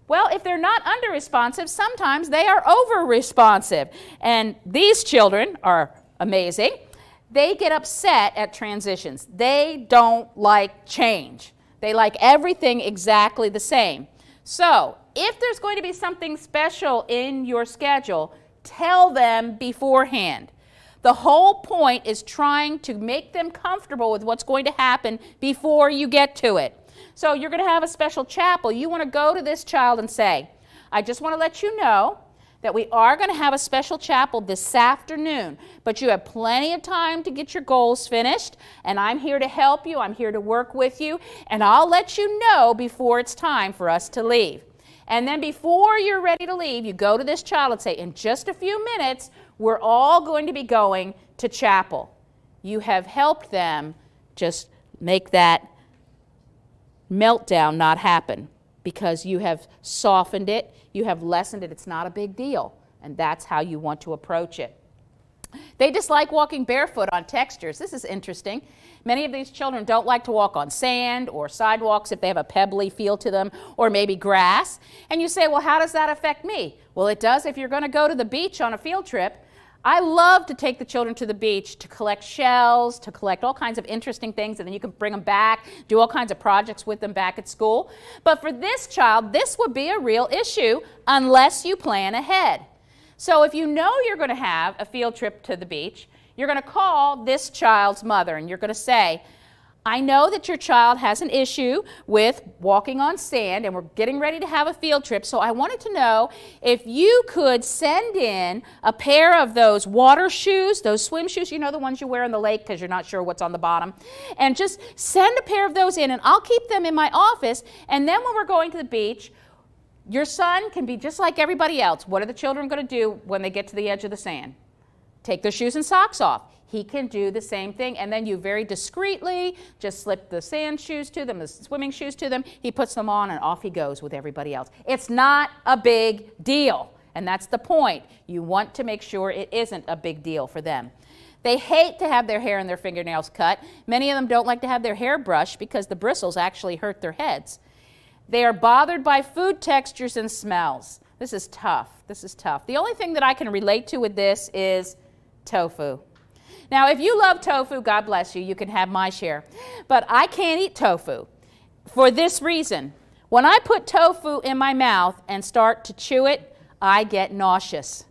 Well, if they're not under-responsive, sometimes they are over-responsive. And these children are amazing. They get upset at transitions. They don't like change. They like everything exactly the same. So if there's going to be something special in your schedule, tell them beforehand. The whole point is trying to make them comfortable with what's going to happen before you get to it. So you're going to have a special chapel. You want to go to this child and say, I just want to let you know that we are going to have a special chapel this afternoon, but you have plenty of time to get your goals finished, and I'm here to help you. I'm here to work with you, and I'll let you know before it's time for us to leave. And then before you're ready to leave, you go to this child and say, in just a few minutes, we're all going to be going to chapel. You have helped them just make that meltdown not happen because you have softened it, you have lessened it. It's not a big deal, and that's how you want to approach it. They dislike walking barefoot on textures. This is interesting. Many of these children don't like to walk on sand or sidewalks if they have a pebbly feel to them, or maybe grass. And you say, well, how does that affect me? Well, it does if you're going to go to the beach on a field trip. I love to take the children to the beach to collect shells, to collect all kinds of interesting things, and then you can bring them back, do all kinds of projects with them back at school. But for this child, this would be a real issue unless you plan ahead. So if you know you're going to have a field trip to the beach, you're going to call this child's mother and you're going to say, I know that your child has an issue with walking on sand and we're getting ready to have a field trip, so I wanted to know if you could send in a pair of those water shoes, those swim shoes, you know, the ones you wear in the lake because you're not sure what's on the bottom, and just send a pair of those in and I'll keep them in my office, and then when we're going to the beach, your son can be just like everybody else. What are the children going to do when they get to the edge of the sand? Take their shoes and socks off. He can do the same thing, and then you very discreetly just slip the sand shoes to them, the swimming shoes to them. He puts them on, and off he goes with everybody else. It's not a big deal, and that's the point. You want to make sure it isn't a big deal for them. They hate to have their hair and their fingernails cut. Many of them don't like to have their hair brushed because the bristles actually hurt their heads. They are bothered by food textures and smells. This is tough. This is tough. The only thing that I can relate to with this is tofu. Now, if you love tofu, God bless you, you can have my share. But I can't eat tofu for this reason. When I put tofu in my mouth and start to chew it, I get nauseous.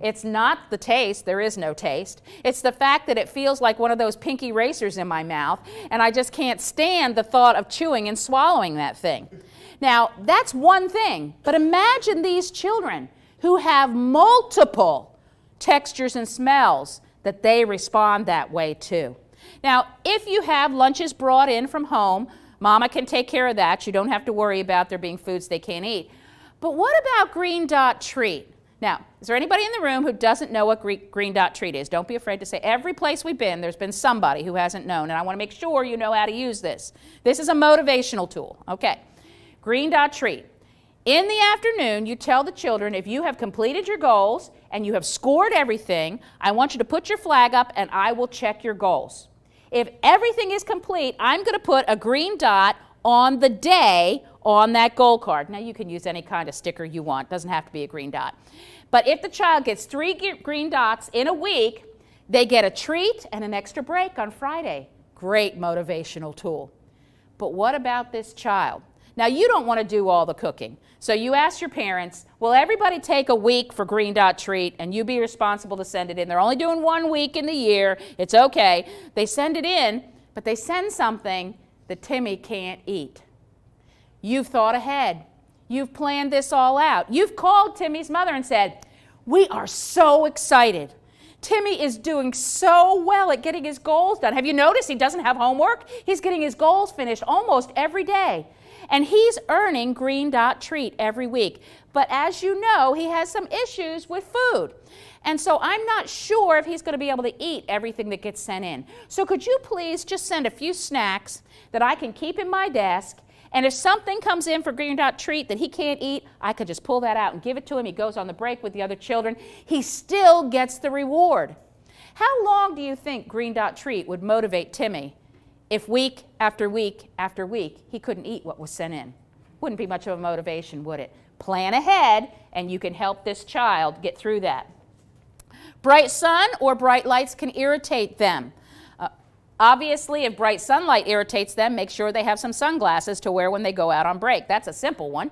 It's not the taste, there is no taste. It's the fact that it feels like one of those pinky racers in my mouth, and I just can't stand the thought of chewing and swallowing that thing. Now, that's one thing, but imagine these children who have multiple textures and smells that they respond that way too. Now, if you have lunches brought in from home, Mama can take care of that. You don't have to worry about there being foods they can't eat. But what about Green Dot Treat? Now, is there anybody in the room who doesn't know what Green Dot Treat is? Don't be afraid to say. Every place we've been, there's been somebody who hasn't known, and I want to make sure you know how to use this. This is a motivational tool. Okay, Green Dot Treat. In the afternoon, you tell the children, if you have completed your goals and you have scored everything, I want you to put your flag up and I will check your goals. If everything is complete, I'm going to put a green dot on the day on that goal card. Now, you can use any kind of sticker you want. It doesn't have to be a green dot. But if the child gets 3 green dots in a week, they get a treat and an extra break on Friday. Great motivational tool. But what about this child? Now, you don't want to do all the cooking. So you ask your parents, will everybody take a week for Green Dot Treat and you be responsible to send it in? They're only doing 1 week in the year. It's okay. They send it in, but they send something that Timmy can't eat. You've thought ahead. You've planned this all out. You've called Timmy's mother and said, we are so excited. Timmy is doing so well at getting his goals done. Have you noticed he doesn't have homework? He's getting his goals finished almost every day. And he's earning Green Dot Treat every week. But as you know, he has some issues with food. And so I'm not sure if he's going to be able to eat everything that gets sent in. So could you please just send a few snacks that I can keep in my desk, and if something comes in for Green Dot Treat that he can't eat, I could just pull that out and give it to him. He goes on the break with the other children. He still gets the reward. How long do you think Green Dot Treat would motivate Timmy if week after week after week he couldn't eat what was sent in? Wouldn't be much of a motivation, would it? Plan ahead, and you can help this child get through that. Bright sun or bright lights can irritate them. Obviously, if bright sunlight irritates them, make sure they have some sunglasses to wear when they go out on break. That's a simple one.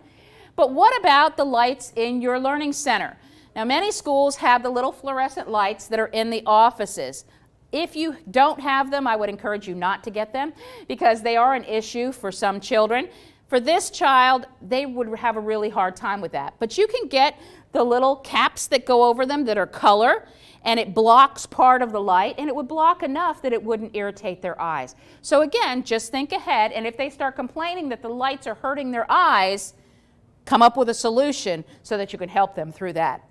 But what about the lights in your learning center? Now, many schools have the little fluorescent lights that are in the offices. If you don't have them, I would encourage you not to get them because they are an issue for some children. For this child, they would have a really hard time with that. But you can get the little caps that go over them that are color, and it blocks part of the light, and it would block enough that it wouldn't irritate their eyes. So again, just think ahead, and if they start complaining that the lights are hurting their eyes, come up with a solution so that you can help them through that.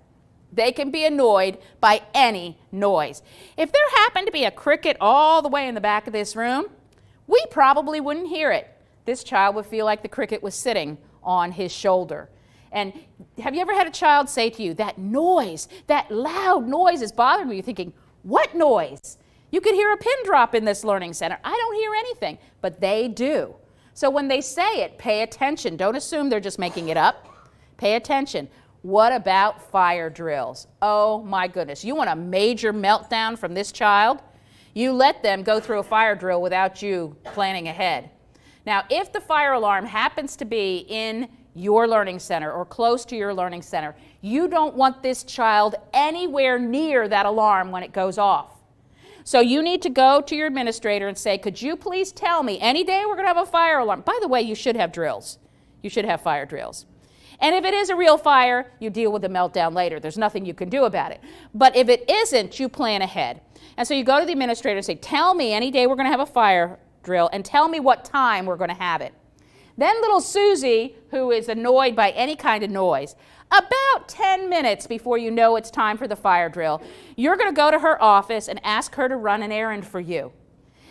They can be annoyed by any noise. If there happened to be a cricket all the way in the back of this room, we probably wouldn't hear it. This child would feel like the cricket was sitting on his shoulder. And have you ever had a child say to you, that noise, that loud noise is bothering me? You're thinking, what noise? You could hear a pin drop in this learning center. I don't hear anything, but they do. So when they say it, pay attention. Don't assume they're just making it up. Pay attention. What about fire drills? Oh my goodness. You want a major meltdown from this child? You let them go through a fire drill without you planning ahead. Now, if the fire alarm happens to be in your learning center or close to your learning center, you don't want this child anywhere near that alarm when it goes off. So you need to go to your administrator and say, could you please tell me any day we're going to have a fire alarm? By the way, you should have drills. You should have fire drills. And if it is a real fire, you deal with the meltdown later. There's nothing you can do about it. But if it isn't, you plan ahead. And so you go to the administrator and say, tell me any day we're going to have a fire drill and tell me what time we're going to have it. Then little Susie, who is annoyed by any kind of noise, about 10 minutes before you know it's time for the fire drill, you're going to go to her office and ask her to run an errand for you.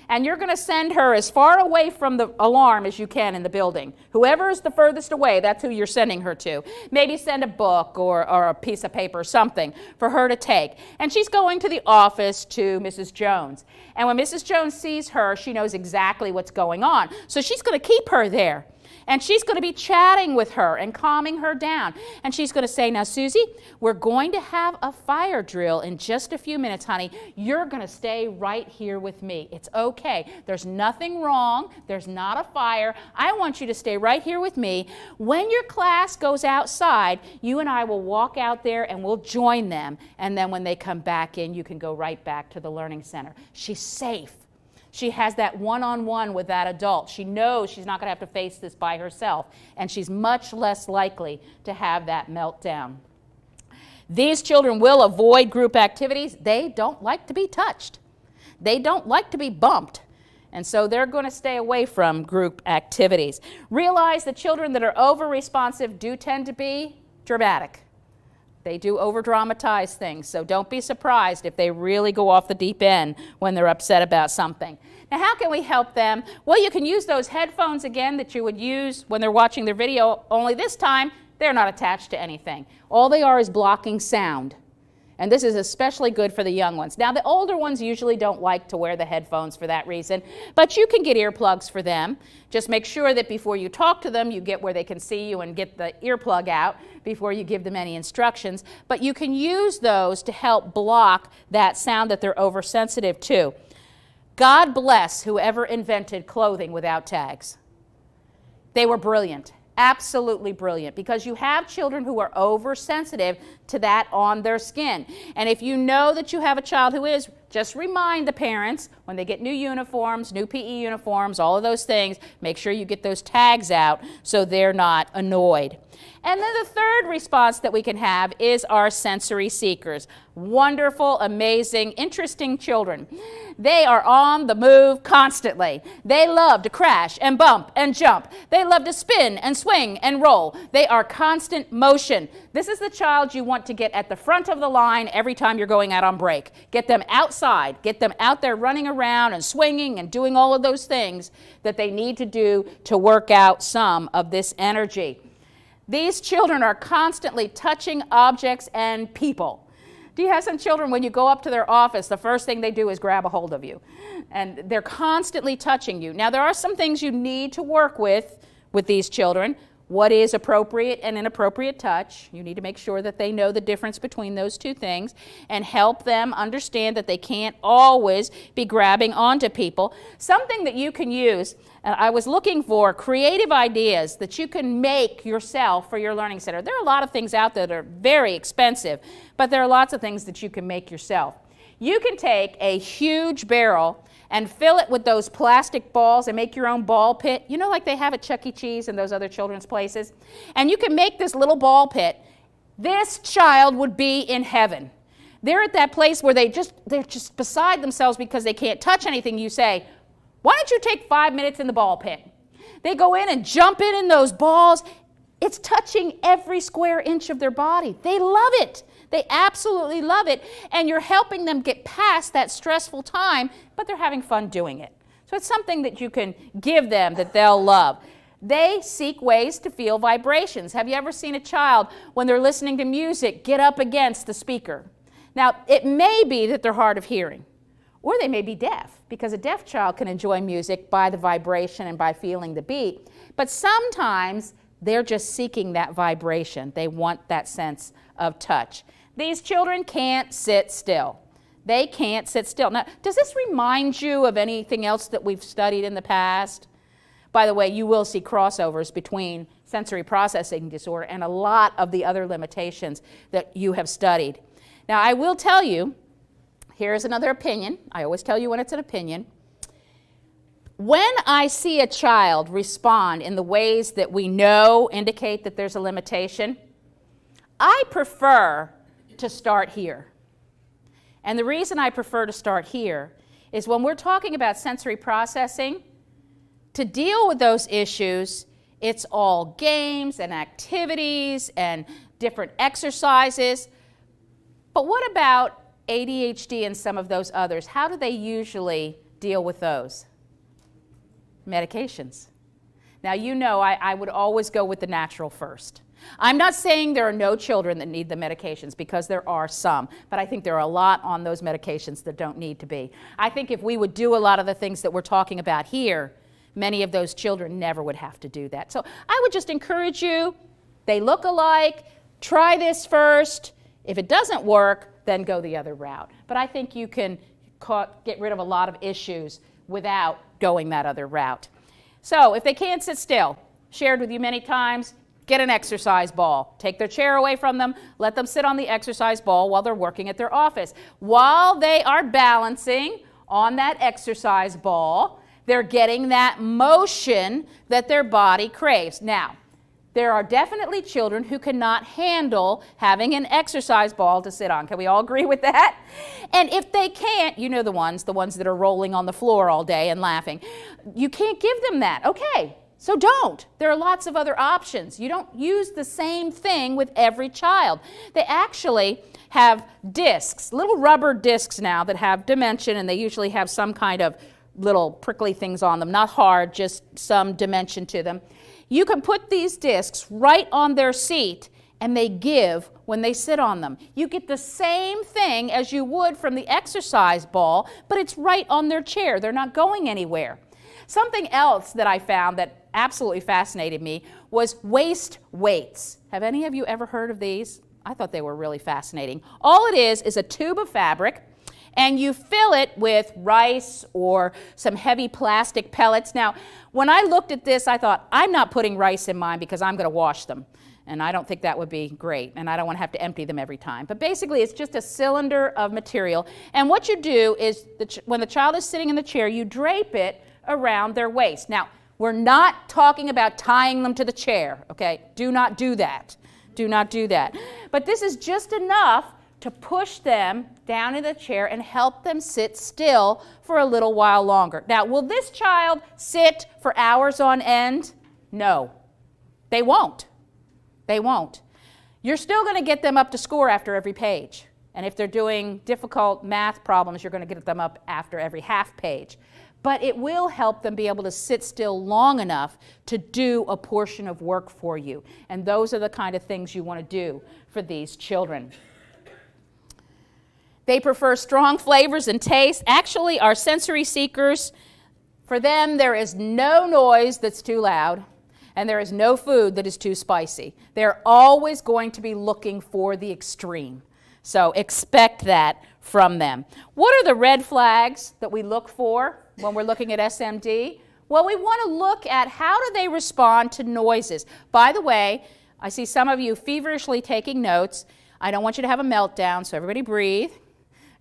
And you're going to send her as far away from the alarm as you can in the building. Whoever is the furthest away, that's who you're sending her to. Maybe send a book or a piece of paper or something for her to take. And she's going to the office to Mrs. Jones. And when Mrs. Jones sees her, she knows exactly what's going on. So she's going to keep her there. And she's going to be chatting with her and calming her down. And she's going to say, now, Susie, we're going to have a fire drill in just a few minutes, honey. You're going to stay right here with me. It's okay. There's nothing wrong. There's not a fire. I want you to stay right here with me. When your class goes outside, you and I will walk out there and we'll join them. And then when they come back in, you can go right back to the learning center. She's safe. She has that one-on-one with that adult. She knows she's not going to have to face this by herself, and she's much less likely to have that meltdown. These children will avoid group activities. They don't like to be touched. They don't like to be bumped, and so they're going to stay away from group activities. Realize the children that are over-responsive do tend to be dramatic. They do over-dramatize things, so don't be surprised if they really go off the deep end when they're upset about something. Now, how can we help them? Well, you can use those headphones again that you would use when they're watching their video, only this time they're not attached to anything. All they are is blocking sound. And this is especially good for the young ones. Now, the older ones usually don't like to wear the headphones for that reason, but you can get earplugs for them. Just make sure that before you talk to them, you get where they can see you and get the earplug out before you give them any instructions. But you can use those to help block that sound that they're oversensitive to. God bless whoever invented clothing without tags. They were brilliant. Absolutely brilliant, because you have children who are oversensitive to that on their skin. And if you know that you have a child who is, just remind the parents when they get new uniforms, new PE uniforms, all of those things, make sure you get those tags out so they're not annoyed. And then the third response that we can have is our sensory seekers. Wonderful, amazing, interesting children. They are on the move constantly. They love to crash and bump and jump. They love to spin and swing and roll. They are constant motion. This is the child you want to get at the front of the line every time you're going out on break. Get them outside. Get them out there running around and swinging and doing all of those things that they need to do to work out some of this energy. These children are constantly touching objects and people. Do Do you have some children, when you go up to their office, the first thing they do is grab a hold of you? And they're constantly touching you. Now, there are some things you need to work with these children. What is appropriate and inappropriate touch? You need to make sure that they know the difference between those two things and help them understand that they can't always be grabbing onto people. Something that you can use, and I was looking for creative ideas that you can make yourself for your learning center. There are a lot of things out there that are very expensive, but there are lots of things that you can make yourself. You can take a huge barrel and fill it with those plastic balls and make your own ball pit. You know, like they have at Chuck E. Cheese and those other children's places? And you can make this little ball pit. This child would be in heaven. They're at that place where they're just beside themselves because they can't touch anything. You say, why don't you take 5 minutes in the ball pit? They go in and jump in those balls. It's touching every square inch of their body. They love it. They absolutely love it, and you're helping them get past that stressful time, but they're having fun doing it. So it's something that you can give them that they'll love. They seek ways to feel vibrations. Have you ever seen a child, when they're listening to music, get up against the speaker? Now, it may be that they're hard of hearing, or they may be deaf, because a deaf child can enjoy music by the vibration and by feeling the beat, but sometimes they're just seeking that vibration. They want that sense of touch. These children can't sit still. They can't sit still. Now, does this remind you of anything else that we've studied in the past? By the way, you will see crossovers between sensory processing disorder and a lot of the other limitations that you have studied. Now, I will tell you, here's another opinion. I always tell you when it's an opinion. When I see a child respond in the ways that we know indicate that there's a limitation, I prefer to start here. And the reason I prefer to start here is when we're talking about sensory processing, to deal with those issues, it's all games and activities and different exercises. But what about ADHD and some of those others? How do they usually deal with those? Medications. Now, you know I would always go with the natural first. I'm not saying there are no children that need the medications, because there are some, but I think there are a lot on those medications that don't need to be. I think if we would do a lot of the things that we're talking about here, many of those children never would have to do that. So I would just encourage you, they look alike, try this first. If it doesn't work, then go the other route. But I think you can get rid of a lot of issues without going that other route. So if they can't sit still, shared with you many times, get an exercise ball. Take their chair away from them. Let them sit on the exercise ball while they're working at their office. While they are balancing on that exercise ball, they're getting that motion that their body craves. Now, there are definitely children who cannot handle having an exercise ball to sit on. Can we all agree with that? And if they can't, you know the ones that are rolling on the floor all day and laughing. You can't give them that. Okay. So don't. There are lots of other options. You don't use the same thing with every child. They actually have discs, little rubber discs now that have dimension, and they usually have some kind of little prickly things on them. Not hard, just some dimension to them. You can put these discs right on their seat, and they give when they sit on them. You get the same thing as you would from the exercise ball, but it's right on their chair. They're not going anywhere. Something else that I found that absolutely fascinated me was waist weights. Have any of you ever heard of these? I thought they were really fascinating. All it is a tube of fabric, and you fill it with rice or some heavy plastic pellets. Now, when I looked at this, I thought, I'm not putting rice in mine because I'm going to wash them. And I don't think that would be great, and I don't want to have to empty them every time. But basically, it's just a cylinder of material. And what you do is, when the child is sitting in the chair, you drape it around their waist. Now, we're not talking about tying them to the chair, okay? Do not do that. Do not do that. But this is just enough to push them down in the chair and help them sit still for a little while longer. Now, will this child sit for hours on end? No, they won't. They won't. You're still going to get them up to score after every page. And if they're doing difficult math problems, you're going to get them up after every half page. But it will help them be able to sit still long enough to do a portion of work for you. And those are the kind of things you want to do for these children. They prefer strong flavors and tastes. Actually, our sensory seekers, for them, there is no noise that's too loud, and there is no food that is too spicy. They're always going to be looking for the extreme. So expect that from them. What are the red flags that we look for when we're looking at SMD? Well, we want to look at how do they respond to noises. By the way, I see some of you feverishly taking notes. I don't want you to have a meltdown, so everybody breathe.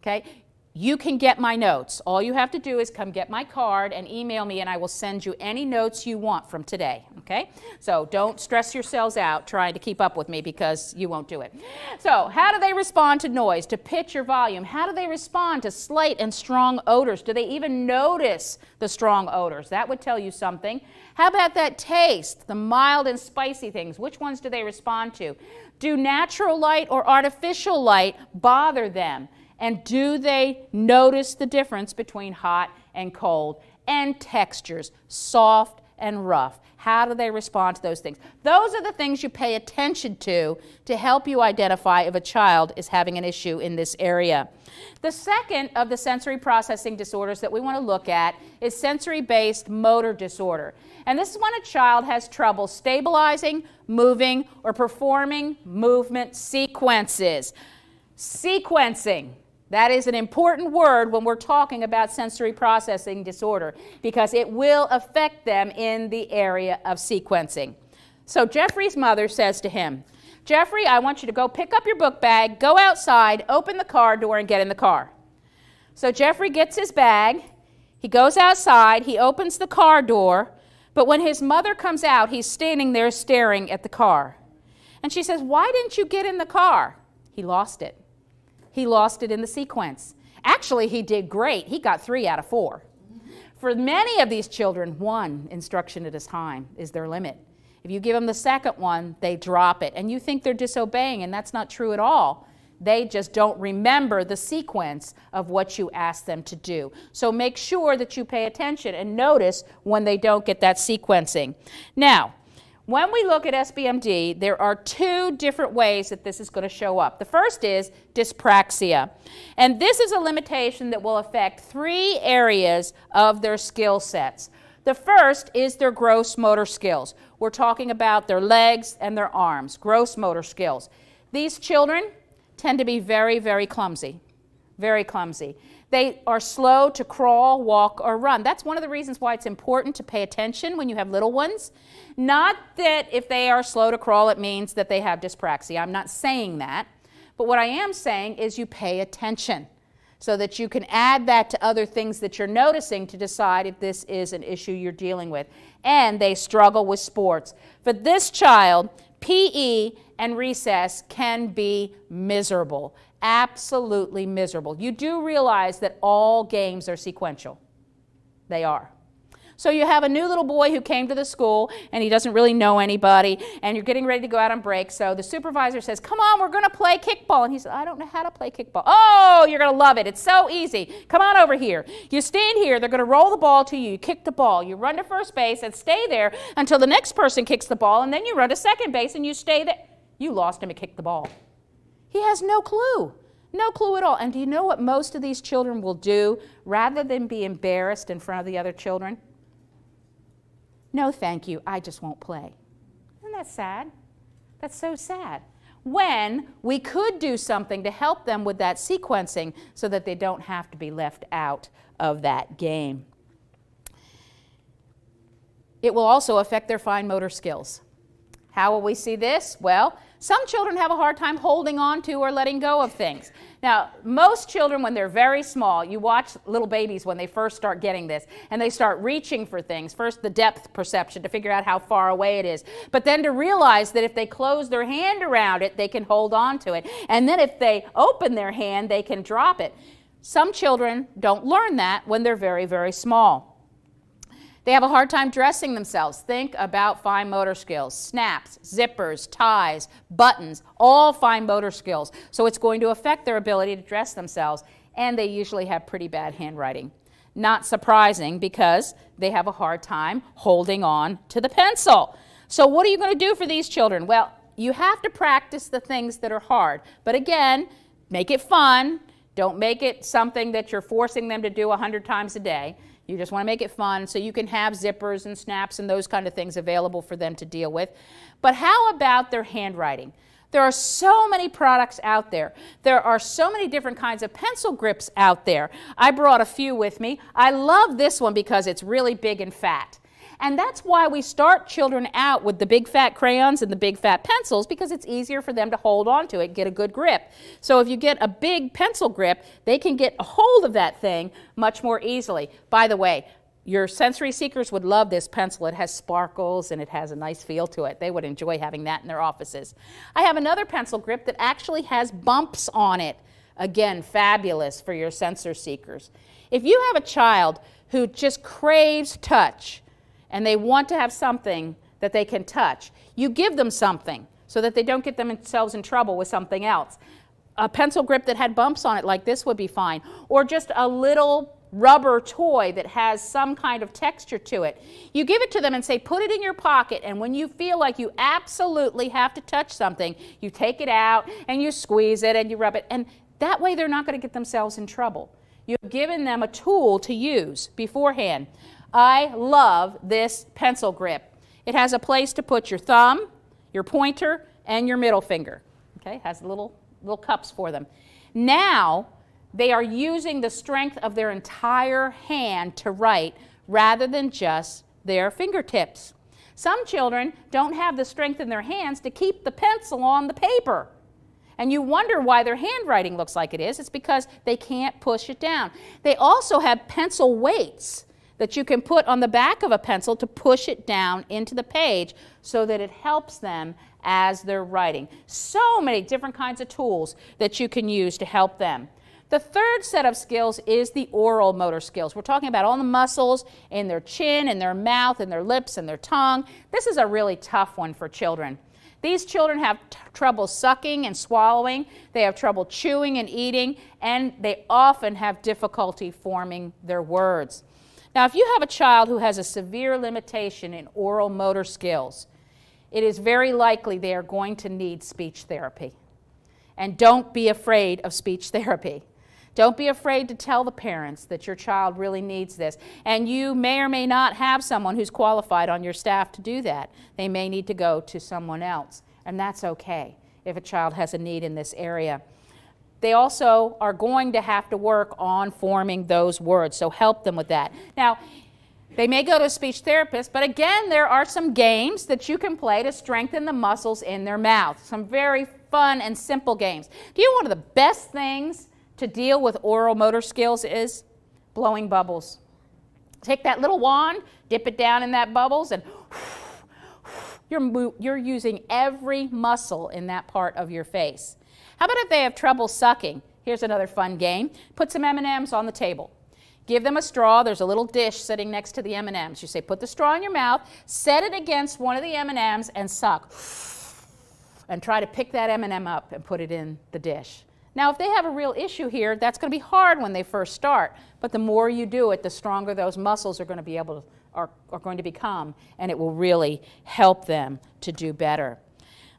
Okay? You can get my notes. All you have to do is come get my card and email me, and I will send you any notes you want from today. Okay? So don't stress yourselves out trying to keep up with me because you won't do it. So how do they respond to noise, to pitch or volume? How do they respond to slight and strong odors? Do they even notice the strong odors? That would tell you something. How about that taste, the mild and spicy things? Which ones do they respond to? Do natural light or artificial light bother them? And do they notice the difference between hot and cold? And textures, soft and rough. How do they respond to those things? Those are the things you pay attention to help you identify if a child is having an issue in this area. The second of the sensory processing disorders that we want to look at is sensory-based motor disorder. And this is when a child has trouble stabilizing, moving, or performing movement sequences. Sequencing. That is an important word when we're talking about sensory processing disorder because it will affect them in the area of sequencing. So Jeffrey's mother says to him, Jeffrey, I want you to go pick up your book bag, go outside, open the car door, and get in the car. So Jeffrey gets his bag, he goes outside, he opens the car door, but when his mother comes out, he's standing there staring at the car. And she says, why didn't you get in the car? He lost it. He lost it in the sequence. Actually, he did great. He got 3 out of 4. For many of these children, 1 instruction at a time is their limit. If you give them the second one, they drop it. And you think they're disobeying, and that's not true at all. They just don't remember the sequence of what you ask them to do. So make sure that you pay attention and notice when they don't get that sequencing. Now, when we look at SBMD, there are 2 different ways that this is going to show up. The first is dyspraxia. And this is a limitation that will affect 3 areas of their skill sets. The first is their gross motor skills. We're talking about their legs and their arms, gross motor skills. These children tend to be very, very clumsy, very clumsy. They are slow to crawl, walk, or run. That's one of the reasons why it's important to pay attention when you have little ones. Not that if they are slow to crawl, it means that they have dyspraxia. I'm not saying that. But what I am saying is you pay attention so that you can add that to other things that you're noticing to decide if this is an issue you're dealing with. And they struggle with sports. For this child, PE and recess can be miserable. Absolutely miserable. You do realize that all games are sequential. They are. So you have a new little boy who came to the school and he doesn't really know anybody and you're getting ready to go out on break. So the supervisor says, come on, we're going to play kickball. And he said, I don't know how to play kickball. Oh, you're going to love it. It's so easy. Come on over here. You stand here. They're going to roll the ball to you. You kick the ball. You run to first base and stay there until the next person kicks the ball. And then you run to second base and you stay there. You lost him and kicked the ball. He has no clue. No clue at all. And do you know what most of these children will do rather than be embarrassed in front of the other children? No, thank you. I just won't play. Isn't that sad? That's so sad. When we could do something to help them with that sequencing so that they don't have to be left out of that game. It will also affect their fine motor skills. How will we see this? Well, some children have a hard time holding on to or letting go of things. Now, most children, when they're very small, you watch little babies when they first start getting this, and they start reaching for things. First, the depth perception to figure out how far away it is. But then to realize that if they close their hand around it, they can hold on to it. And then if they open their hand, they can drop it. Some children don't learn that when they're very, very small. They have a hard time dressing themselves. Think about fine motor skills. Snaps, zippers, ties, buttons, all fine motor skills. So it's going to affect their ability to dress themselves, and they usually have pretty bad handwriting. Not surprising because they have a hard time holding on to the pencil. So what are you going to do for these children? Well, you have to practice the things that are hard. But again, make it fun. Don't make it something that you're forcing them to do 100 times a day. You just want to make it fun so you can have zippers and snaps and those kind of things available for them to deal with. But how about their handwriting? There are so many products out there. There are so many different kinds of pencil grips out there. I brought a few with me. I love this one because it's really big and fat. And that's why we start children out with the big fat crayons and the big fat pencils, because it's easier for them to hold on to it, get a good grip. So if you get a big pencil grip, they can get a hold of that thing much more easily. By the way, your sensory seekers would love this pencil. It has sparkles and it has a nice feel to it. They would enjoy having that in their offices. I have another pencil grip that actually has bumps on it. Again, fabulous for your sensor seekers. If you have a child who just craves touch, and they want to have something that they can touch, you give them something so that they don't get themselves in trouble with something else. A pencil grip that had bumps on it like this would be fine, or just a little rubber toy that has some kind of texture to it. You give it to them and say, put it in your pocket, and when you feel like you absolutely have to touch something, you take it out and you squeeze it and you rub it, and that way they're not going to get themselves in trouble. You've given them a tool to use beforehand. I love this pencil grip. It has a place to put your thumb, your pointer, and your middle finger. Okay, it has little cups for them. Now, they are using the strength of their entire hand to write rather than just their fingertips. Some children don't have the strength in their hands to keep the pencil on the paper. And you wonder why their handwriting looks like it is. It's because they can't push it down. They also have pencil weights that you can put on the back of a pencil to push it down into the page so that it helps them as they're writing. So many different kinds of tools that you can use to help them. The third set of skills is the oral motor skills. We're talking about all the muscles in their chin, in their mouth, in their lips, and their tongue. This is a really tough one for children. These children have trouble sucking and swallowing. They have trouble chewing and eating, and they often have difficulty forming their words. Now, if you have a child who has a severe limitation in oral motor skills, it is very likely they are going to need speech therapy. And don't be afraid of speech therapy. Don't be afraid to tell the parents that your child really needs this. And you may or may not have someone who's qualified on your staff to do that. They may need to go to someone else, and that's okay if a child has a need in this area. They also are going to have to work on forming those words, so help them with that. Now, they may go to a speech therapist, but again, there are some games that you can play to strengthen the muscles in their mouth. Some very fun and simple games. Do you know one of the best things to deal with oral motor skills is blowing bubbles? Take that little wand, dip it down in that bubbles, and you're using every muscle in that part of your face. How about if they have trouble sucking? Here's another fun game. Put some M&Ms on the table. Give them a straw. There's a little dish sitting next to the M&Ms. You say, put the straw in your mouth, set it against one of the M&Ms, and suck. And try to pick that M&M up and put it in the dish. Now, if they have a real issue here, that's going to be hard when they first start. But the more you do it, the stronger those muscles are going to be able to, are going to become, and it will really help them to do better.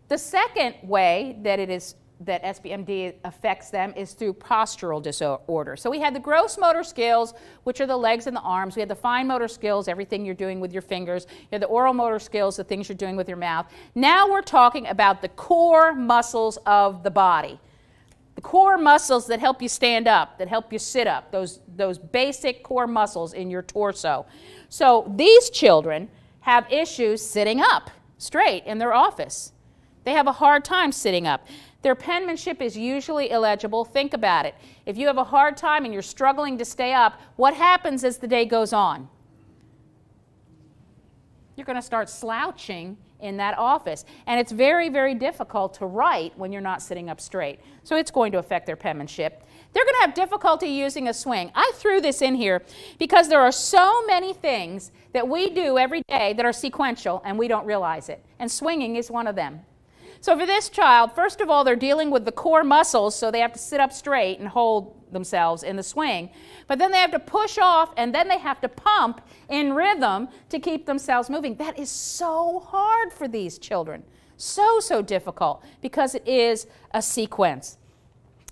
The second way that SPMD affects them is through postural disorder. So we had the gross motor skills, which are the legs and the arms. We had the fine motor skills, everything you're doing with your fingers. You had the oral motor skills, the things you're doing with your mouth. Now we're talking about the core muscles of the body. The core muscles that help you stand up, that help you sit up, those basic core muscles in your torso. So these children have issues sitting up straight in their office. They have a hard time sitting up. Their penmanship is usually illegible. Think about it. If you have a hard time and you're struggling to stay up, what happens as the day goes on? You're going to start slouching in that office. And it's very, very difficult to write when you're not sitting up straight. So it's going to affect their penmanship. They're going to have difficulty using a swing. I threw this in here because there are so many things that we do every day that are sequential and we don't realize it. And swinging is one of them. So for this child, first of all, they're dealing with the core muscles, so they have to sit up straight and hold themselves in the swing. But then they have to push off, and then they have to pump in rhythm to keep themselves moving. That is so hard for these children. So difficult, because it is a sequence.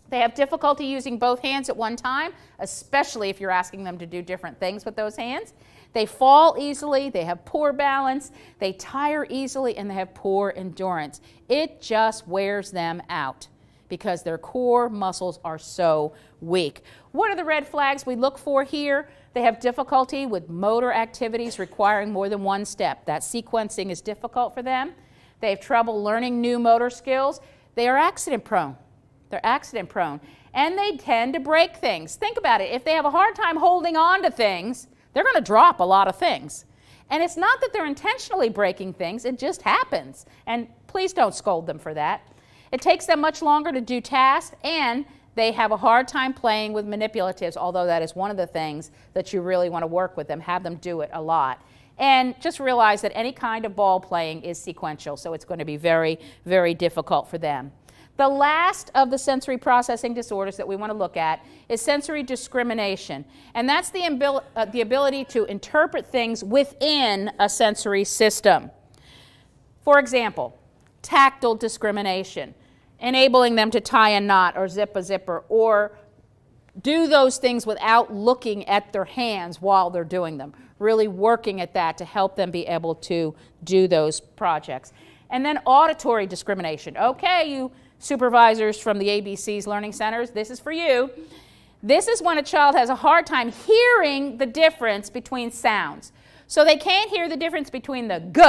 They have difficulty using both hands at one time, especially if you're asking them to do different things with those hands. They fall easily, they have poor balance, they tire easily, and they have poor endurance. It just wears them out because their core muscles are so weak. What are the red flags we look for here? They have difficulty with motor activities requiring more than one step. That sequencing is difficult for them. They have trouble learning new motor skills. They are accident prone. They're accident prone. And they tend to break things. Think about it. If they have a hard time holding on to things, they're going to drop a lot of things. And it's not that they're intentionally breaking things, it just happens. And please don't scold them for that. It takes them much longer to do tasks, and they have a hard time playing with manipulatives, although that is one of the things that you really want to work with them, have them do it a lot. And just realize that any kind of ball playing is sequential, so it's going to be very, very difficult for them. The last of the sensory processing disorders that we want to look at is sensory discrimination. And that's the ability to interpret things within a sensory system. For example, tactile discrimination, enabling them to tie a knot or zip a zipper or do those things without looking at their hands while they're doing them. Really working at that to help them be able to do those projects. And then auditory discrimination. Okay, you supervisors from the ABC's learning centers, this is for you. This is when a child has a hard time hearing the difference between sounds. So they can't hear the difference between the g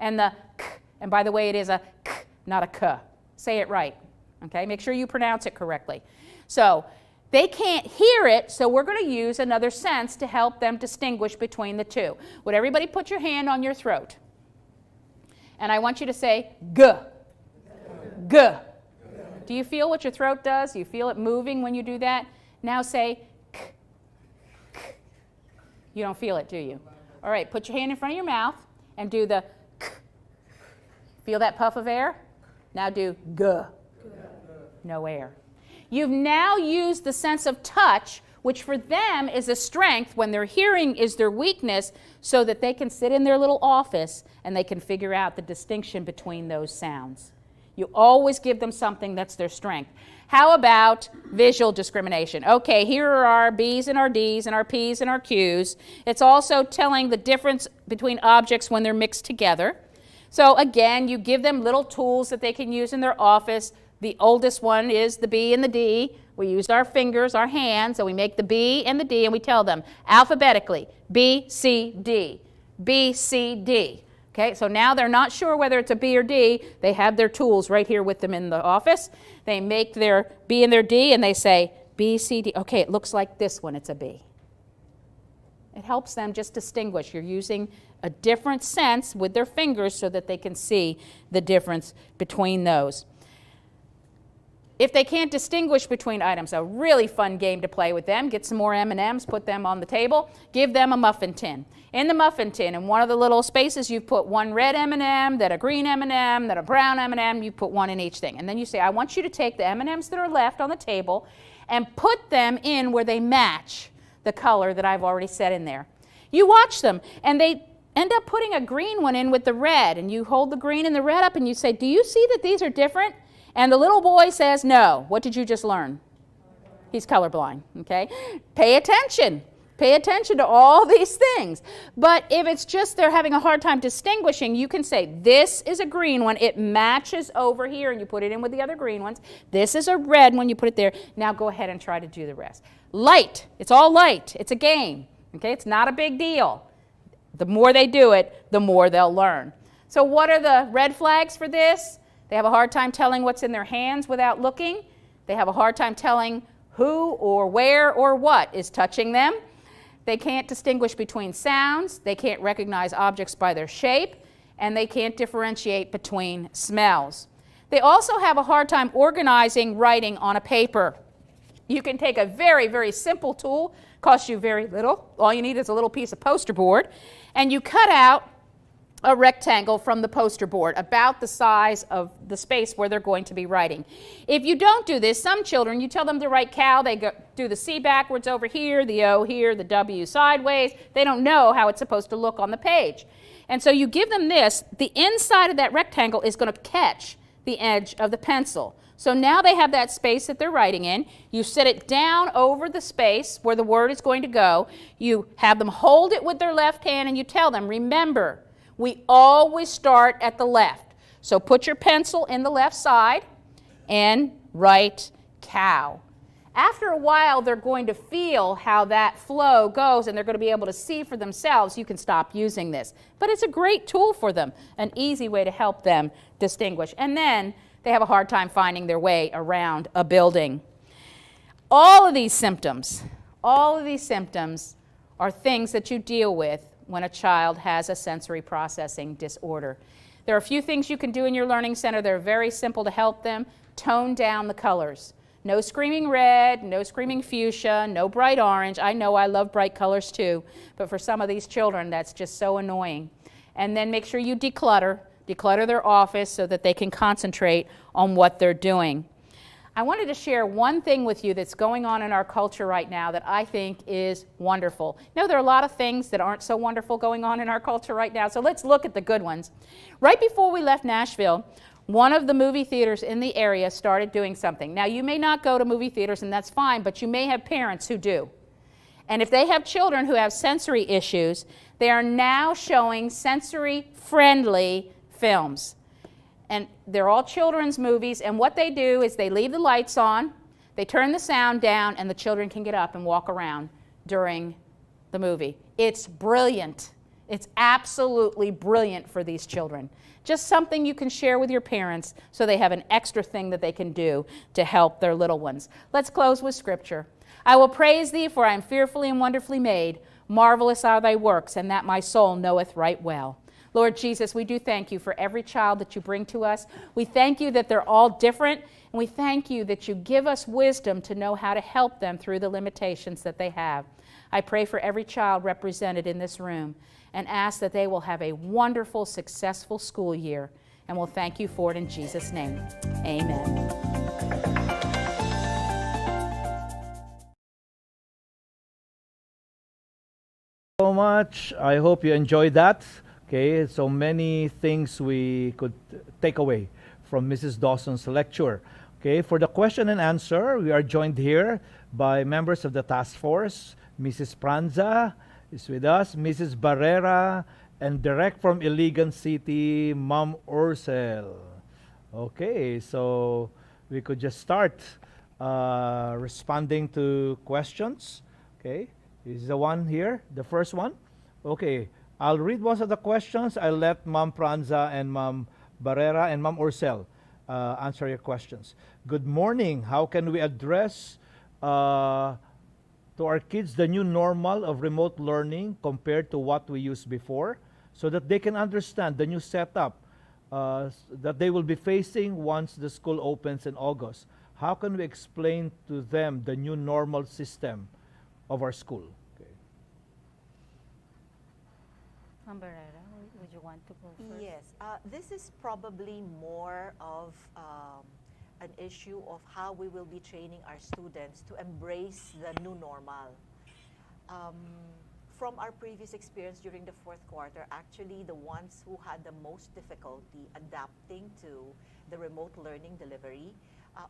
and the k. And by the way, it is a k, not a k. Say it right. Okay, make sure you pronounce it correctly. So they can't hear it, so we're going to use another sense to help them distinguish between the two. Would everybody put your hand on your throat? And I want you to say g. G. Do you feel what your throat does? Do you feel it moving when you do that? Now say k, k. You don't feel it, do you? All right, put your hand in front of your mouth and do the k. Feel that puff of air? Now do g. No air. You've now used the sense of touch, which for them is a strength when their hearing is their weakness, so that they can sit in their little office and they can figure out the distinction between those sounds. You always give them something that's their strength. How about visual discrimination? Okay, here are our B's and our D's and our P's and our Q's. It's also telling the difference between objects when they're mixed together. So again, you give them little tools that they can use in their office. The oldest one is the B and the D. We use our fingers, our hands, and we make the B and the D, and we tell them alphabetically, B, C, D, B, C, D. Okay, so now they're not sure whether it's a B or D. They have their tools right here with them in the office. They make their B and their D, and they say B, C, D. Okay, it looks like this one, it's a B. It helps them just distinguish. You're using a different sense with their fingers so that they can see the difference between those. If they can't distinguish between items, a really fun game to play with them. Get some more M&Ms, put them on the table. Give them a muffin tin. In the muffin tin, in one of the little spaces, you put one red M&M, then a green M&M, then a brown M&M. You put one in each thing. And then you say, I want you to take the M&Ms that are left on the table and put them in where they match the color that I've already set in there. You watch them, and they end up putting a green one in with the red. And you hold the green and the red up, and you say, do you see that these are different? And the little boy says, no. What did you just learn? He's colorblind, okay? Pay attention. Pay attention to all these things. But if it's just they're having a hard time distinguishing, you can say, this is a green one. It matches over here, and you put it in with the other green ones. This is a red one. You put it there. Now go ahead and try to do the rest. Light. It's all light. It's a game, okay? It's not a big deal. The more they do it, the more they'll learn. So what are the red flags for this? They have a hard time telling what's in their hands without looking. They have a hard time telling who or where or what is touching them. They can't distinguish between sounds. They can't recognize objects by their shape. And they can't differentiate between smells. They also have a hard time organizing writing on a paper. You can take a very, very simple tool, costs you very little. All you need is a little piece of poster board. And you cut out a rectangle from the poster board, about the size of the space where they're going to be writing. If you don't do this, some children, you tell them to write cow, they do the C backwards over here, the O here, the W sideways. They don't know how it's supposed to look on the page. And so you give them this. The inside of that rectangle is going to catch the edge of the pencil. So now they have that space that they're writing in. You sit it down over the space where the word is going to go. You have them hold it with their left hand and you tell them, remember, we always start at the left. So put your pencil in the left side and write cow. After a while, they're going to feel how that flow goes and they're going to be able to see for themselves. You can stop using this. But it's a great tool for them, an easy way to help them distinguish. And then they have a hard time finding their way around a building. All of these symptoms are things that you deal with when a child has a sensory processing disorder. There are a few things you can do in your learning center that are very simple to help them. Tone down the colors. No screaming red, no screaming fuchsia, no bright orange. I know I love bright colors too, but for some of these children that's just so annoying. And then make sure you declutter their office so that they can concentrate on what they're doing. I wanted to share one thing with you that's going on in our culture right now that I think is wonderful. You know, there are a lot of things that aren't so wonderful going on in our culture right now, so let's look at the good ones. Right before we left Nashville, one of the movie theaters in the area started doing something. Now, you may not go to movie theaters, and that's fine, but you may have parents who do. And if they have children who have sensory issues, they are now showing sensory-friendly films. And they're all children's movies, and what they do is they leave the lights on, they turn the sound down, and the children can get up and walk around during the movie. It's brilliant. It's absolutely brilliant for these children. Just something you can share with your parents so they have an extra thing that they can do to help their little ones. Let's close with scripture. I will praise thee, for I am fearfully and wonderfully made. Marvelous are thy works, and that my soul knoweth right well. Lord Jesus, we do thank you for every child that you bring to us. We thank you that they're all different, and we thank you that you give us wisdom to know how to help them through the limitations that they have. I pray for every child represented in this room and ask that they will have a wonderful, successful school year. And we'll thank you for it in Jesus' name. Amen. So much. I hope you enjoyed that. Okay, so many things we could take away from Mrs. Dawson's lecture. Okay, for the question and answer, we are joined here by members of the task force. Mrs. Pranza is with us, Mrs. Barrera, and direct from Iligan City, Ma'am Ursel. Okay, so we could just start responding to questions. Okay, is the one here, the first one? Okay, I'll read most of the questions. I'll let Ma'am Pranza and Ma'am Barrera and Ma'am Ursel answer your questions. Good morning. How can we address to our kids the new normal of remote learning compared to what we used before, so that they can understand the new setup that they will be facing once the school opens in August? How can we explain to them the new normal system of our school? Okay. Barrera, would you want to go first? Yes, this is probably more of an issue of how we will be training our students to embrace the new normal. From our previous experience during the fourth quarter, actually the ones who had the most difficulty adapting to the remote learning delivery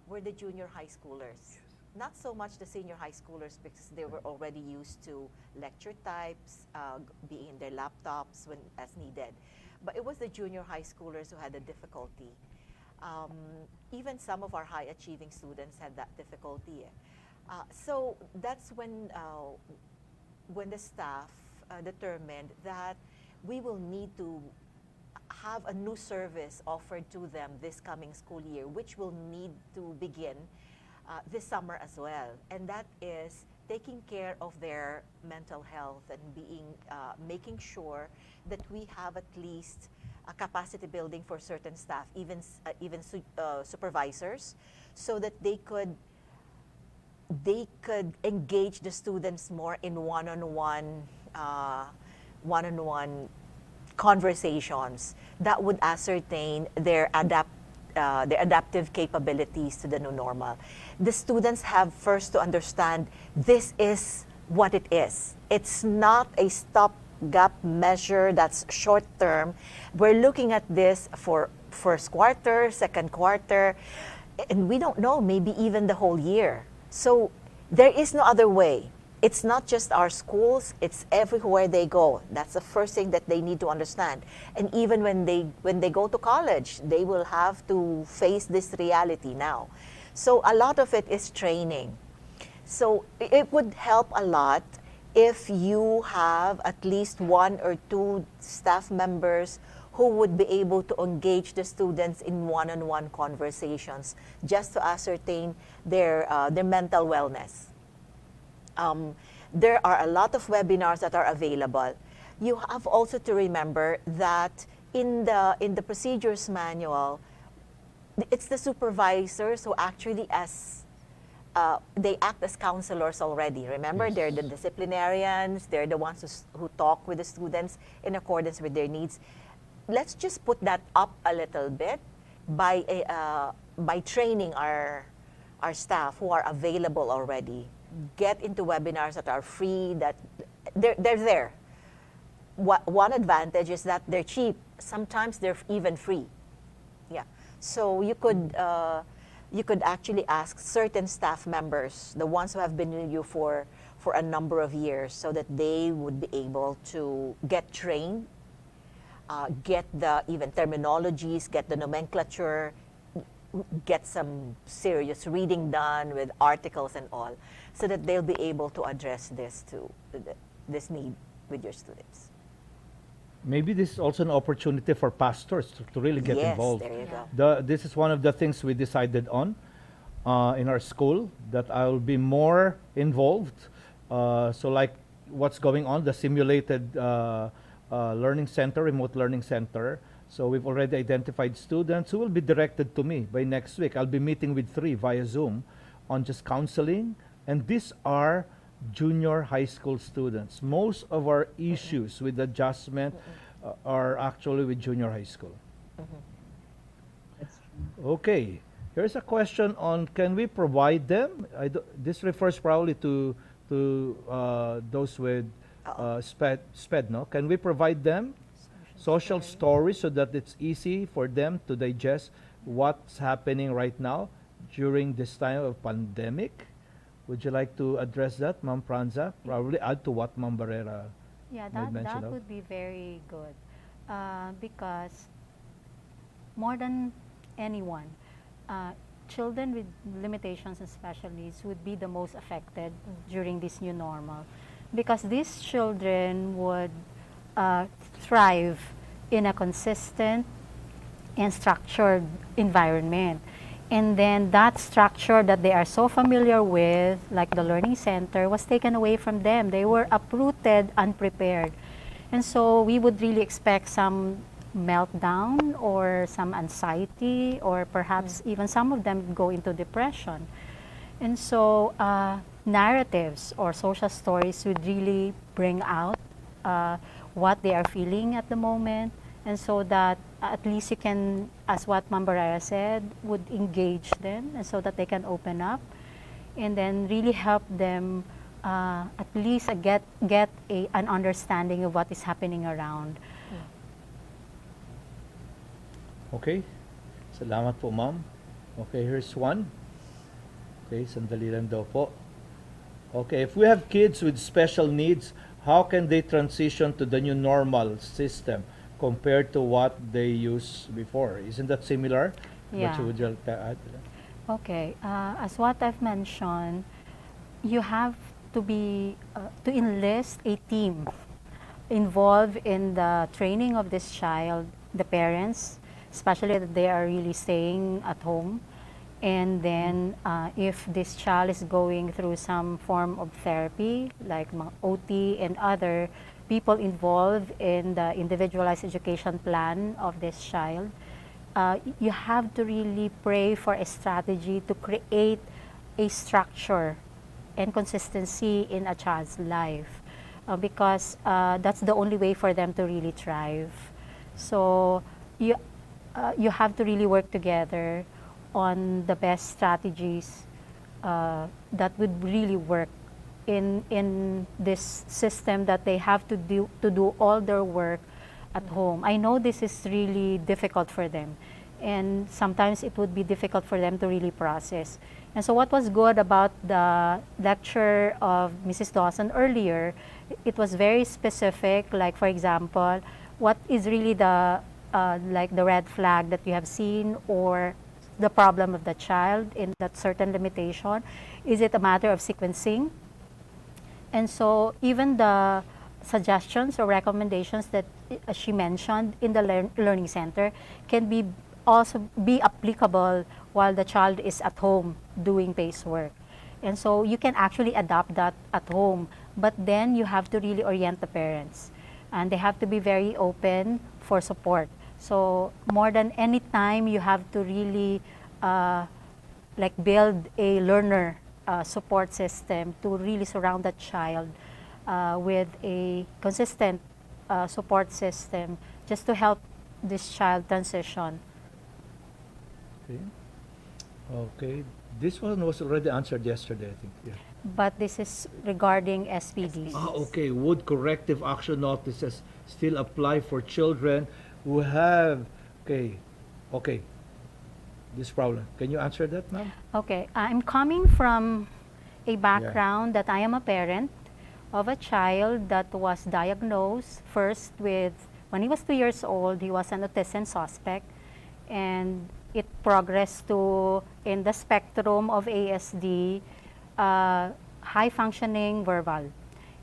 were the junior high schoolers. Not so much the senior high schoolers, because they were already used to lecture types, being in their laptops when as needed. But it was the junior high schoolers who had the difficulty. Even some of our high achieving students had that difficulty. So that's when the staff determined that we will need to have a new service offered to them this coming school year, which will need to begin this summer as well. And that is taking care of their mental health and making sure that we have at least a capacity building for certain staff, even supervisors, so that they could engage the students more in one-on-one conversations that would ascertain their adaptive capabilities to the new normal. The students have first to understand this is what it is. It's not a stopgap measure that's short term. We're looking at this for first quarter, second quarter, and we don't know, maybe even the whole year. So there is no other way. It's not just our schools, it's everywhere they go. That's the first thing that they need to understand. And even when they go to college, they will have to face this reality now. So a lot of it is training. So it would help a lot if you have at least 1 or 2 staff members who would be able to engage the students in one-on-one conversations just to ascertain their mental wellness. There are a lot of webinars that are available. You have also to remember that in the procedures manual, it's the supervisors who actually they act as counselors already. Remember, Yes. they're the disciplinarians, they're the ones who talk with the students in accordance with their needs. Let's just put that up a little bit by training our staff who are available already. Get into webinars that are free, that they're there. One advantage is that they're cheap. Sometimes they're even free. Yeah. So you could actually ask certain staff members, the ones who have been with you for a number of years, so that they would be able to get trained, get the even terminologies, get the nomenclature, get some serious reading done with articles and all, so that they'll be able to address this need with your students. Maybe this is also an opportunity for pastors to really get Yes, involved. there you go. This is one of the things we decided on in our school, that I will be more involved. So like what's going on, the simulated learning center, remote learning center. So we've already identified students who will be directed to me by next week. I'll be meeting with 3 via Zoom on just counseling. And these are junior high school students. Most of our issues with adjustment are actually with junior high school. Okay, here's a question on, can we provide them? This refers probably to those with SPED, no? Can we provide them social stories so that it's easy for them to digest what's happening right now during this time of pandemic? Would you like to address that, Ma'am Pranza? Probably add to what Ma'am Barrera Yeah, made mention that of. would be very good, because more than anyone, children with limitations and special needs would be the most affected during this new normal, because these children would thrive in a consistent and structured environment. And then that structure that they are so familiar with, like the learning center, was taken away from them. They were uprooted, unprepared. And so we would really expect some meltdown or some anxiety, or perhaps even some of them go into depression. And so narratives or social stories would really bring out what they are feeling at the moment, and so that at least you can, as what Ma'am Barrera said, would engage them, and so that they can open up, and then really help them at least get an understanding of what is happening around. Okay. Salamat po, Ma'am. Okay, here's one. Okay, sandali lang daw po. Okay, if we have kids with special needs, how can they transition to the new normal system compared to what they used before? Isn't that similar? Yeah. What you would like to add? Okay, as what I've mentioned, you have to be to enlist a team involved in the training of this child, the parents, especially that they are really staying at home. And then if this child is going through some form of therapy, like OT and other people involved in the individualized education plan of this child, you have to really pray for a strategy to create a structure and consistency in a child's life, because that's the only way for them to really thrive. So you have to really work together on the best strategies that would really work in this system that they have to do all their work at home. I know this is really difficult for them, and sometimes it would be difficult for them to really process. And so what was good about the lecture of Mrs. Dawson earlier, it was very specific, like for example, what is really the like the red flag that you have seen or the problem of the child in that certain limitation. Is it a matter of sequencing? And so even the suggestions or recommendations that she mentioned in the learning center can be also be applicable while the child is at home doing pace work. And so you can actually adopt that at home, but then you have to really orient the parents. And they have to be very open for support. So more than any time, you have to really like build a learner support system to really surround that child with a consistent support system just to help this child transition. Okay. Okay. This one was already answered yesterday, I think. Yeah. But this is regarding SPDs. Ah, okay. Would corrective action notices still apply for children who have, okay, this problem? Can you answer that, ma'am? Okay, I'm coming from a background that I am a parent of a child that was diagnosed first with, when he was 2 years old, he was an autism suspect, and it progressed to, in the spectrum of ASD, high functioning verbal.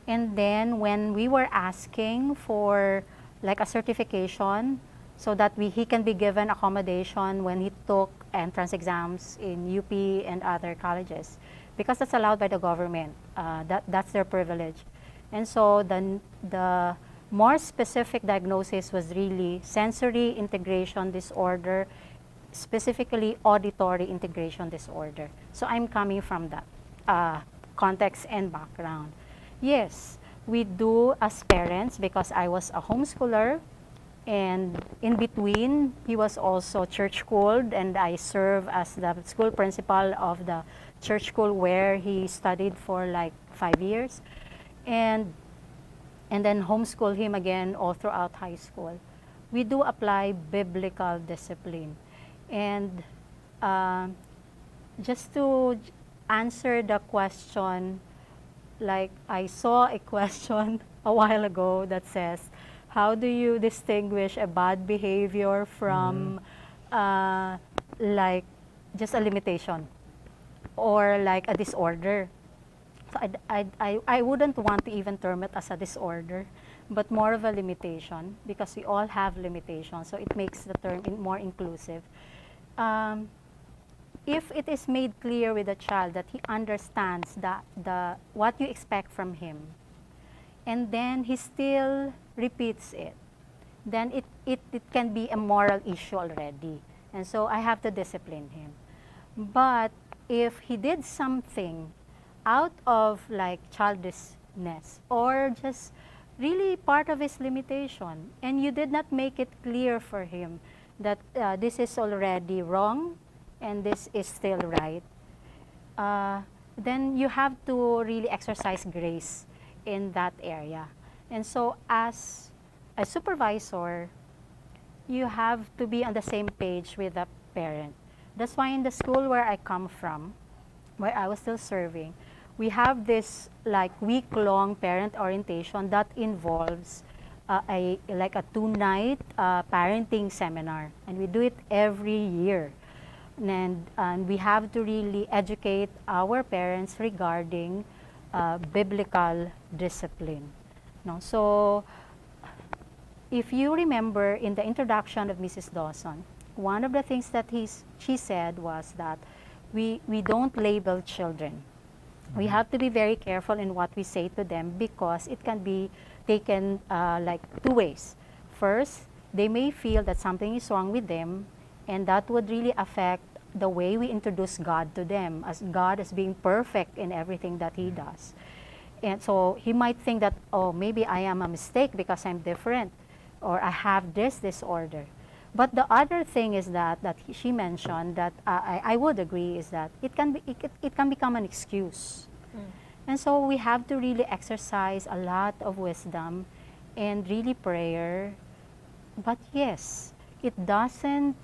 And then when we were asking for like a certification so that he can be given accommodation when he took entrance exams in UP and other colleges, because that's allowed by the government. That's their privilege. And so the more specific diagnosis was really sensory integration disorder, specifically auditory integration disorder. So I'm coming from that context and background. Yes, we do as parents, because I was a homeschooler, and in between, he was also church schooled, and I serve as the school principal of the church school where he studied for like 5 years, and then homeschool him again all throughout high school. We do apply biblical discipline. And just to answer the question, like I saw a question a while ago that says, how do you distinguish a bad behavior from like just a limitation or like a disorder? So I wouldn't want to even term it as a disorder, but more of a limitation, because we all have limitations, so it makes the term more inclusive. If it is made clear with the child that he understands that what you expect from him, and then he still repeats it, then it can be a moral issue already. And so I have to discipline him. But if he did something out of like childishness or just really part of his limitation, and you did not make it clear for him that this is already wrong and this is still right, then you have to really exercise grace in that area. And so as a supervisor, you have to be on the same page with the parent. That's why in the school where I come from, where I was still serving, we have this like week-long parent orientation that involves a 2-night parenting seminar, and we do it every year. And we have to really educate our parents regarding biblical discipline. No? So if you remember in the introduction of Mrs. Dawson, one of the things that she said was that we don't label children. We have to be very careful in what we say to them, because it can be taken like 2 ways. First, they may feel that something is wrong with them, and that would really affect the way we introduce God to them, as God as being perfect in everything that He does. And so he might think that, oh, maybe I am a mistake because I'm different, or I have this disorder. But the other thing is that she mentioned that I would agree is that it can become an excuse. And so we have to really exercise a lot of wisdom and really prayer. But yes, it doesn't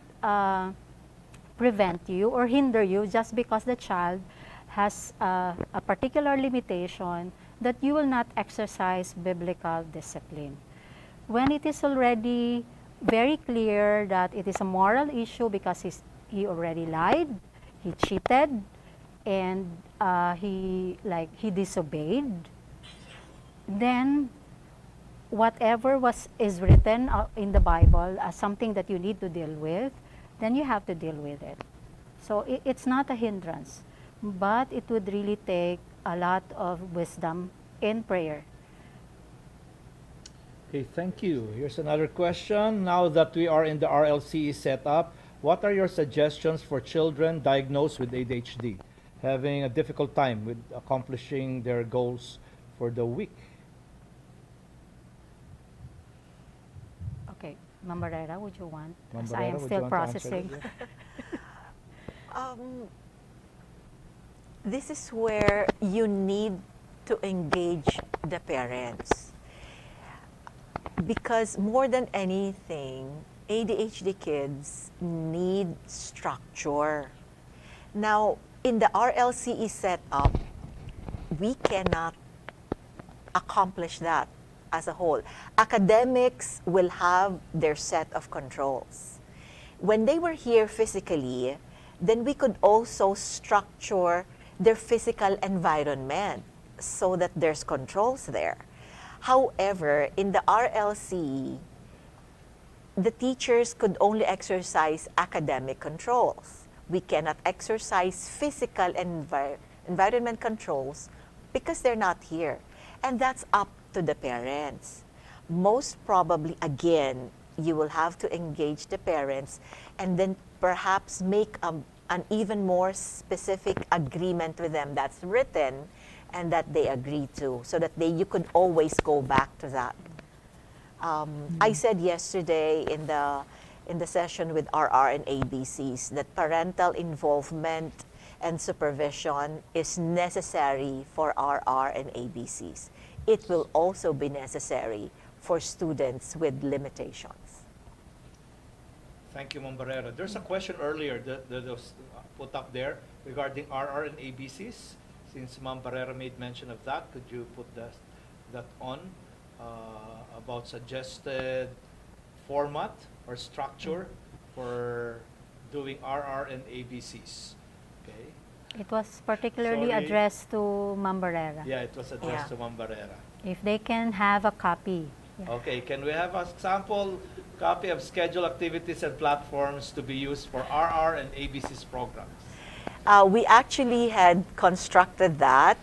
prevent you or hinder you just because the child has a particular limitation that you will not exercise biblical discipline. When it is already very clear that it is a moral issue because he already lied, he cheated, and he disobeyed, then whatever is written in the Bible as something that you need to deal with, then you have to deal with it. So it's not a hindrance, but it would really take a lot of wisdom in prayer. Okay, thank you. Here's another question. Now that we are in the RLCE setup, what are your suggestions for children diagnosed with ADHD, having a difficult time with accomplishing their goals for the week? Okay, Ma'am Barrera, would you want? Ma'am As I Barrera, am would you still want to answer processing. it? Yeah. This is where you need to engage the parents. Because more than anything, ADHD kids need structure. Now, in the RLCE setup, we cannot accomplish that as a whole. Academics will have their set of controls. When they were here physically, then we could also structure their physical environment so that there's controls there. However, in the RLC, the teachers could only exercise academic controls. We cannot exercise physical environment controls because they're not here. And that's up to the parents. Most probably, again, you will have to engage the parents and then perhaps make an even more specific agreement with them that's written and that they agree to, so that you could always go back to that. I said yesterday in the session with RR and ABCs that parental involvement and supervision is necessary for RR and ABCs. It will also be necessary for students with limitations. Thank you, Ma'am Barrera. There's a question earlier that was put up there regarding RR and ABCs. Since Ma'am Barrera made mention of that, could you put that on about suggested format or structure for doing RR and ABCs? Okay. It was particularly Sorry. addressed to Ma'am Barrera. Yeah, it was addressed Yeah. to Ma'am Barrera. If they can have a copy. Yeah. Okay, can we have a sample copy of schedule activities and platforms to be used for RR and ABC's programs? We actually had constructed that,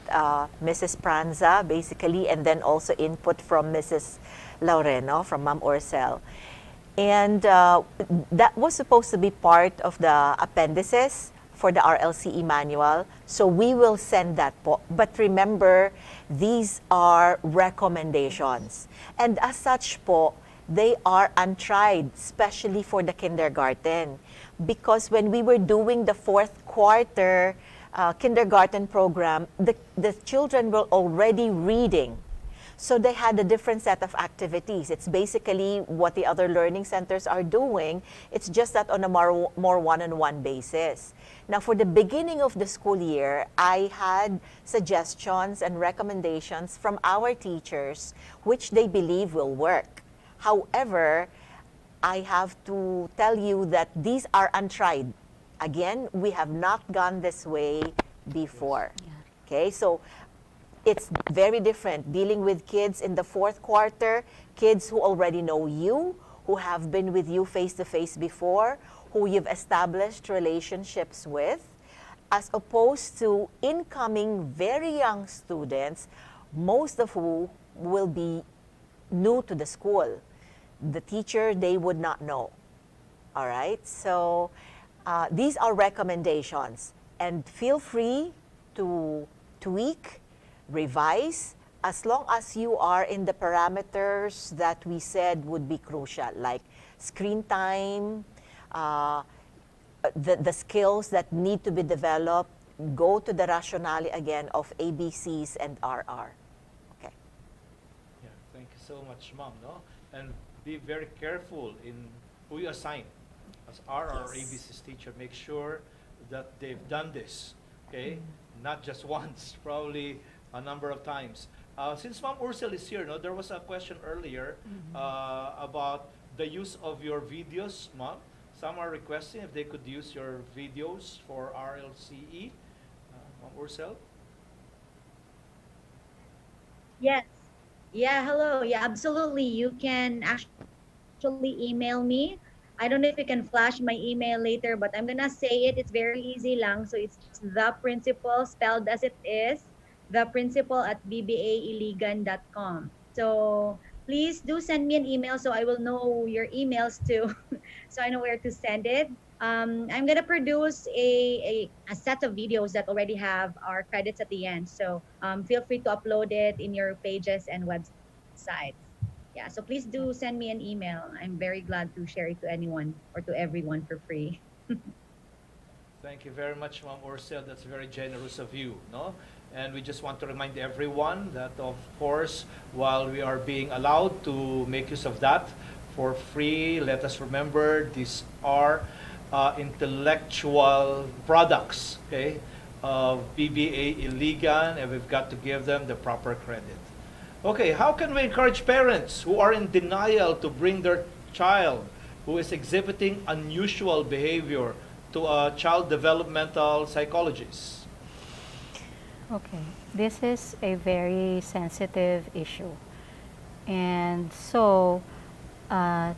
Mrs. Pranza, basically, and then also input from Mrs. Laureno, from Ma'am Orcel. And that was supposed to be part of the appendices for the RLCE manual. So we will send that po. But remember, these are recommendations. And as such po, they are untried, especially for the kindergarten. Because when we were doing the fourth quarter kindergarten program, the children were already reading. So they had a different set of activities. It's basically what the other learning centers are doing. It's just that on a more one-on-one basis. Now, for the beginning of the school year, I had suggestions and recommendations from our teachers, which they believe will work. However, I have to tell you that these are untried. Again, we have not gone this way before. Yeah. Okay, so it's very different dealing with kids in the fourth quarter, kids who already know you, who have been with you face-to-face before, who you've established relationships with, as opposed to incoming very young students, most of who will be new to the school. The teacher, they would not know. All right, so these are recommendations, and feel free to tweak, revise, as long as you are in the parameters that we said would be crucial, like screen time, the skills that need to be developed. Go to the rationale again of ABCs and RR. Okay. Yeah, thank you so much, Ma'am. No? And be very careful in who you assign as our Yes. ABC's teacher, make sure that they've done this, okay? Not just once, probably a number of times. Since Ma'am Ursel is here, no, there was a question earlier about the use of your videos, Ma'am. Some are requesting if they could use your videos for RLCE. Ma'am Ursel? Yes. Yeah, hello. Yeah, absolutely. You can actually email me. I don't know if you can flash my email later, but I'm gonna say it. It's very easy lang. So it's just the principal spelled as it is, the principal at bbailigan.com. So please do send me an email so I will know your emails too, so I know where to send it. I'm gonna produce a set of videos that already have our credits at the end. So feel free to upload it in your pages and websites. Yeah, so please do send me an email. I'm very glad to share it to anyone or to everyone for free. Thank you very much, Ma'am Ursel. That's very generous of you, no? And we just want to remind everyone that, of course, while we are being allowed to make use of that for free, let us remember these are intellectual products, okay, of BBA Iligan, and we've got to give them the proper credit. Okay, how can we encourage parents who are in denial to bring their child who is exhibiting unusual behavior to a child developmental psychologist? Okay, this is a very sensitive issue. And so, a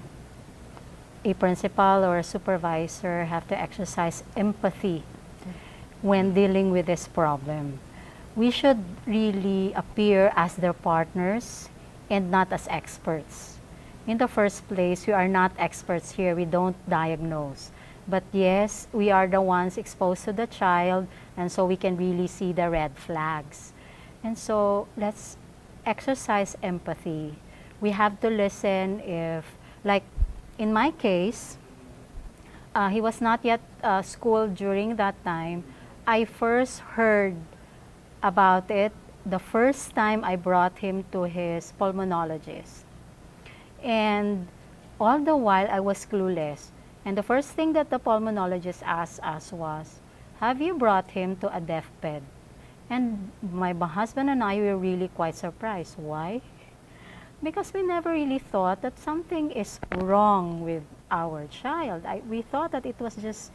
principal or a supervisor have to exercise empathy when dealing with this problem. We should really appear as their partners and not as experts. In the first place, we are not experts here. We don't diagnose. But yes, we are the ones exposed to the child, and so we can really see the red flags. And so let's exercise empathy. We have to listen if, like in my case, he was not yet schooled during that time. I first heard about it the first time I brought him to his pulmonologist. And all the while I was clueless. And the first thing that the pulmonologist asked us was, have you brought him to a deathbed? And my husband and I were really quite surprised. Why? Because we never really thought that something is wrong with our child. We thought that it was just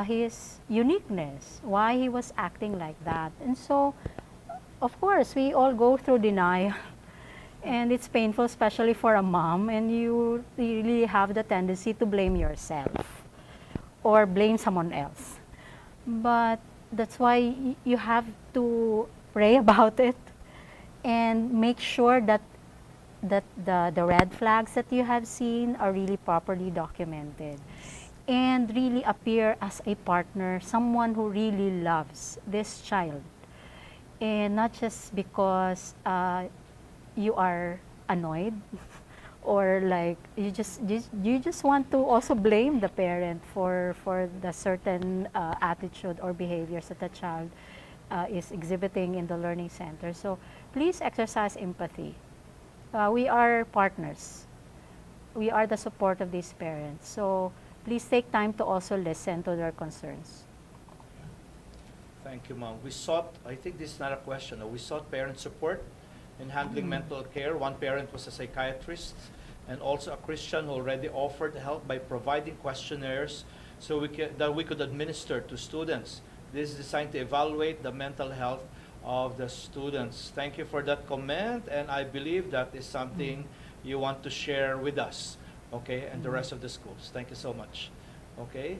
his uniqueness, why he was acting like that. And so, of course, we all go through denial. And it's painful, especially for a mom, and you really have the tendency to blame yourself or blame someone else. But that's why you have to pray about it and make sure that the red flags that you have seen are really properly documented, and really appear as a partner, someone who really loves this child, and not just because you are annoyed or like you just want to also blame the parent for the certain attitude or behaviors that the child is exhibiting in the learning center. So please exercise empathy. We are partners. We are the support of these parents. So please take time to also listen to their concerns. Thank you, Ma'am. We sought, I think this is not a question, we sought parent support in handling mental care. One parent was a psychiatrist and also a Christian who already offered help by providing questionnaires that we could administer to students. This is designed to evaluate the mental health of the students. Thank you for that comment, and I believe that is something you want to share with us, okay, and the rest of the schools. Thank you so much. Okay,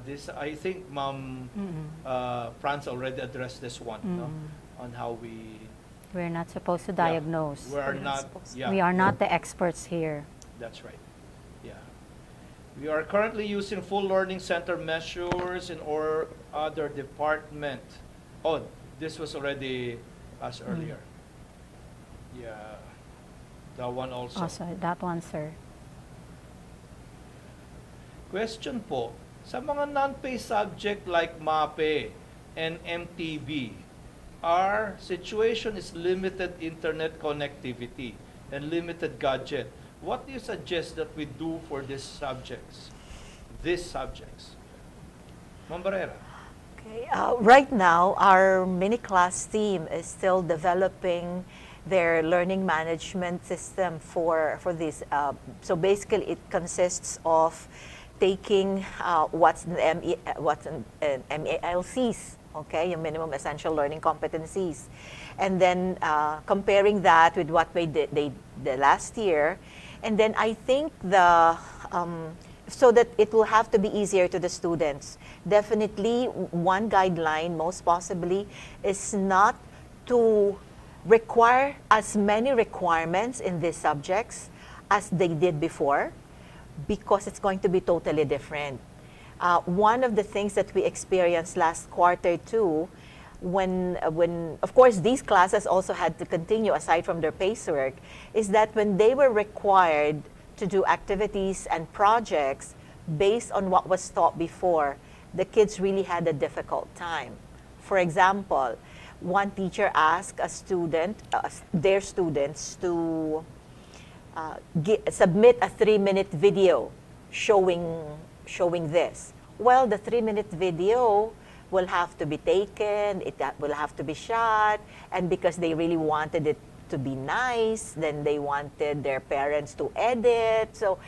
this I think Ma'am Franz already addressed this one, no? On how we're not supposed to diagnose. We are not. Yeah, we are not the experts here. That's right. Yeah. We are currently using full learning center measures in our other department. Oh, this was already asked earlier. Yeah. That one also. Also, that one, sir. Question po, sa mga non-pay subject like MAPE and MTB, our situation is limited internet connectivity and limited gadget. What do you suggest that we do for these subjects? these subjects? Ma'am Barrera. Okay. Right now, our mini class team is still developing their learning management system for this. So basically, it consists of taking what's in MALCs, okay, your minimum essential learning competencies, and then comparing that with what they did last year, and then I think so that it will have to be easier to the students. Definitely, one guideline, most possibly, is not to require as many requirements in these subjects as they did before, because it's going to be totally different. One of the things that we experienced last quarter too, when of course these classes also had to continue aside from their pacework, is that when they were required to do activities and projects based on what was taught before, the kids really had a difficult time. For example, one teacher asked their students to submit a 3-minute video showing this. Well, the 3-minute video will have to be taken, it will have to be shot, and because they really wanted it to be nice, then they wanted their parents to edit. So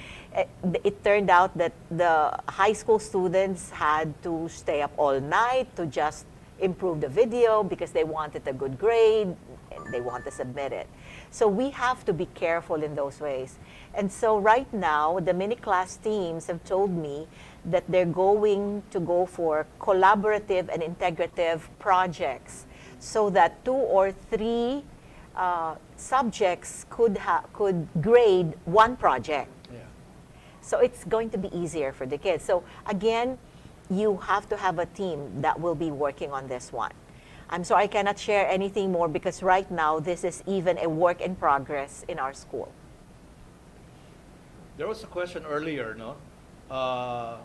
it turned out that the high school students had to stay up all night to just improve the video because they wanted a good grade and they want to submit it. So we have to be careful in those ways. And so right now, the mini class teams have told me that they're going to go for collaborative and integrative projects so that 2 or 3 subjects could grade one project. Yeah. So it's going to be easier for the kids. So again, you have to have a team that will be working on this one. I'm sorry I cannot share anything more because right now this is even a work in progress in our school. There was a question earlier, no? How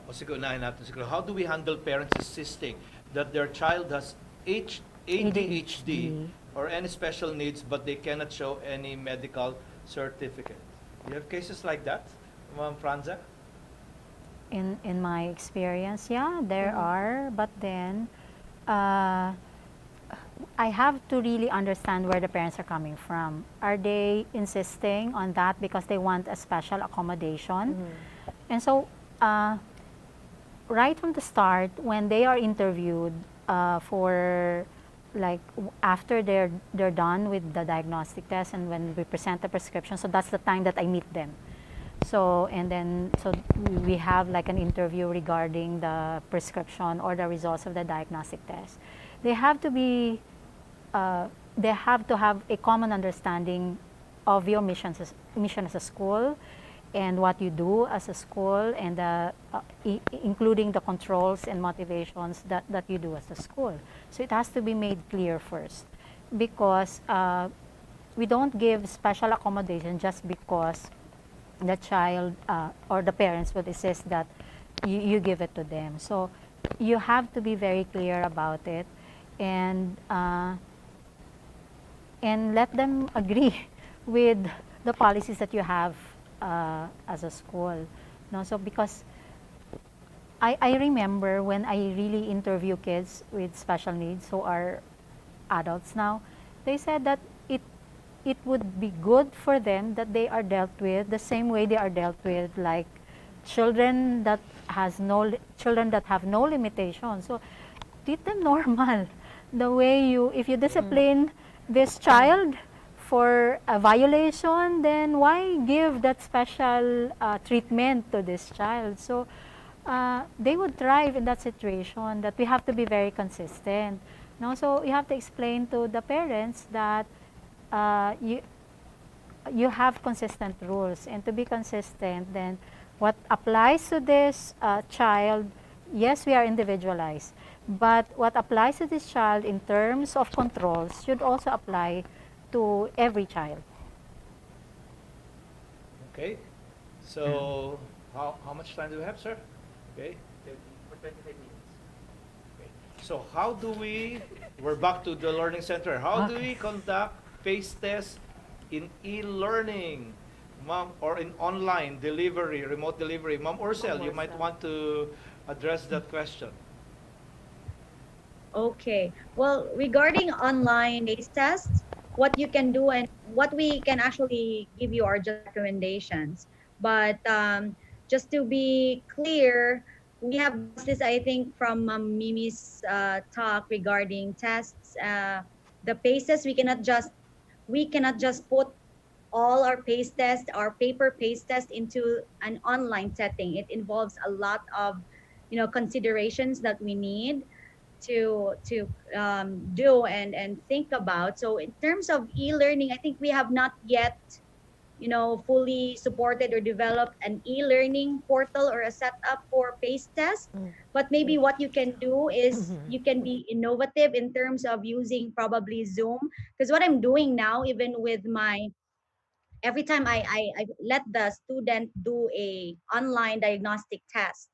do we handle parents insisting that their child has ADHD or any special needs, but they cannot show any medical certificate? You have cases like that, Ma'am Franza? In my experience, yeah, there are, but then I have to really understand where the parents are coming from. Are they insisting on that because they want a special accommodation? And so, right from the start, when they are interviewed for like after they're done with the diagnostic test and when we present the prescription, so that's the time that I meet them. So we have like an interview regarding the prescription or the results of the diagnostic test. They have to have a common understanding of your mission as a school and what you do as a school, and including the controls and motivations that you do as a school. So it has to be made clear first, because we don't give special accommodation just because the child or the parents will insist that you give it to them. So you have to be very clear about it, and let them agree with the policies that you have as a school. No, so because I remember when I really interview kids with special needs who are adults now, they said that it would be good for them that they are dealt with the same way they are dealt with like children that have no limitations. So treat them normal. The way if you discipline this child for a violation, then why give that special treatment to this child? So they would thrive in that situation. That we have to be very consistent. No, so you have to explain to the parents that you have consistent rules, and to be consistent, then what applies to this child, yes, we are individualized, but what applies to this child in terms of controls should also apply to every child. Okay. So how much time do we have, sir? Okay. For 25 minutes. Okay. So how do we're back to the learning center. How do we conduct face tests in e-learning? Ma'am, or in online delivery, remote delivery. Ma'am Ursel, you might want to address that question. Okay. Well, regarding online taste tests, what you can do and what we can actually give you are just recommendations. But just to be clear, we have discussed this, I think, from Mimi's talk regarding tests. The paces we cannot just put all our pace test, our paper pace test into an online setting. It involves a lot of, considerations that we need to do and think about. So in terms of e-learning, I think we have not yet, fully supported or developed an e-learning portal or a setup for pace test. But maybe what you can do is you can be innovative in terms of using probably Zoom. Because what I'm doing now, even with my every time I let the student do a online diagnostic test,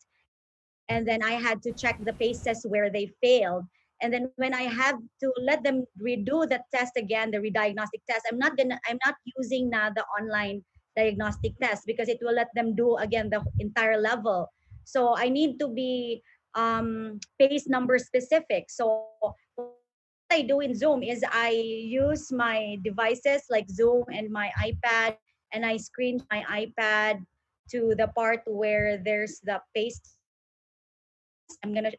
and then I had to check the paces where they failed. And then when I have to let them redo the test again, the rediagnostic test, I'm not using now the online diagnostic test because it will let them do again the entire level. So I need to be pace number specific. So what I do in Zoom is I use my devices like Zoom and my iPad, and I screen my iPad to the part where there's the pace test.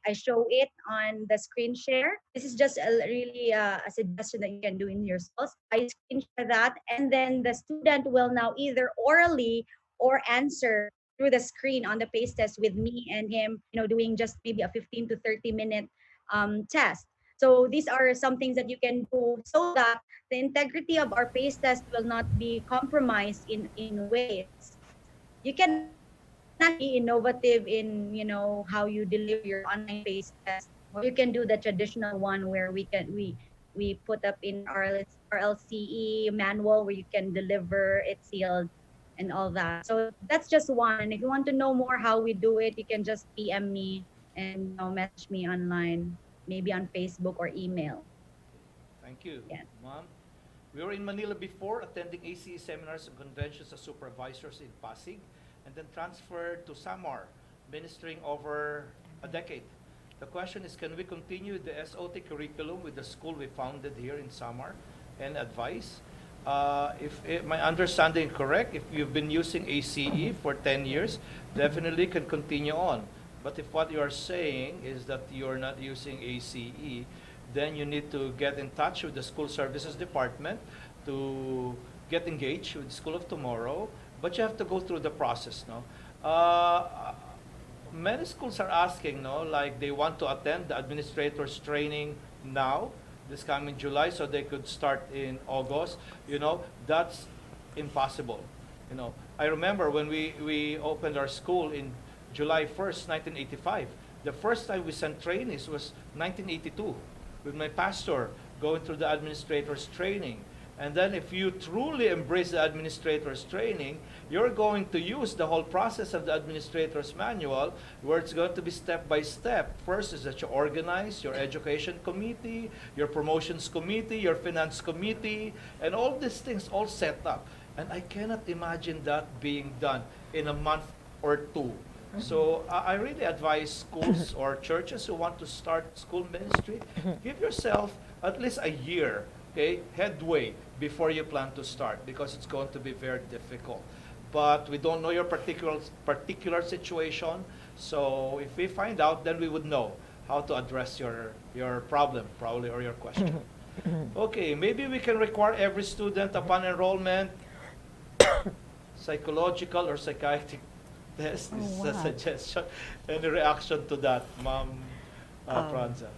I show it on the screen share. This is just a suggestion that you can do in yourselves. I screen share that, and then the student will now either orally or answer through the screen on the pace test with me and him, doing just maybe a 15 to 30-minute test. So these are some things that you can do so that the integrity of our pace test will not be compromised in ways. You can actually be innovative in, how you deliver your online pace test, or you can do the traditional one where we put up in our RLCE manual where you can deliver it sealed and all that. So that's just one. And if you want to know more how we do it, you can just PM me and, message me online, maybe on Facebook or email. Thank you, Yes. Ma'am. We were in Manila before, attending ACE seminars and conventions as supervisors in Pasig, and then transferred to Samar, ministering over a decade. The question is, can we continue the SOT curriculum with the school we founded here in Samar and advice? If my understanding is correct, if you've been using ACE for 10 years, definitely can continue on. But if what you are saying is that you're not using ACE, then you need to get in touch with the school services department to get engaged with School of Tomorrow. But you have to go through the process, no? Many schools are asking, no, like they want to attend the administrators training now, this coming July, so they could start in August. That's impossible. I remember when we opened our school in July 1st, 1985. The first time we sent trainees was 1982 with my pastor going through the administrator's training. And then if you truly embrace the administrator's training, you're going to use the whole process of the administrator's manual, where it's going to be step by step. First is that you organize your education committee, your promotions committee, your finance committee, and all these things all set up. And I cannot imagine that being done in a month or two. So I really advise schools or churches who want to start school ministry, give yourself at least a year, okay, headway before you plan to start, because it's going to be very difficult. But we don't know your particular situation, so if we find out, then we would know how to address your problem, probably, or your question. Okay, maybe we can require every student upon enrollment psychological or psychiatric test. This is a suggestion. Any reaction to that, Ma'am Franza?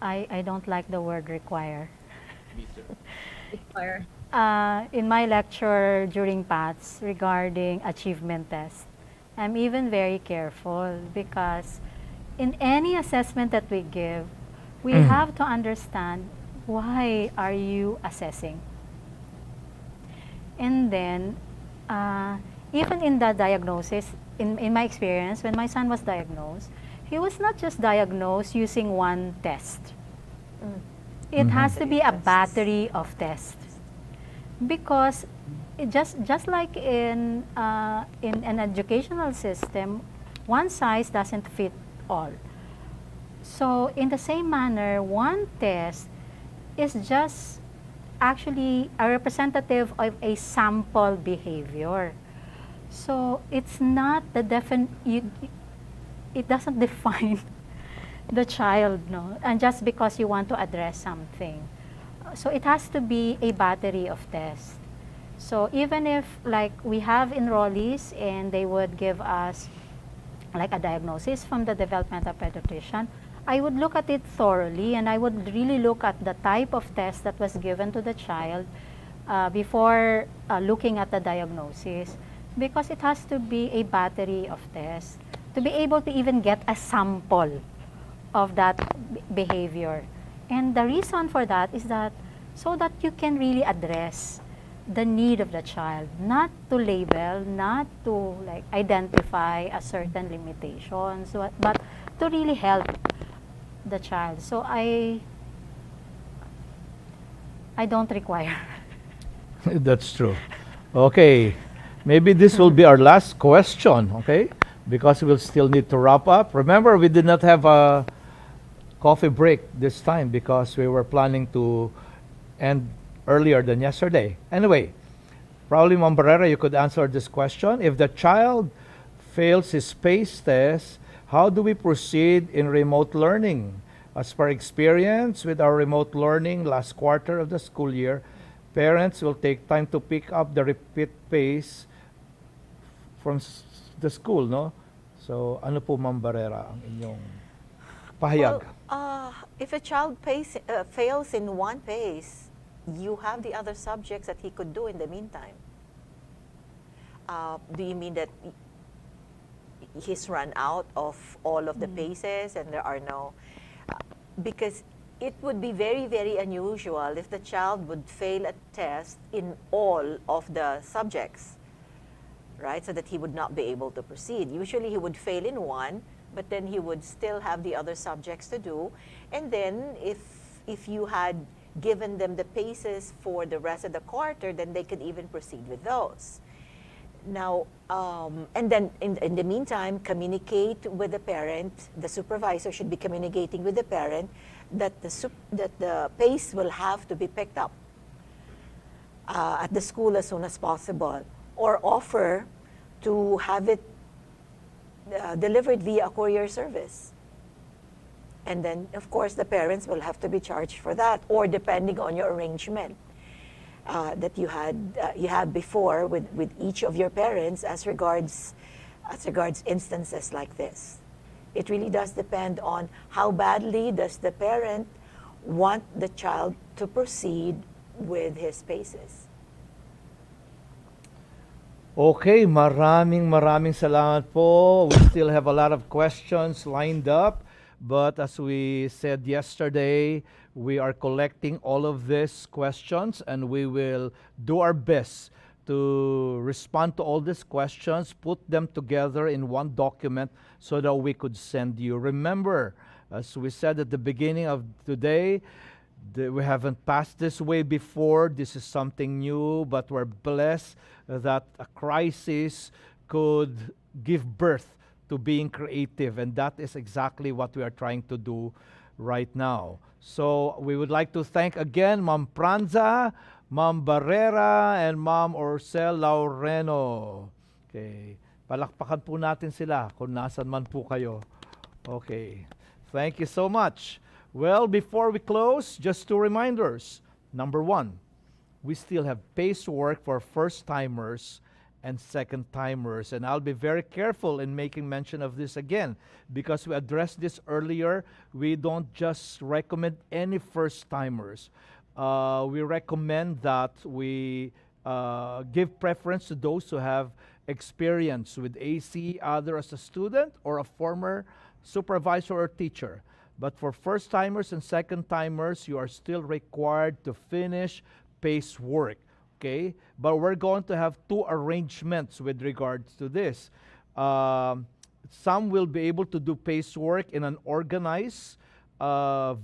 I don't like the word require. Me too. Require. In my lecture during PATS regarding achievement test, I'm even very careful because in any assessment that we give, we have to understand why are you assessing. And then, even in the diagnosis, in my experience, when my son was diagnosed, he was not just diagnosed using one test. It has to be a battery of tests. Because just like in an educational system, one size doesn't fit all. So in the same manner, one test is just actually a representative of a sample behavior. So it's not the it doesn't define the child, no? And just because you want to address something. So it has to be a battery of tests. So even if like we have enrollees and they would give us like a diagnosis from the developmental pediatrician, I would look at it thoroughly and I would really look at the type of test that was given to the child before looking at the diagnosis, because it has to be a battery of tests to be able to even get a sample of that behavior. And the reason for that is that so that you can really address the need of the child, not to label, not to like identify a certain limitation, but to really help the child. So I don't require. That's true. Okay, maybe this will be our last question, okay? Because we'll still need to wrap up. Remember, we did not have a coffee break this time because we were planning to end earlier than yesterday. Anyway, probably Ma'am Barrera, you could answer this question. If the child fails his PACE test, how do we proceed in remote learning? As per experience with our remote learning last quarter of the school year, parents will take time to pick up the repeat PACE from the school, no? So, ano po, Ma'am Barrera, ang inyong pahayag? Well, if a child fails in one PACE, you have the other subjects that he could do in the meantime. Do you mean that he's run out of all of the PACEs and there are no... because it would be very, very unusual if the child would fail a test in all of the subjects, right? So that he would not be able to proceed. Usually he would fail in one, but then he would still have the other subjects to do. And then if you had given them the PACEs for the rest of the quarter, then they could even proceed with those. Now, and then in the meantime, communicate with the parent. The supervisor should be communicating with the parent that the PACE will have to be picked up at the school as soon as possible, or offer to have it delivered via a courier service. And then, of course, the parents will have to be charged for that, or depending on your arrangement that you had before with each of your parents as regards instances like this. It really does depend on how badly does the parent want the child to proceed with his PACEs. Okay, maraming salamat po. We still have a lot of questions lined up, but as we said yesterday, we are collecting all of these questions and we will do our best to respond to all these questions, put them together in one document so that we could send you. Remember, as we said at the beginning of today, we haven't passed this way before. This is something new, but we're blessed that a crisis could give birth to being creative, and that is exactly what we are trying to do right now. So we would like to thank again Ma'am Pranza, Ma'am Barrera, and Ma'am Orcel Laureno. Okay. Palakpakan po natin sila kung nasan man po kayo. Okay. Thank you so much. Well, before we close, just two reminders. Number one, we still have PACE work for first-timers and second-timers. And I'll be very careful in making mention of this again because we addressed this earlier. We don't just recommend any first-timers. We recommend that we give preference to those who have experience with AC, either as a student or a former supervisor or teacher. But for first-timers and second-timers, you are still required to finish PACE work, okay? But we're going to have two arrangements with regards to this. Some will be able to do PACE work in an organized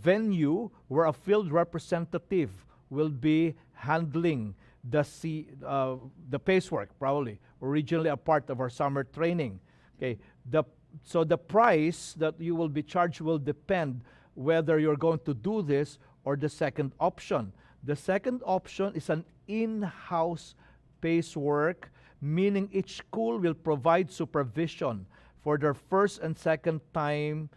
venue where a field representative will be handling the pacework, probably originally a part of our summer training. Okay, so the price that you will be charged will depend whether you're going to do this or the second option. The second option is an in-house pacework, meaning each school will provide supervision for their first and second time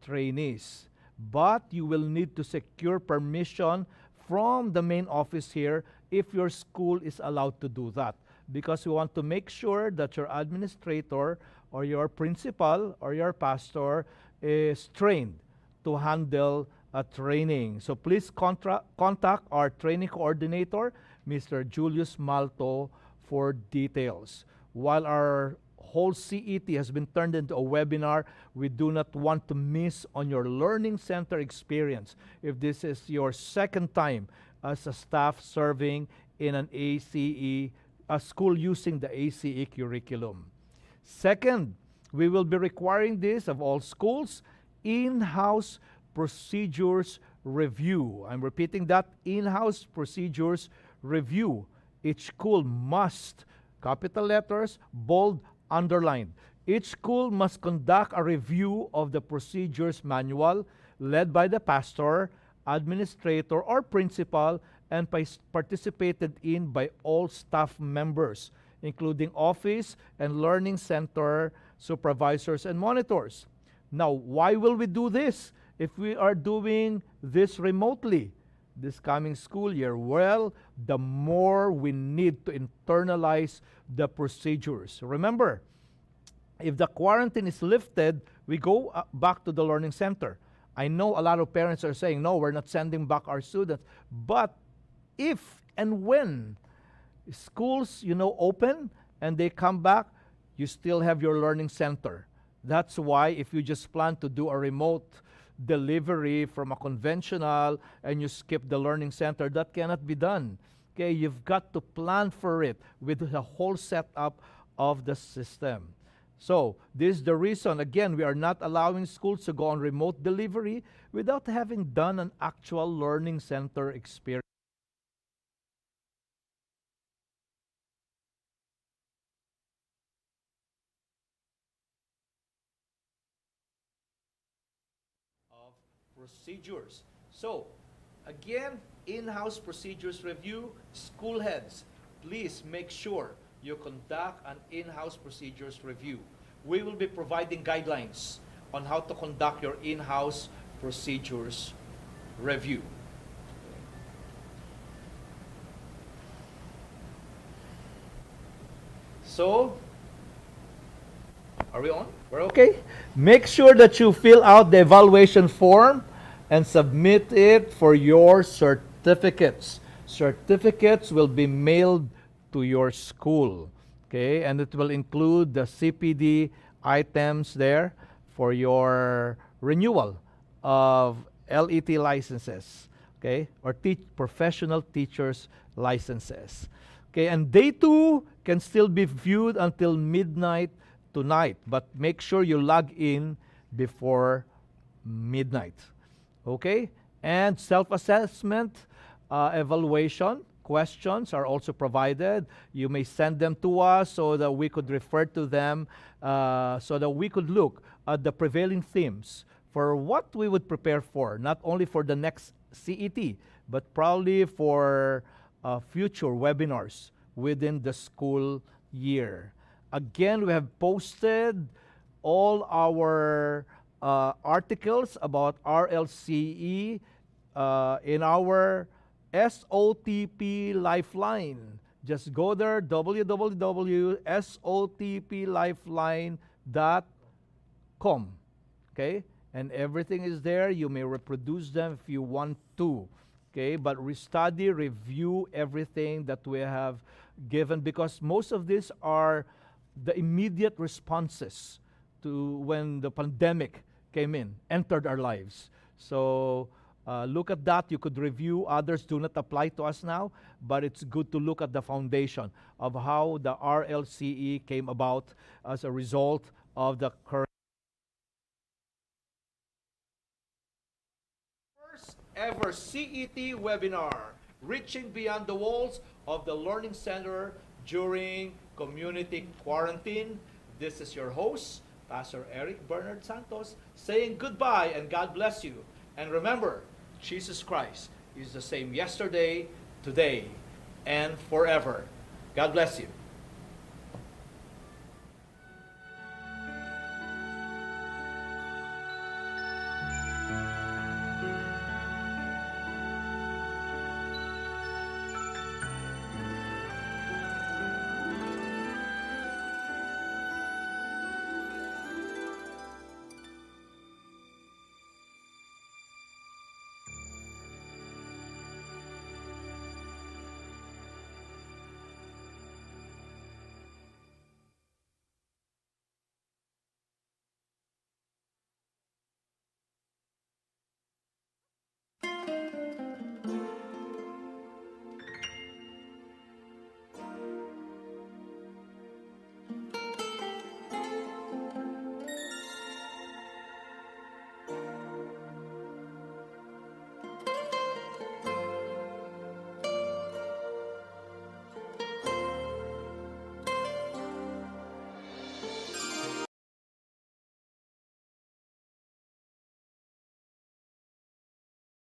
trainees. But you will need to secure permission from the main office here if your school is allowed to do that, because we want to make sure that your administrator or your principal or your pastor is trained to handle a training. So please contact our training coordinator, Mr. Julius Malto, for details. While our whole CET has been turned into a webinar, we do not want to miss on your learning center experience. If this is your second time as a staff serving in an ACE, a school using the ACE curriculum. Second, we will be requiring this of all schools, in-house procedures review. I'm repeating that, in-house procedures review. Each school must, capital letters, bold, underlined. Each school must conduct a review of the procedures manual led by the pastor, administrator, or principal, and participated in by all staff members, including office and learning center supervisors and monitors. Now, why will we do this if we are doing this remotely this coming school year? Well, the more we need to internalize the procedures. Remember, if the quarantine is lifted, we go back to the learning center. I know a lot of parents are saying, no, we're not sending back our students. But if and when schools, open and they come back, you still have your learning center. That's why if you just plan to do a remote delivery from a conventional and you skip the learning center, that cannot be done. Okay, you've got to plan for it with the whole setup of the system. So this is the reason, again, we are not allowing schools to go on remote delivery without having done an actual learning center experience. Of procedures. So, again, in-house procedures review, school heads, please make sure you conduct an in-house procedures review. We will be providing guidelines on how to conduct your in-house procedures review. So, are we on? We're okay? Make sure that you fill out the evaluation form and submit it for your certificates. Certificates will be mailed to your school, okay? And it will include the CPD items there for your renewal of LET licenses, okay? Or professional teachers licenses. Okay, and day 2 can still be viewed until midnight tonight, but make sure you log in before midnight. Okay? And self-assessment evaluation questions are also provided. You may send them to us so that we could refer to them, so that we could look at the prevailing themes for what we would prepare for, not only for the next CET, but probably for future webinars within the school year. Again, we have posted all our articles about RLCE in our SOTP Lifeline. Just go there, www.sotplifeline.com. Okay? And everything is there. You may reproduce them if you want to. Okay? But study, review everything that we have given, because most of these are the immediate responses to when the pandemic entered our lives. So look at that. You could review. Others do not apply to us now, but it's good to look at the foundation of how the RLCE came about as a result of the current first ever CET webinar reaching beyond the walls of the Learning Center during community quarantine. This is your host, Pastor Eric Bernard Santos, saying goodbye and God bless you. And remember, Jesus Christ is the same yesterday, today, and forever. God bless you.